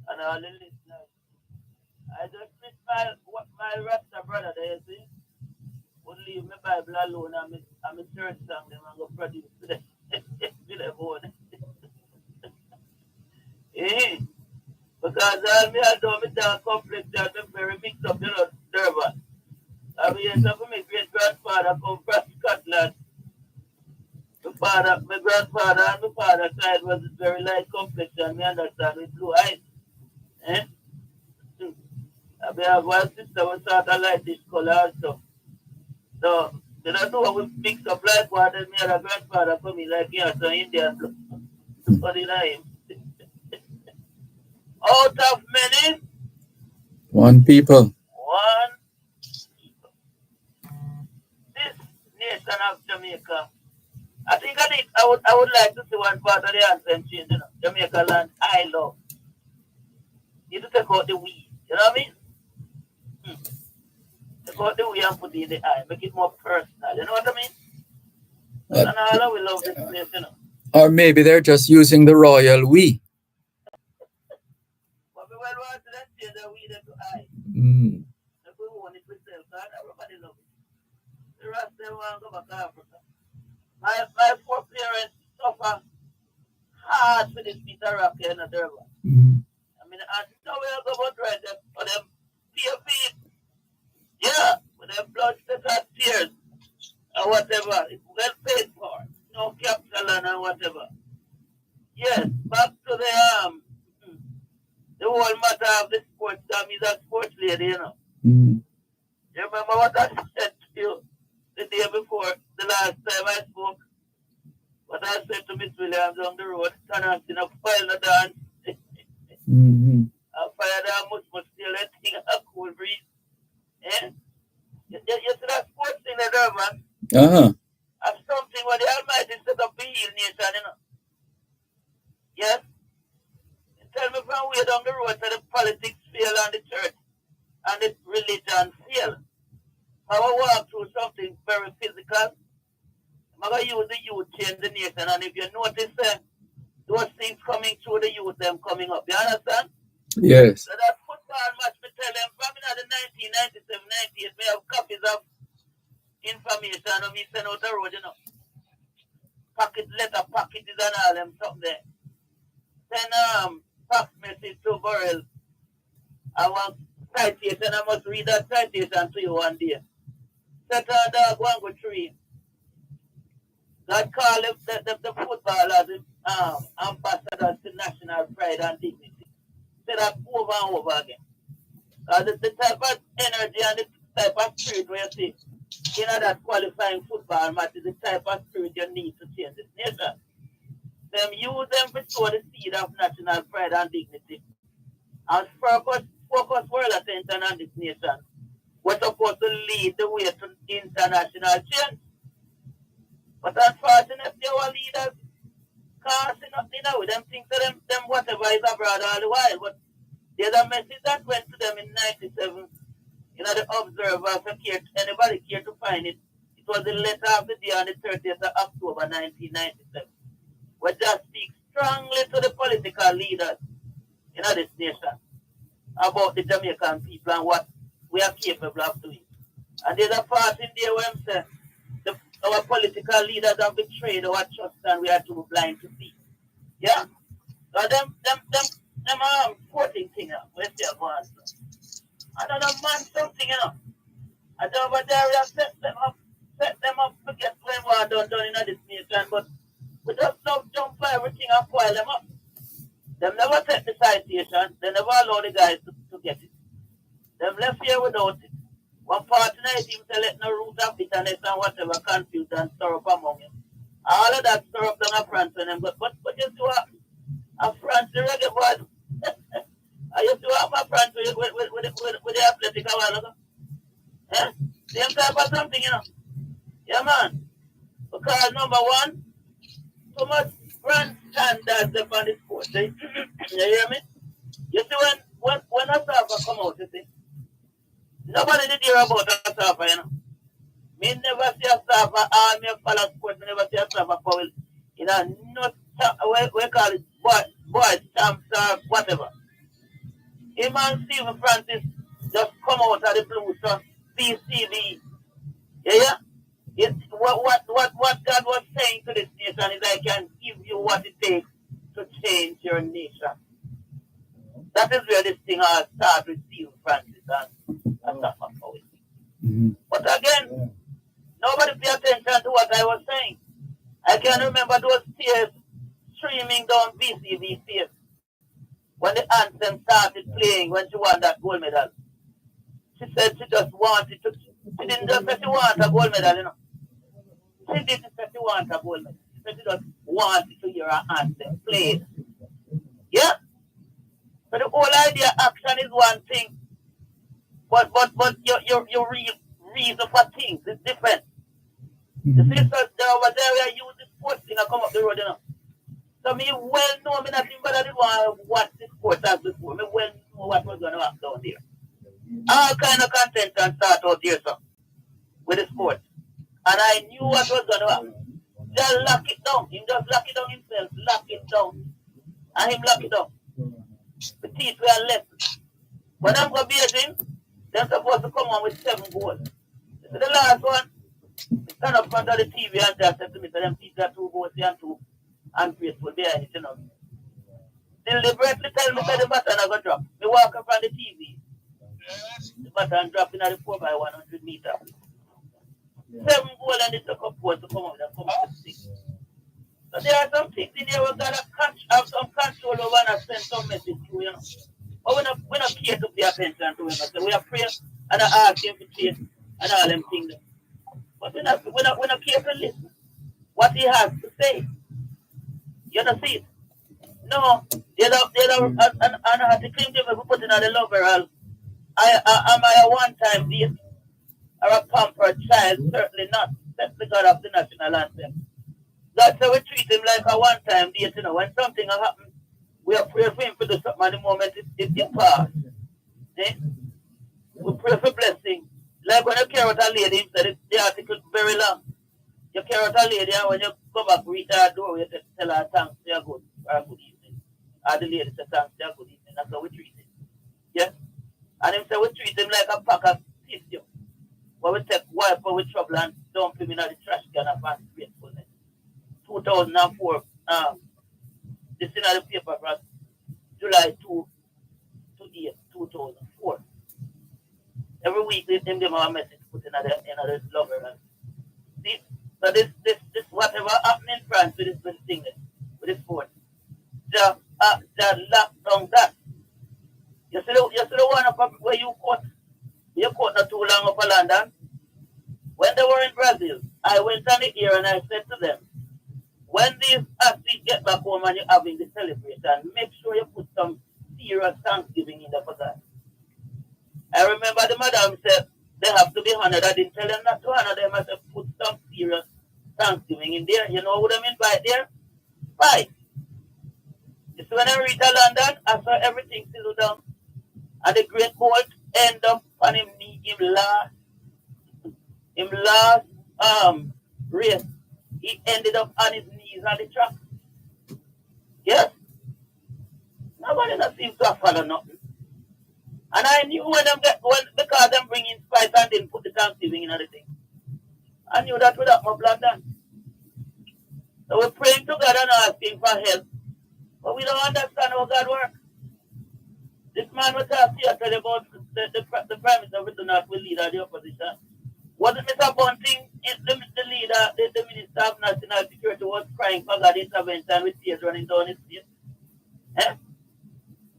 And all the listeners. I just miss my Rasta brother there, see? Would leave my Bible alone and my church song them and go produce today. telephone. Because all me I do, me down complex that I'm very mixed up, Dervan. I mean, some of my great grandfather come from Scotland. My grandfather and my father's side was very light complexion, me understand, with blue eyes. Eh? I mean, I have one sister who sort of like this color also. So, they don't know how we mix up like one, and me and a grandfather come in like here, so Indian blood. What did I him? Out of many, One people. one, this nation of Jamaica. I think I would like to see one part of the anthem change, Jamaica land, I love. You need to take out the we, you know what I mean? Take out the we and put it in the I, make it more personal, you know what I mean? And all we love this place, Or maybe they're just using the royal we. But we well want to change the we to I. Mm. If we want it ourselves, God, everybody love it. The rest they want to go back to Africa. My poor parents suffer hard for this Peter Rock here in Dervan. Mm. I mean, and now we are going to right there for them fear feet. Yeah, with them blood, sweat, and tears, or whatever. It's well paid for. No capital and whatever. Yes, back to the whole matter of the sports. Is a sports lady, Mm. You remember what I said to you the day before, the last time I spoke? What I said to Miss Williams on the road, turn on in a fire dance. Mm-hmm. A fire dance must still a thing, a cool breeze. Eh? You see that sports thing there, man? Uh-huh. That's something where the Almighty set up the heal nation, Yes? Tell me from way down the road that the politics fail and the church and the religion fail. I will walk through something very physical. I'm going to use the youth change the nation. And if you notice those things coming through the youth, them coming up. You understand? Yes. So that football match, me tell them, from the 1997, 98, we have copies of information and me send out the road, letter packages and all them something there. Send fax message to Burrell. I want citation, I must read that citation to you one day. Set a dog one go tree. God call the footballers ambassadors to national pride and dignity. Say that over and over again. The type of energy and the type of spirit where you see that qualifying football match is the type of spirit you need to change this nation. Them use them to sow the seed of national pride and dignity. And focus world attention on this nation. We're supposed to lead the way to international change. But unfortunately, our leaders can't see nothing with them think to them whatever is abroad all the while. But there's a message that went to them in 97. The Observer, anybody care to find it. It was the letter of the day on the 30th of October 1997. We just speak strongly to the political leaders in this nation about the Jamaican people and what we are capable of doing. And there's a part in there where I'm saying our political leaders have betrayed our trust and we are too blind to see. Yeah? So them sporting thing, we say go on. I don't know, man, something, I don't over there we have set them up to get when we are done in this nation, but we just don't jump for everything and pile them up. Them never take the citation, they never allow the guys to get it. Them left here without it. One part in it, even to let no root of bitterness and whatever confuse and stir up among them. All of that stir up down a France and them, but you see what? A France, the reggae boys. I used to have my friends with the athletic a while ago. Yeah? Same type of something, Yeah, man. Because number one, too much grand standards upon the sport. You hear me? You see when a surfer come out, you see, nobody did hear about a surfer, Me never see a surfer, all me follow sport, me never see a surfer foul. Not, we call it boy stamps or whatever. Him and Stephen Francis just come out of the blue, so CCB. Yeah? What God was saying to this nation is I can give you But again, nobody pay attention to what I was saying. I can remember those tears streaming down BCV's face when the anthem started playing when she won that gold medal. She said she just wanted to, she didn't just say she wanted a gold medal, you know. She didn't say she wanted a gold medal. She said she just wanted to hear her anthem played. Yeah? So the whole idea action is one thing, but your reason for things is different. The sisters there over there we are using sports thing and come up the road, you know. So me well know me nothing but I didn't want to watch the sport as before. Me well know what was going to happen down there. All kind of content and start out there, so, with the sport. And I knew what was going to happen. Just lock it down. Him just lock it down himself. Lock it down. And him lock it down. The teeth were left. When I'm going to beat him, they're supposed to come on with 7 goals. This is the last one. They stand up front of the TV and just said to me, so them teeth got 2 goals and 2 ungrateful behind it, you know. Deliberately tell me that the baton I go drop. Me walk up on the TV. The baton dropping at the 4x100 meter. 7 goals and it took up points to come up and come up to 6. So there are some things in here we gotta have some control over and send some message to, you know. But we not care to pay attention to him. So we are praying and I ask him to change and all them things. But we not care to listen what he has to say. You don't see it? No, they don't and I have to claim them if we put in the lover. Am I a one-time date or a pampered child? Certainly not. That's the God of the national anthem. God said we treat him like a one-time date, you know. When something happens, we are praying for him to do something at the moment it passed. Eh? We pray for blessing. Like when you carry out a lady, the article is very long. You carry out a lady and when you go back, reach her door, you tell her thanks, you're good, or good evening. Or the lady says thanks, you're good evening. That's how we treat him. Yes? And him say we treat him like a pack of tissue. When we take wipe away trouble and dump him in the trash can of ungratefulness. 2004, this in the paper from July 2 to 8, 2004. Every week they give them a message put in another lover. See? So this whatever happened in France with this thing, with this sport, just lock down that. You see the one up where you caught not too long up in London? When they were in Brazil, I went on the air and I said to them, when these athletes get back home and you're having the celebration, make sure you put some serious thanksgiving in there for that. I remember the madam said they have to be honored. I didn't tell them not to honor them. I said put some serious thanksgiving in there. You know what I mean by there? Right. So when I reached London, I saw everything settled down. And the great Bolt ended up on him last race. He ended up on his knees on the track. Yes? Nobody not seems to have followed nothing. And I knew because them bringing spice and didn't put the thanksgiving in everything. I knew that would have my blood done. So we're praying to God and asking for help. But we don't understand how God works. This man was talking yesterday about the Prime Minister of the North will lead the opposition. Wasn't Mr. Bunting, the leader, the Minister of National Security, was crying for God intervention with tears running down his face? Eh?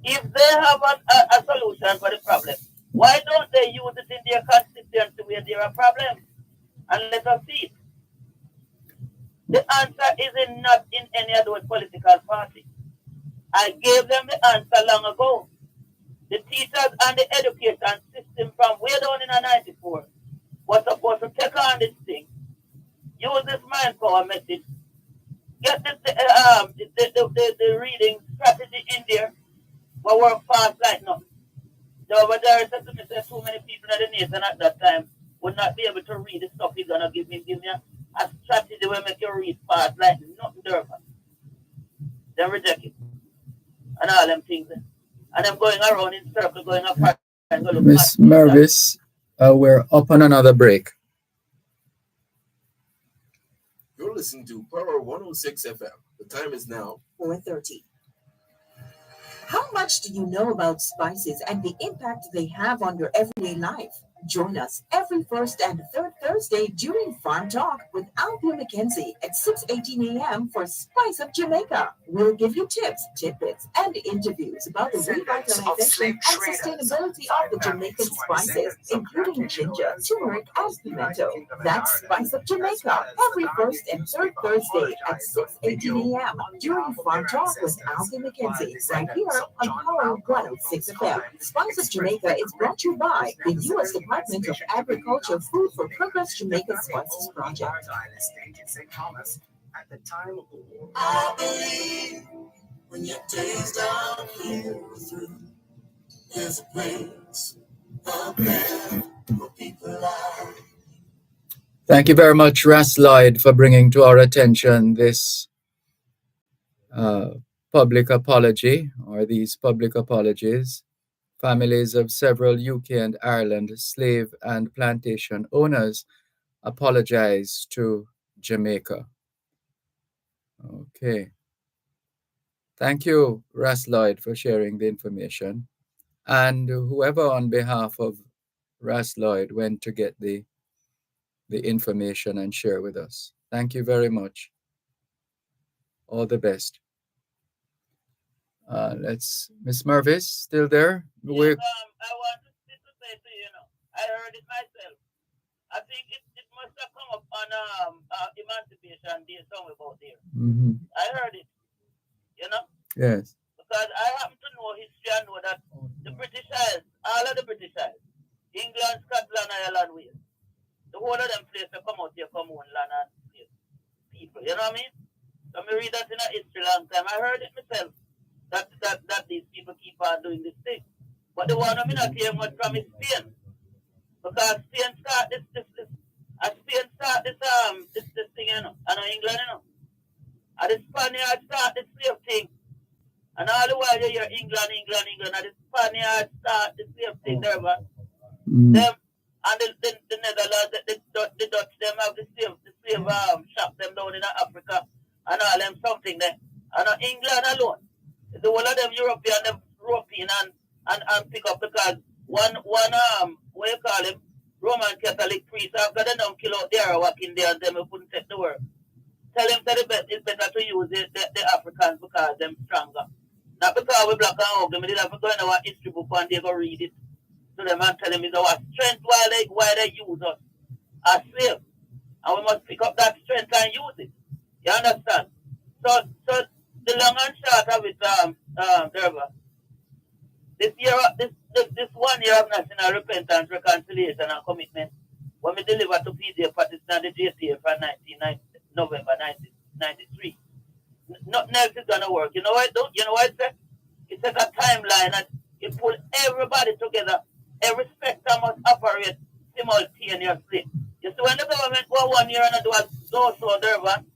If they have a solution for the problem, why don't they use it in their constituency where there are problems? And let us see it. The answer is not in any of those political parties. I gave them the answer long ago. The teachers and the education system from way down in 94 was supposed to take on this thing. Use this manpower message. Get the reading strategy in there. But work fast like nothing. Over there said to me, too many people in the nation at that time would not be able to read the stuff he's gonna give me a strategy will make you read fast like nothing Dervan. They reject it. And all them things. And I'm going around in circle, going up and go look. Miss Mervis, we're up on another break. You're listening to Power 106 FM. The time is now 4:30. How much do you know about spices and the impact they have on your everyday life? Join us every first and third Thursday during Farm Talk with Althea McKenzie at 6:18 a.m. for Spice of Jamaica. We'll give you tips, tidbits, and interviews about the revitalization and sustainability of the Jamaican spices, including ginger, turmeric, and pimento. That's Spice of Jamaica every first and third Thursday at 6:18 a.m. during Farm Talk with Althea McKenzie, right here on Power 106 FM. Spice of Jamaica is brought to you by the U.S. Department of Agriculture Food for Progress Jamaica Spices Project. I believe when your days down here are through, there's a place up there for people like. Thank you very much, Ras Lloyd, for bringing to our attention this public apology, or these public apologies. Families of several UK and Ireland slave and plantation owners apologize to Jamaica. Okay. Thank you, Ras Lloyd, for sharing the information. And whoever on behalf of Ras Lloyd went to get the information and share with us. Thank you very much. All the best. Miss Mervis, still there? Yes, I want to say to you, I heard it myself. I think it must have come up on Emancipation Day somewhere about there. Mm-hmm. I heard it, Yes. because I happen to know history and know that the British Isles, all of the British Isles, England, Scotland, Ireland, Wales, the whole of them places come out here, come on land and people, you know what I mean? So I read that in a history long time. I heard it myself. That these people keep on doing this thing. But the one I'm not hearing much from is Spain. Because Spain start this thing, and England, and the Spaniards start this slave thing. And all the while you hear England, and the Spaniards start the slave thing, Dervan. Them and the Netherlands, the Dutch, them have the slave shop them down in Africa and all them something there. And England alone. The whole of them European and pick up, because one what you call him, Roman Catholic priest, after they don't kill out there walking there and them wouldn't take the word. Tell him that it's better to use the Africans because they're stronger. Not because we're black and ugly. We did have to go in our history book and they go read it to them and tell them it's our strength why they use us as slaves. And we must pick up that strength and use it. You understand? So the long and short of it, Dervan, this 1 year of national repentance, reconciliation, and commitment, when we deliver to PJ Patterson and the JTA for November 1993, nothing else is going to work. You know what it do? You know what it says? It sets a timeline and it pull everybody together. Every sector must operate simultaneously. You see, when the government go 1 year and do a so Dervan,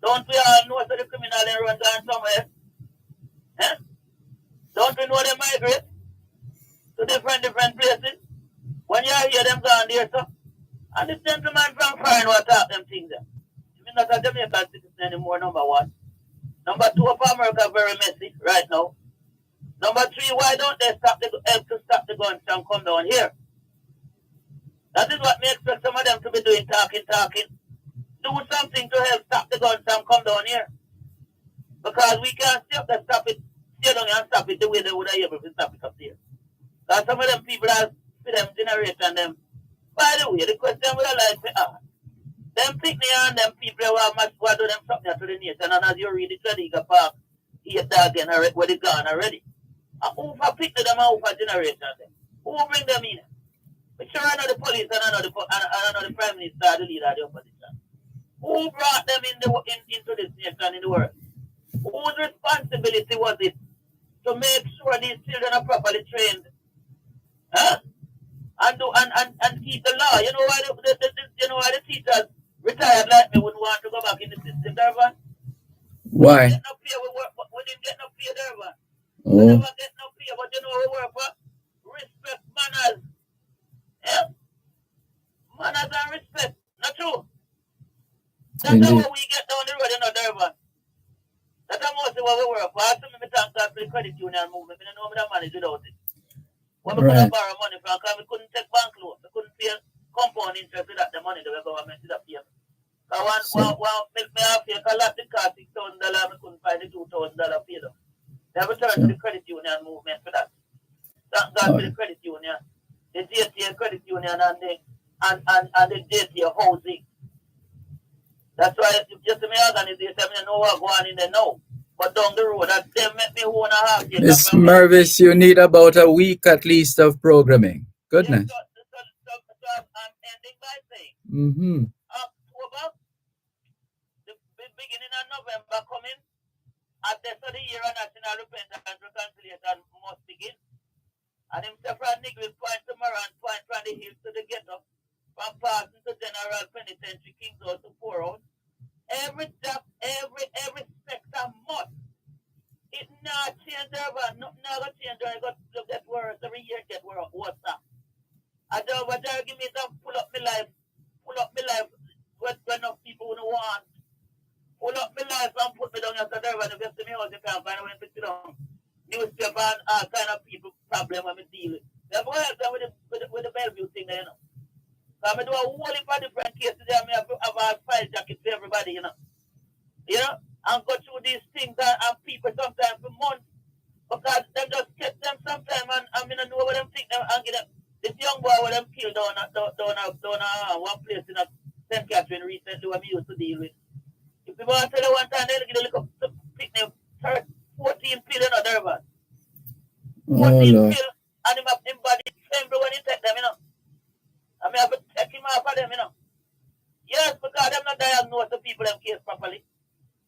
don't we all know that the criminal and run down somewhere? Eh? Don't we know they migrate to different places? When you hear them gone there, so, and this gentleman from foreign will talk them things there. He's not a Jamaican citizen anymore, number one. Number two, of America very messy right now. Number three, why don't they help to stop the guns and come down here? That is what we expect some of them to be doing, talking. Do something to help stop the guns and come down here. Because we can't stay down and stop it the way they would have able to stop it up there. Because some of them people are for them generation them. By the way, the question would have like to ask. Them picnic and them people who are much do them something to the nation, and as you read the Jamaica Park, he dog and where they gone already. And who for pick them and who for generation them? Who bring them in? But sure I know the police and I know the Prime Minister, the leader of the opposition. Who brought them into this nation in the world? Whose responsibility was it to make sure these children are properly trained? Huh? And keep the law. You know why the teachers retired like me wouldn't want to go back in the system, Dervan? Why? We didn't get no pay, Dervan. Oh. We never get no pay, but you know we work for? Respect, manners. Yeah? Manners and respect. Not true. That's not what we get down the road, Dervan. That's mostly what we work for. I have to thank God for the credit union movement. I know I'm not manage without it. When we could Right. borrow money from, because we couldn't take bank loan. We couldn't pay compound interest without the money the government did pay. So me have to collect the car $6,000, I couldn't find the $2,000 paid up. They have returned to the credit union movement for that. Thank God for the credit union, the JTA credit union and the JTA housing. That's why if you see me organization, I know what going on in there now. But down the road, that them make me 1.5 years. Miss Mervis, you need about a week at least of programming. Goodness. So I'm ending by saying, October, the beginning of November coming, at the end of the year, National Repentance and Reconciliation must begin. And himself and Nick will point tomorrow and point from the hills to the ghetto, from passing to General Penitentiary, King's Road to Poor House. Every job, every sector must. It not change Dervan. Nothing not gonna change. I got to get worse every year. Get worse. What's that? I don't want to give me some pull up my life. When enough people don't want. Pull up my life and put me down as a Dervan. If you see me out, you can't find a way to sit down. Newspaper and all kind of people problem when we deal with. Therefore, help them with the Bellevue thing, you know. So I do a whole heap of different cases there. I have a file jacket for everybody, you know. You know, and go through these things and people sometimes for months because them just kept them sometimes and I mean I know what them think them and get them. This young boy with them killed down one place in St. Catherine recently when we used to deal with. If people want to tell you one time, they'll get a look up pick them 14 pill in a Dervan. 14 pill and him body tremble when he take them, you know. I mean I have to take him off of them, you know. Yes, because them not diagnose the people them case properly.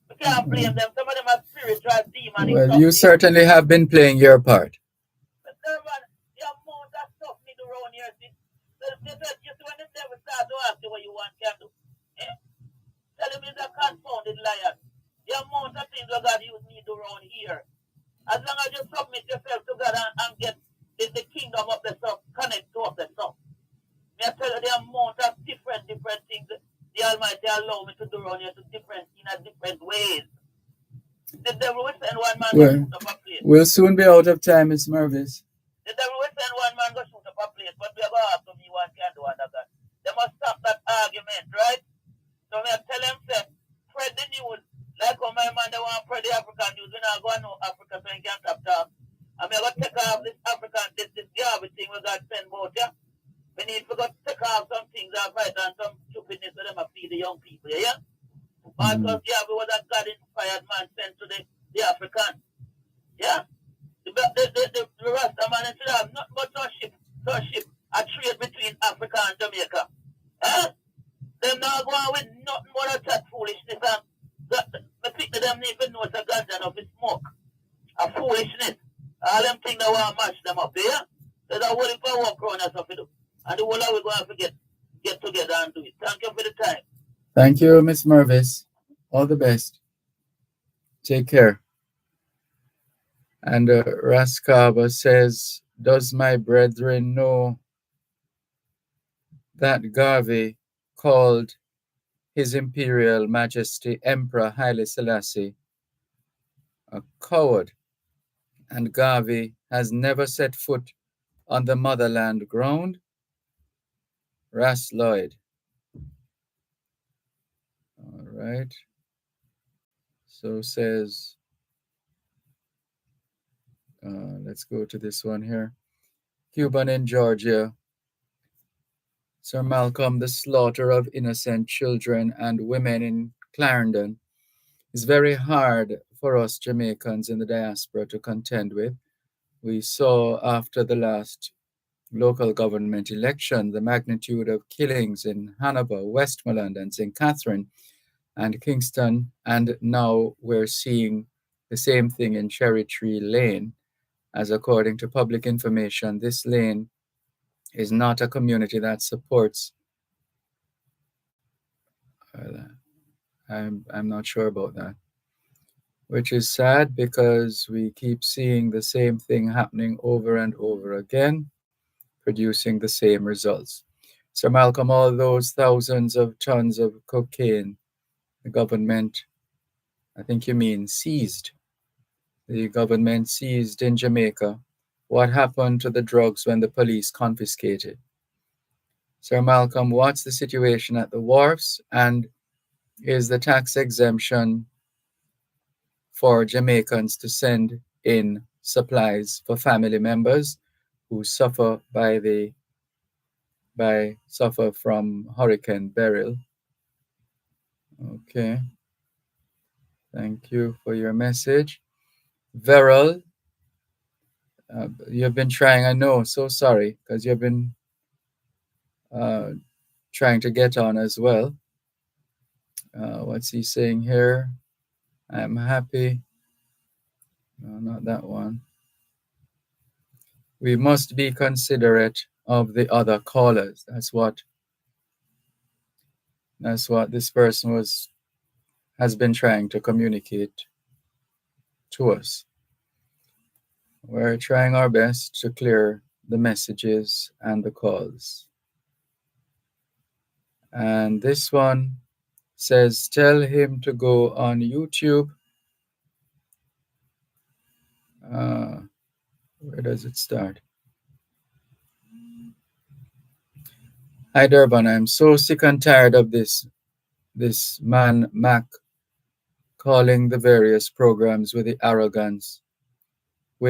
We can't blame them. Some of them are spiritual demons. Well, you certainly have been playing your part. But Dervan, the amount of stuff me do around here, see, you see when the devil start to ask you what you want can do. Eh? Tell him he's a confounded liar. The amount of things that God use me do around here. As long as you submit yourself to God and get the kingdom of the stuff, connect to of the stuff. Me I tell you the amount of different things the Almighty allow me to do around here in a different ways. The devil will send one man to shoot up a place. We'll soon be out of time, Miss Mervis. The devil will send one man to shoot up a place, but we are going to have to be one can do under God. They must stop that argument, right? So me I tell them, say, spread the news. Like how my man, they want to spread the African news. We not going to know Africa so you can't stop talk. And me going to take off this African, this garbage thing we got sent about, yeah? We need to go take off some things and fight and some stupidness for them to feed the young people, yeah? Because we was a God-inspired man sent to the African. Yeah? The Rasta man should have nothing but a trade between Africa and Jamaica. Huh? Them not going with nothing but a chat foolishness and I think that them even know it's a ganja enough is smoke. A foolishness. All them things that want to mash them up, yeah? There's a whole heap of work around us to do. And the whole of we're going to get together and do it. Thank you for the time. Thank you, Miss Mervis. All the best. Take care. And Raskava says, does my brethren know that Garvey called His Imperial Majesty Emperor Haile Selassie a coward, and Garvey has never set foot on the motherland ground? Ras Lloyd. All right. So says, let's go to this one here. Cuban in Georgia. Sir Malcolm, the slaughter of innocent children and women in Clarendon is very hard for us Jamaicans in the diaspora to contend with. We saw after the last local government election the magnitude of killings in Hannibal, Westmoreland, and St. Catherine and Kingston, and now we're seeing the same thing in Cherry Tree Lane, as according to public information, this lane is not a community that supports. I'm not sure about that, which is sad because we keep seeing the same thing happening over and over again, producing the same results. Sir Malcolm, all those thousands of tons of cocaine, the government, I think you mean seized. The government seized in Jamaica What happened to the drugs when the police confiscated? Sir Malcolm, what's the situation at the wharfs? And is the tax exemption for Jamaicans to send in supplies for family members who suffer suffer from Hurricane Beryl? Okay. Thank you for your message. Beryl, you've been trying, I know, so sorry, because you've been trying to get on as well. What's he saying here? I'm happy. No, not that one. We must be considerate of the other callers. That's what this person has been trying to communicate to us. We're trying our best to clear the messages and the calls. And this one says, tell him to go on YouTube. Where does it start? Hi, Dervan. I'm so sick and tired of this man, Mac, calling the various programs with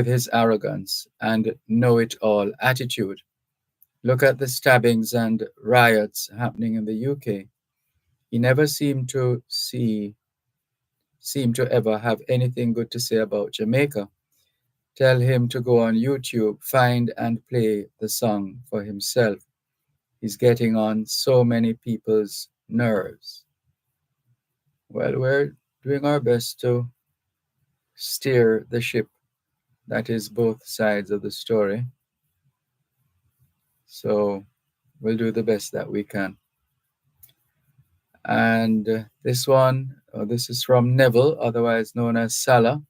his arrogance and know-it-all attitude. Look at the stabbings and riots happening in the UK. He never seemed to ever have anything good to say about Jamaica. Tell him to go on YouTube, find and play the song for himself. He's getting on so many people's nerves. Well, we're doing our best to steer the ship. That is both sides of the story. So we'll do the best that we can. And this is from Neville, otherwise known as Salah.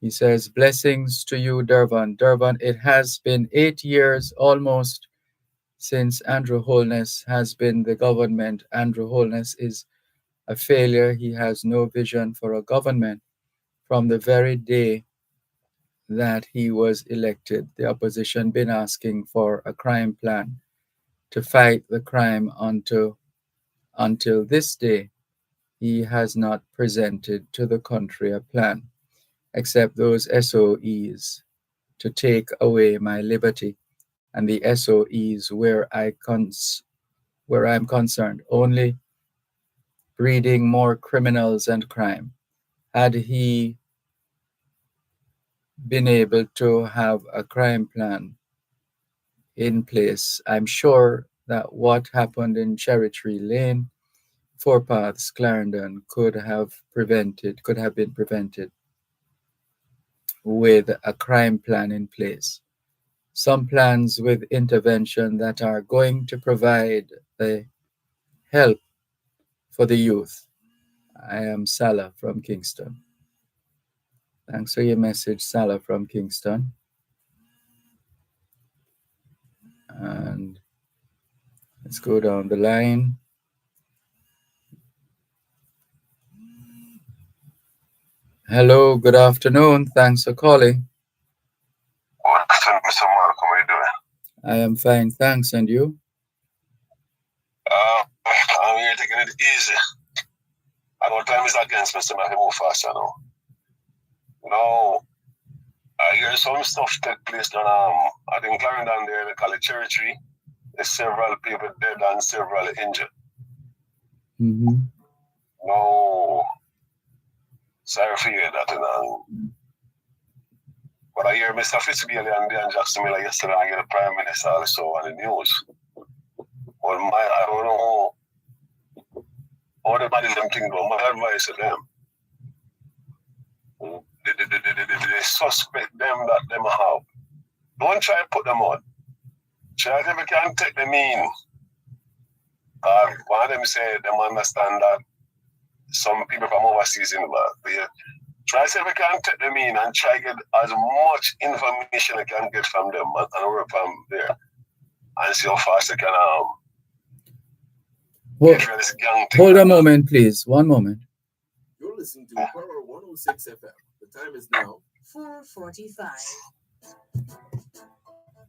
He says, blessings to you, Dervan. Dervan, it has been 8 years almost since Andrew Holness has been the government. Andrew Holness is a failure. He has no vision for a government. From the very day that he was elected, the opposition been asking for a crime plan to fight the crime until this day. He has not presented to the country a plan, except those SOEs to take away my liberty, and the SOEs where I'm concerned, only breeding more criminals and crime. Had he been able to have a crime plan in place, I'm sure that what happened in Cherry Tree Lane, Four Paths, Clarendon could have been prevented with a crime plan in place. Some plans with intervention that are going to provide the help for the youth. I am Salah from Kingston. Thanks for your message, Salah from Kingston. And let's go down the line. Hello, good afternoon. Thanks for calling. Good afternoon, Mr. Malcolm. How are you doing? I am fine, thanks. And you? I'm here taking it easy. I know time is against me, so I can move faster now. I hear some stuff take place down, I think Clarendon there, they call it Cherry Tree. There's several people dead and several injured. Mm-hmm. No, sorry for hearing that. But I hear Mr. Fitzgerald and Dan Jackson Miller yesterday, I hear the Prime Minister also on the news. But I don't know how the body them think, but my advice to them, they suspect them that them have. Don't try to put them on. Try if you can take them in. One of them say them understand that some people from overseas in the try to see if you can take them in and try to get as much information you can get from them and work from there and see how fast they can get rid of this gang thing. Hold a moment, please. One moment. You're listening to Power 106 FM. The time is now 4:45.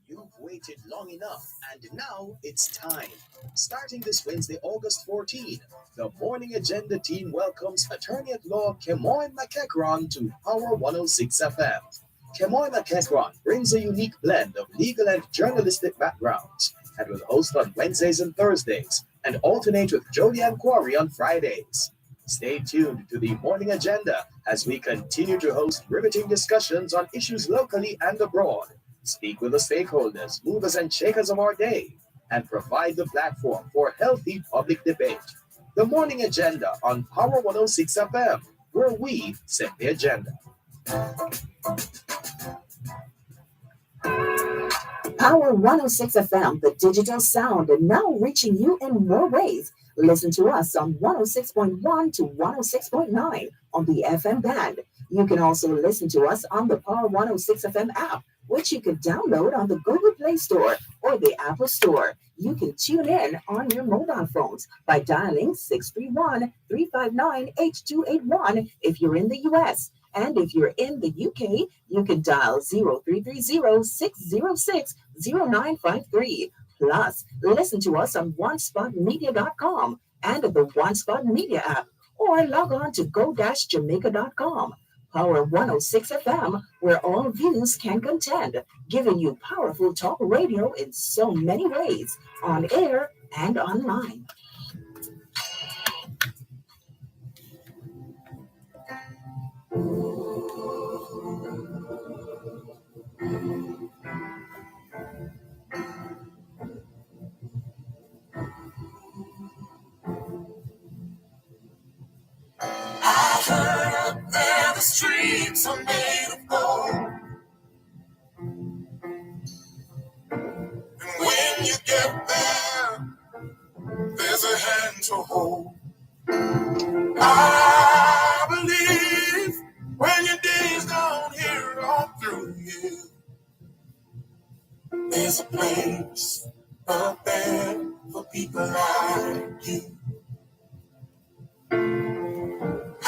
You've waited long enough, and now it's time. Starting this Wednesday, August 14, the Morning Agenda team welcomes attorney at law Kemoy McEachron to Power 106 FM. Kemoy McEachron brings a unique blend of legal and journalistic backgrounds and will host on Wednesdays and Thursdays and alternate with Jodianne Quarry on Fridays. Stay tuned to the Morning Agenda as we continue to host riveting discussions on issues locally and abroad. Speak with the stakeholders, movers and shakers of our day, and provide the platform for healthy public debate. The Morning Agenda on Power 106 FM, where we set the agenda. Power 106 FM, the digital sound, and now reaching you in more ways. Listen to us on 106.1 to 106.9 on the FM band. You can also listen to us on the Power 106 FM app, which you can download on the Google Play Store or the Apple Store. You can tune in on your mobile phones by dialing 631-359-8281 if you're in the US. And if you're in the UK, you can dial 0330-606-0953. Plus, listen to us on onespotmedia.com and the One Spot Media app, or log on to go-jamaica.com. Power 106 FM, where all views can contend, giving you powerful talk radio in so many ways, on air and online. I heard up there the streets are made of gold. And when you get there, there's a hand to hold. I believe when your days down here all through you, there's a place up there for people like you.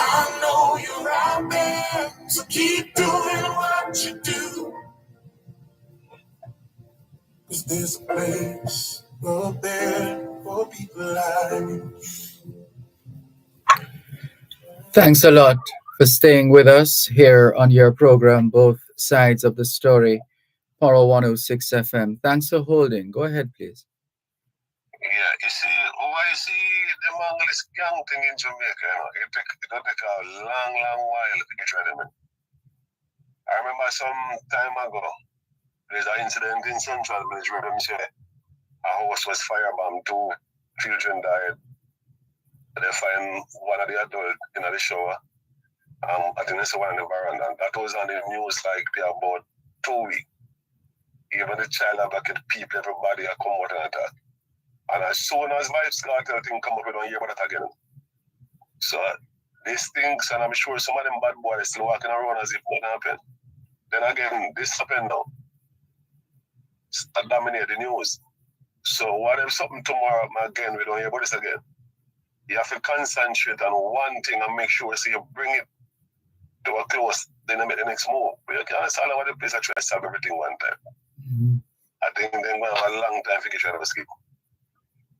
I know you're out there, so keep doing what you do. 'Cause there's a place up there for people like you. Thanks a lot for staying with us here on your program, Both Sides of the Story, Power 106 FM. Thanks for holding. Go ahead, please. Yeah, you see, why see the Mangalis gang thing in Jamaica, it'll take a long, long while to get rid of it. I remember some time ago, there's an incident in Central Village where them say a house was firebombed, 2 children died. They find one of the adults in the shower. I think it's one in the veranda, and that was on the news like about 2 weeks. Even the child have like people, everybody are come out and attack. And as soon as Vibes Cartel thing come up, we don't hear about it again. So these things, and I'm sure some of them bad boys still walking around as if nothing happened. Then again, this happened now. It dominate the news. So what if something tomorrow again, we don't hear about this again? You have to concentrate on one thing and make sure so you bring it to a close, then you make the next move. But you can't solve all the place and try to solve everything one time. Mm-hmm. I think they're going to have a long time to get you out of escape.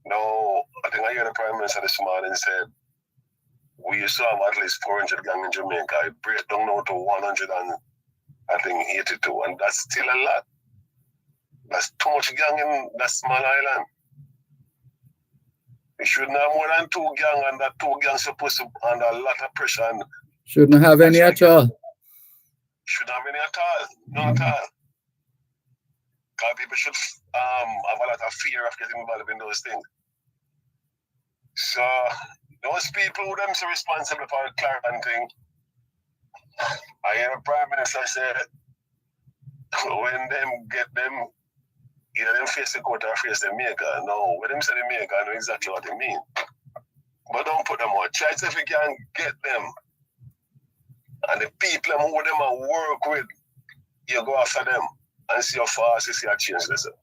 No, I think I heard the Prime Minister this morning said we used to have at least 400 gangs in Jamaica. It break down now to 182, and that's still a lot. That's too much gang in that small island. We shouldn't have more than 2 gangs, and that 2 gangs supposed to under a lot of pressure. And shouldn't have any at all. Shouldn't have any at all. Not at all. Because people should have a lot of fear of getting involved in those things. So, those people who them so responsible for the Clarendon thing, I hear the Prime Minister said, when them get them, either them face the court or face the maker. No, when them say the maker, I know exactly what they mean. But don't put them on. Try to see if you can get them. And the people who them and work with, you go after them and see how fast you see a change. Listen.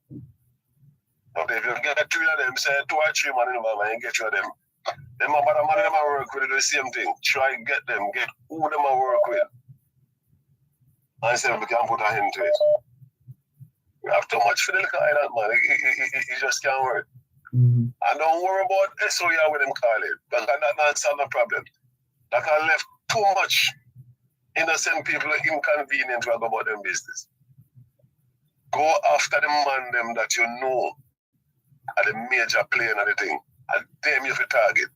But if you get 3 of them, say 2 or 3 man in the man and get 3 of them, them about the man them work with do the same thing. Try and get them, get who them work with. And see if we can put a end to it. We have too much for the little island, man. It just can't work. Mm-hmm. And don't worry about SOR with them call it. Because that's not solve the problem. That can left too much innocent people inconvenient to go about them business. Go after the man them that you know are the major player in the thing. And them you have to target.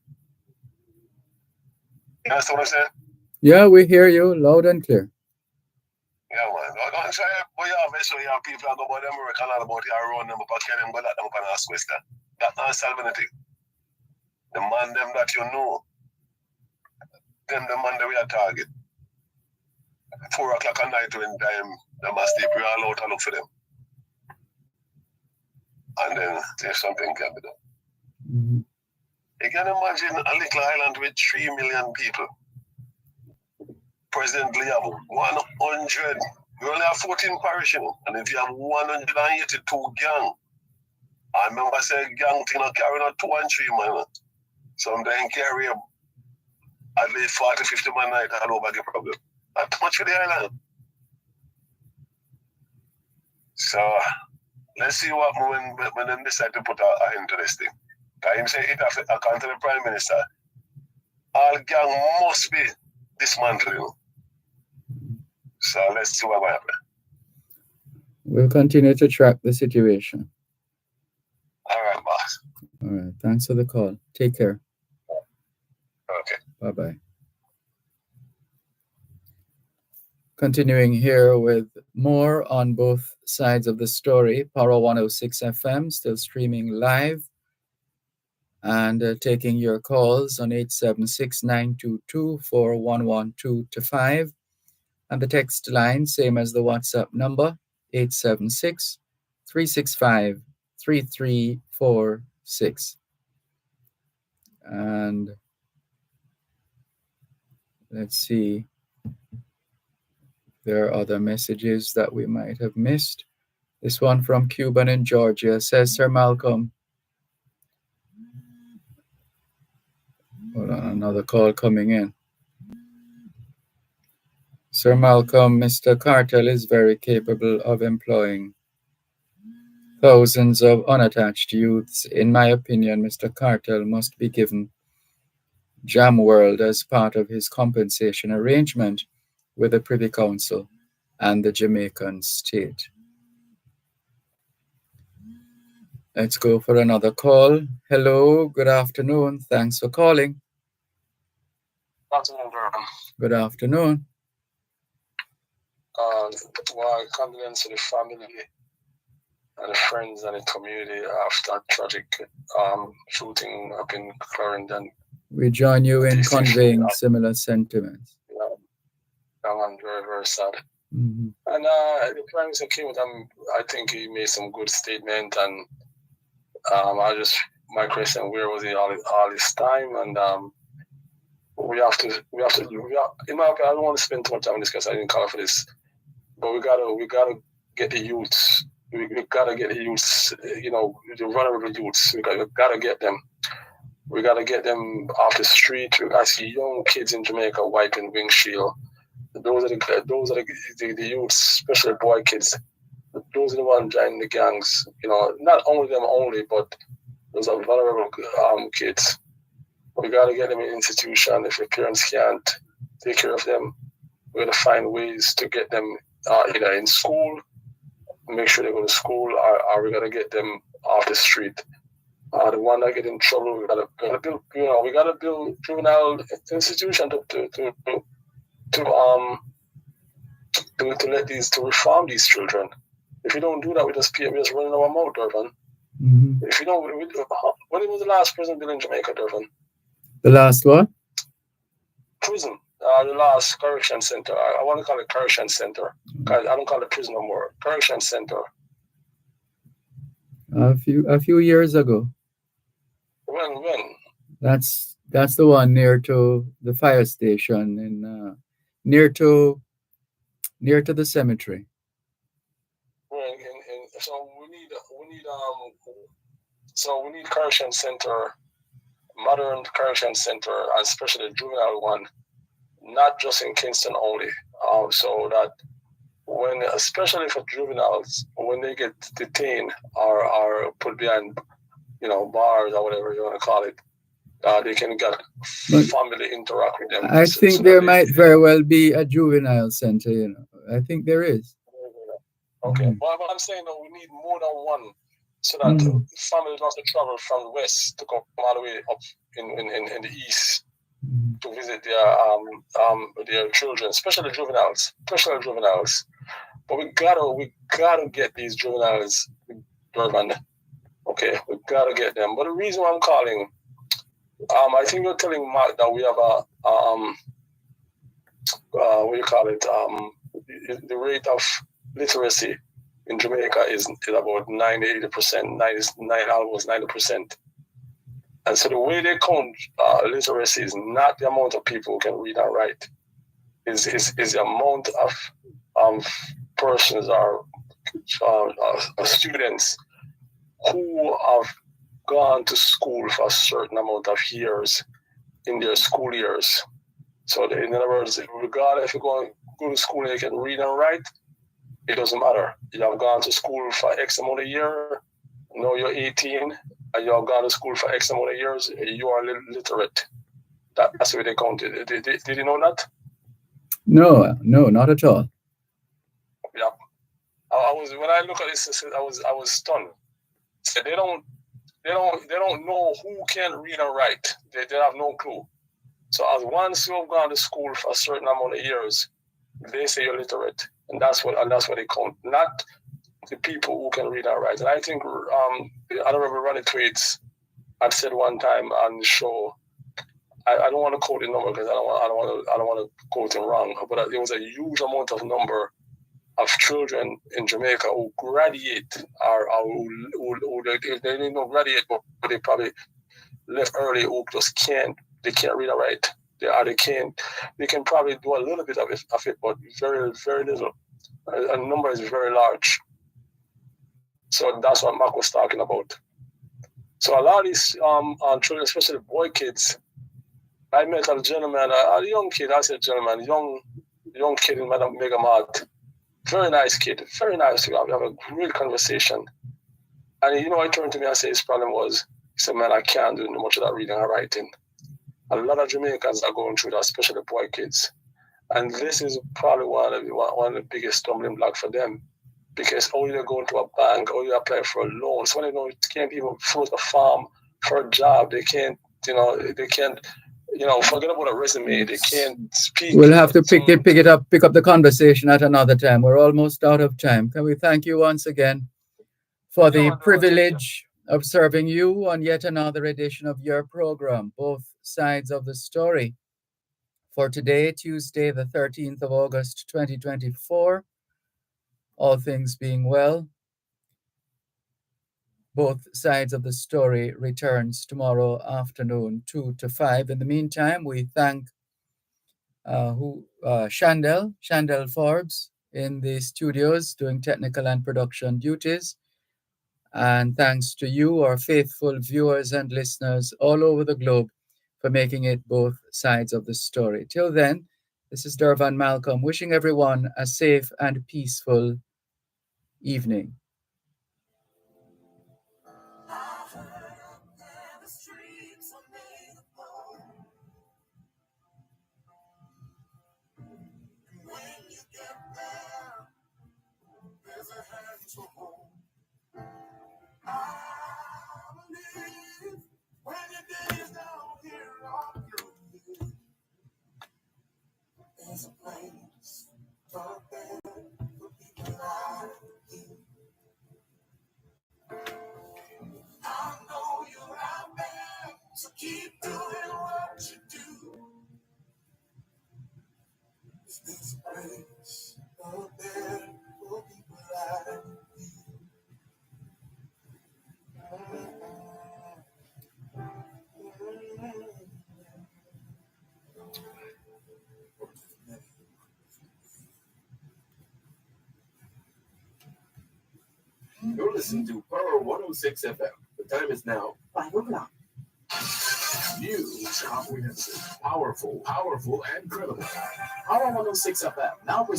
You understand what I'm saying? Yeah, we hear you loud and clear. Yeah, man. Don't try but you have SOR people and go about them work and all about you around them up and carry them, go let them up and ask question. That's not solving anything. The man them that you know, them the man that we are target. 4 o'clock at night when time they must sleep, we all out and look for them. And then if something can be done. Mm-hmm. You can imagine a little island with 3 million people. Presently have 100, we only have 14 parish, you know, and if you have 182 gang, I remember saying gang thing not carry not 2 and 3 man. Sometimes carry at least 40, 50 man night all over the problem. Not much for the island. So let's see what when them decide to put an end to this thing. Because him say it have account to the Prime Minister. All gang must be dismantled, you know. So let's see what will happen. We'll continue to track the situation. All right, boss. All right. Thanks for the call. Take care. Okay. Bye-bye. Continuing here with more on both sides of the story. Power 106 FM still streaming live and taking your calls on 876-922-4112-5. And the text line, same as the WhatsApp number, 876-365-3346. And let's see. There are other messages that we might have missed. This one from Cuban in Georgia says, Sir Malcolm. Hold on, another call coming in. Sir Malcolm, Mr. Cartel is very capable of employing thousands of unattached youths. In my opinion, Mr. Cartel must be given Jam World as part of his compensation arrangement with the Privy Council and the Jamaican state. Let's go for another call. Hello, good afternoon. Thanks for calling. Good afternoon, Dervan. Good afternoon. Well, condolence to the family and the friends and the community after that tragic shooting up in Clarendon. We join you in conveying similar sentiments. Yeah, I'm very, very sad. Mm-hmm. And the Prime Minister came with him. I think he made some good statement. And my question, where was he all this time? And in my opinion, I don't want to spend too much time on this because I didn't call for this. But we gotta get the youths. We gotta get the youths. You know, the vulnerable youths. We gotta get them. We gotta get them off the street. I see young kids in Jamaica wiping windshield. Those are the youths, especially boy kids. Those are the ones joining the gangs. You know, not only them but those are vulnerable kids. We gotta get them in institution. If the parents can't take care of them, we're gonna find ways to get them either in school, make sure they go to school, or we gotta get them off the street. The one that get in trouble, we gotta build. You know, we gotta build juvenile institution to reform these children. If you don't do that, we just running our mouth, Dervan. Mm-hmm. If you don't, when was the last prison built in Jamaica, Dervan? The last what? Prison. The last correction center. I want to call it correction center. I don't call it prison no more. Correction center. A few years ago. When? That's the one near to the fire station and near to the cemetery. So we need correction center, modern correction center, and especially the juvenile one, not just in Kingston only. So that when especially for juveniles, when they get detained or put behind, bars or whatever you want to call it, they can get family interact with them. I think there might very well be a juvenile center, I think there is. Okay. But I'm saying that we need more than one so that families don't have to travel from the west to come all the way up in the east to visit their children, especially juveniles. But we gotta get these juveniles, Dervan. Okay, we gotta get them. But the reason why I'm calling, I think you're telling Mark that we have what do you call it? The rate of literacy in Jamaica is about 80%, almost 90%. And so the way they count literacy is not the amount of people who can read and write. Is the amount of persons or students who have gone to school for a certain amount of years in their school years. So in other words, regardless if you go to school and you can read and write, it doesn't matter. You have gone to school for X amount of years, now you're 18, and you have gone to school for X amount of years, you are literate. That's the way they count it. Did you know that? No, not at all. Yeah. When I look at this, I was stunned. So they don't know who can read and write. They have no clue. So as once you have gone to school for a certain amount of years, they say you're literate, and that's what they count, not the people who can read and write. And I think Honorable Ronnie Tweeds had said one time on the show, I don't want to quote the number because I don't want to quote him wrong, but there was a huge amount of number of children in Jamaica who graduate or who they didn't know graduate, but they probably left early who just can't read and write. They can probably do a little bit of it, but very, very little. A number is very large. So that's what Mark was talking about. So a lot of these children, especially boy kids, I met a gentleman, a young kid, I said gentleman, young kid in Madam Mega Mart. Very nice kid, very nice. We have a great conversation. And he turned to me and said his problem was, he said, man, I can't do much of that reading and writing. A lot of Jamaicans are going through that, especially boy kids. And this is probably one of the biggest stumbling blocks for them. Because you go to a bank or you apply for a loan. So when they can't even fruit a farm for a job, they can't, forget about a resume, they can't speak. We'll have to pick up the conversation at another time. We're almost out of time. Can we thank you once again for the privilege of serving you on yet another edition of your program, Both Sides of the Story. For today, Tuesday, the 13th of August, 2024, all things being well, Both Sides of the Story returns tomorrow afternoon, 2 to 5. In the meantime, we thank Shandell Forbes in the studios doing technical and production duties. And thanks to you, our faithful viewers and listeners all over the globe, for making it Both Sides of the Story. Till then, this is Dervan Malcolm wishing everyone a safe and peaceful evening. There's a hand to hold. I believe when your days down here are through, there's a place out there for people like you. I know you're out there, so keep doing what you do. There's a place out there for people like you. You're listening to Power 106 FM. The time is now 5 o'clock. News, comprehensive, powerful, and credible. Power 106 FM now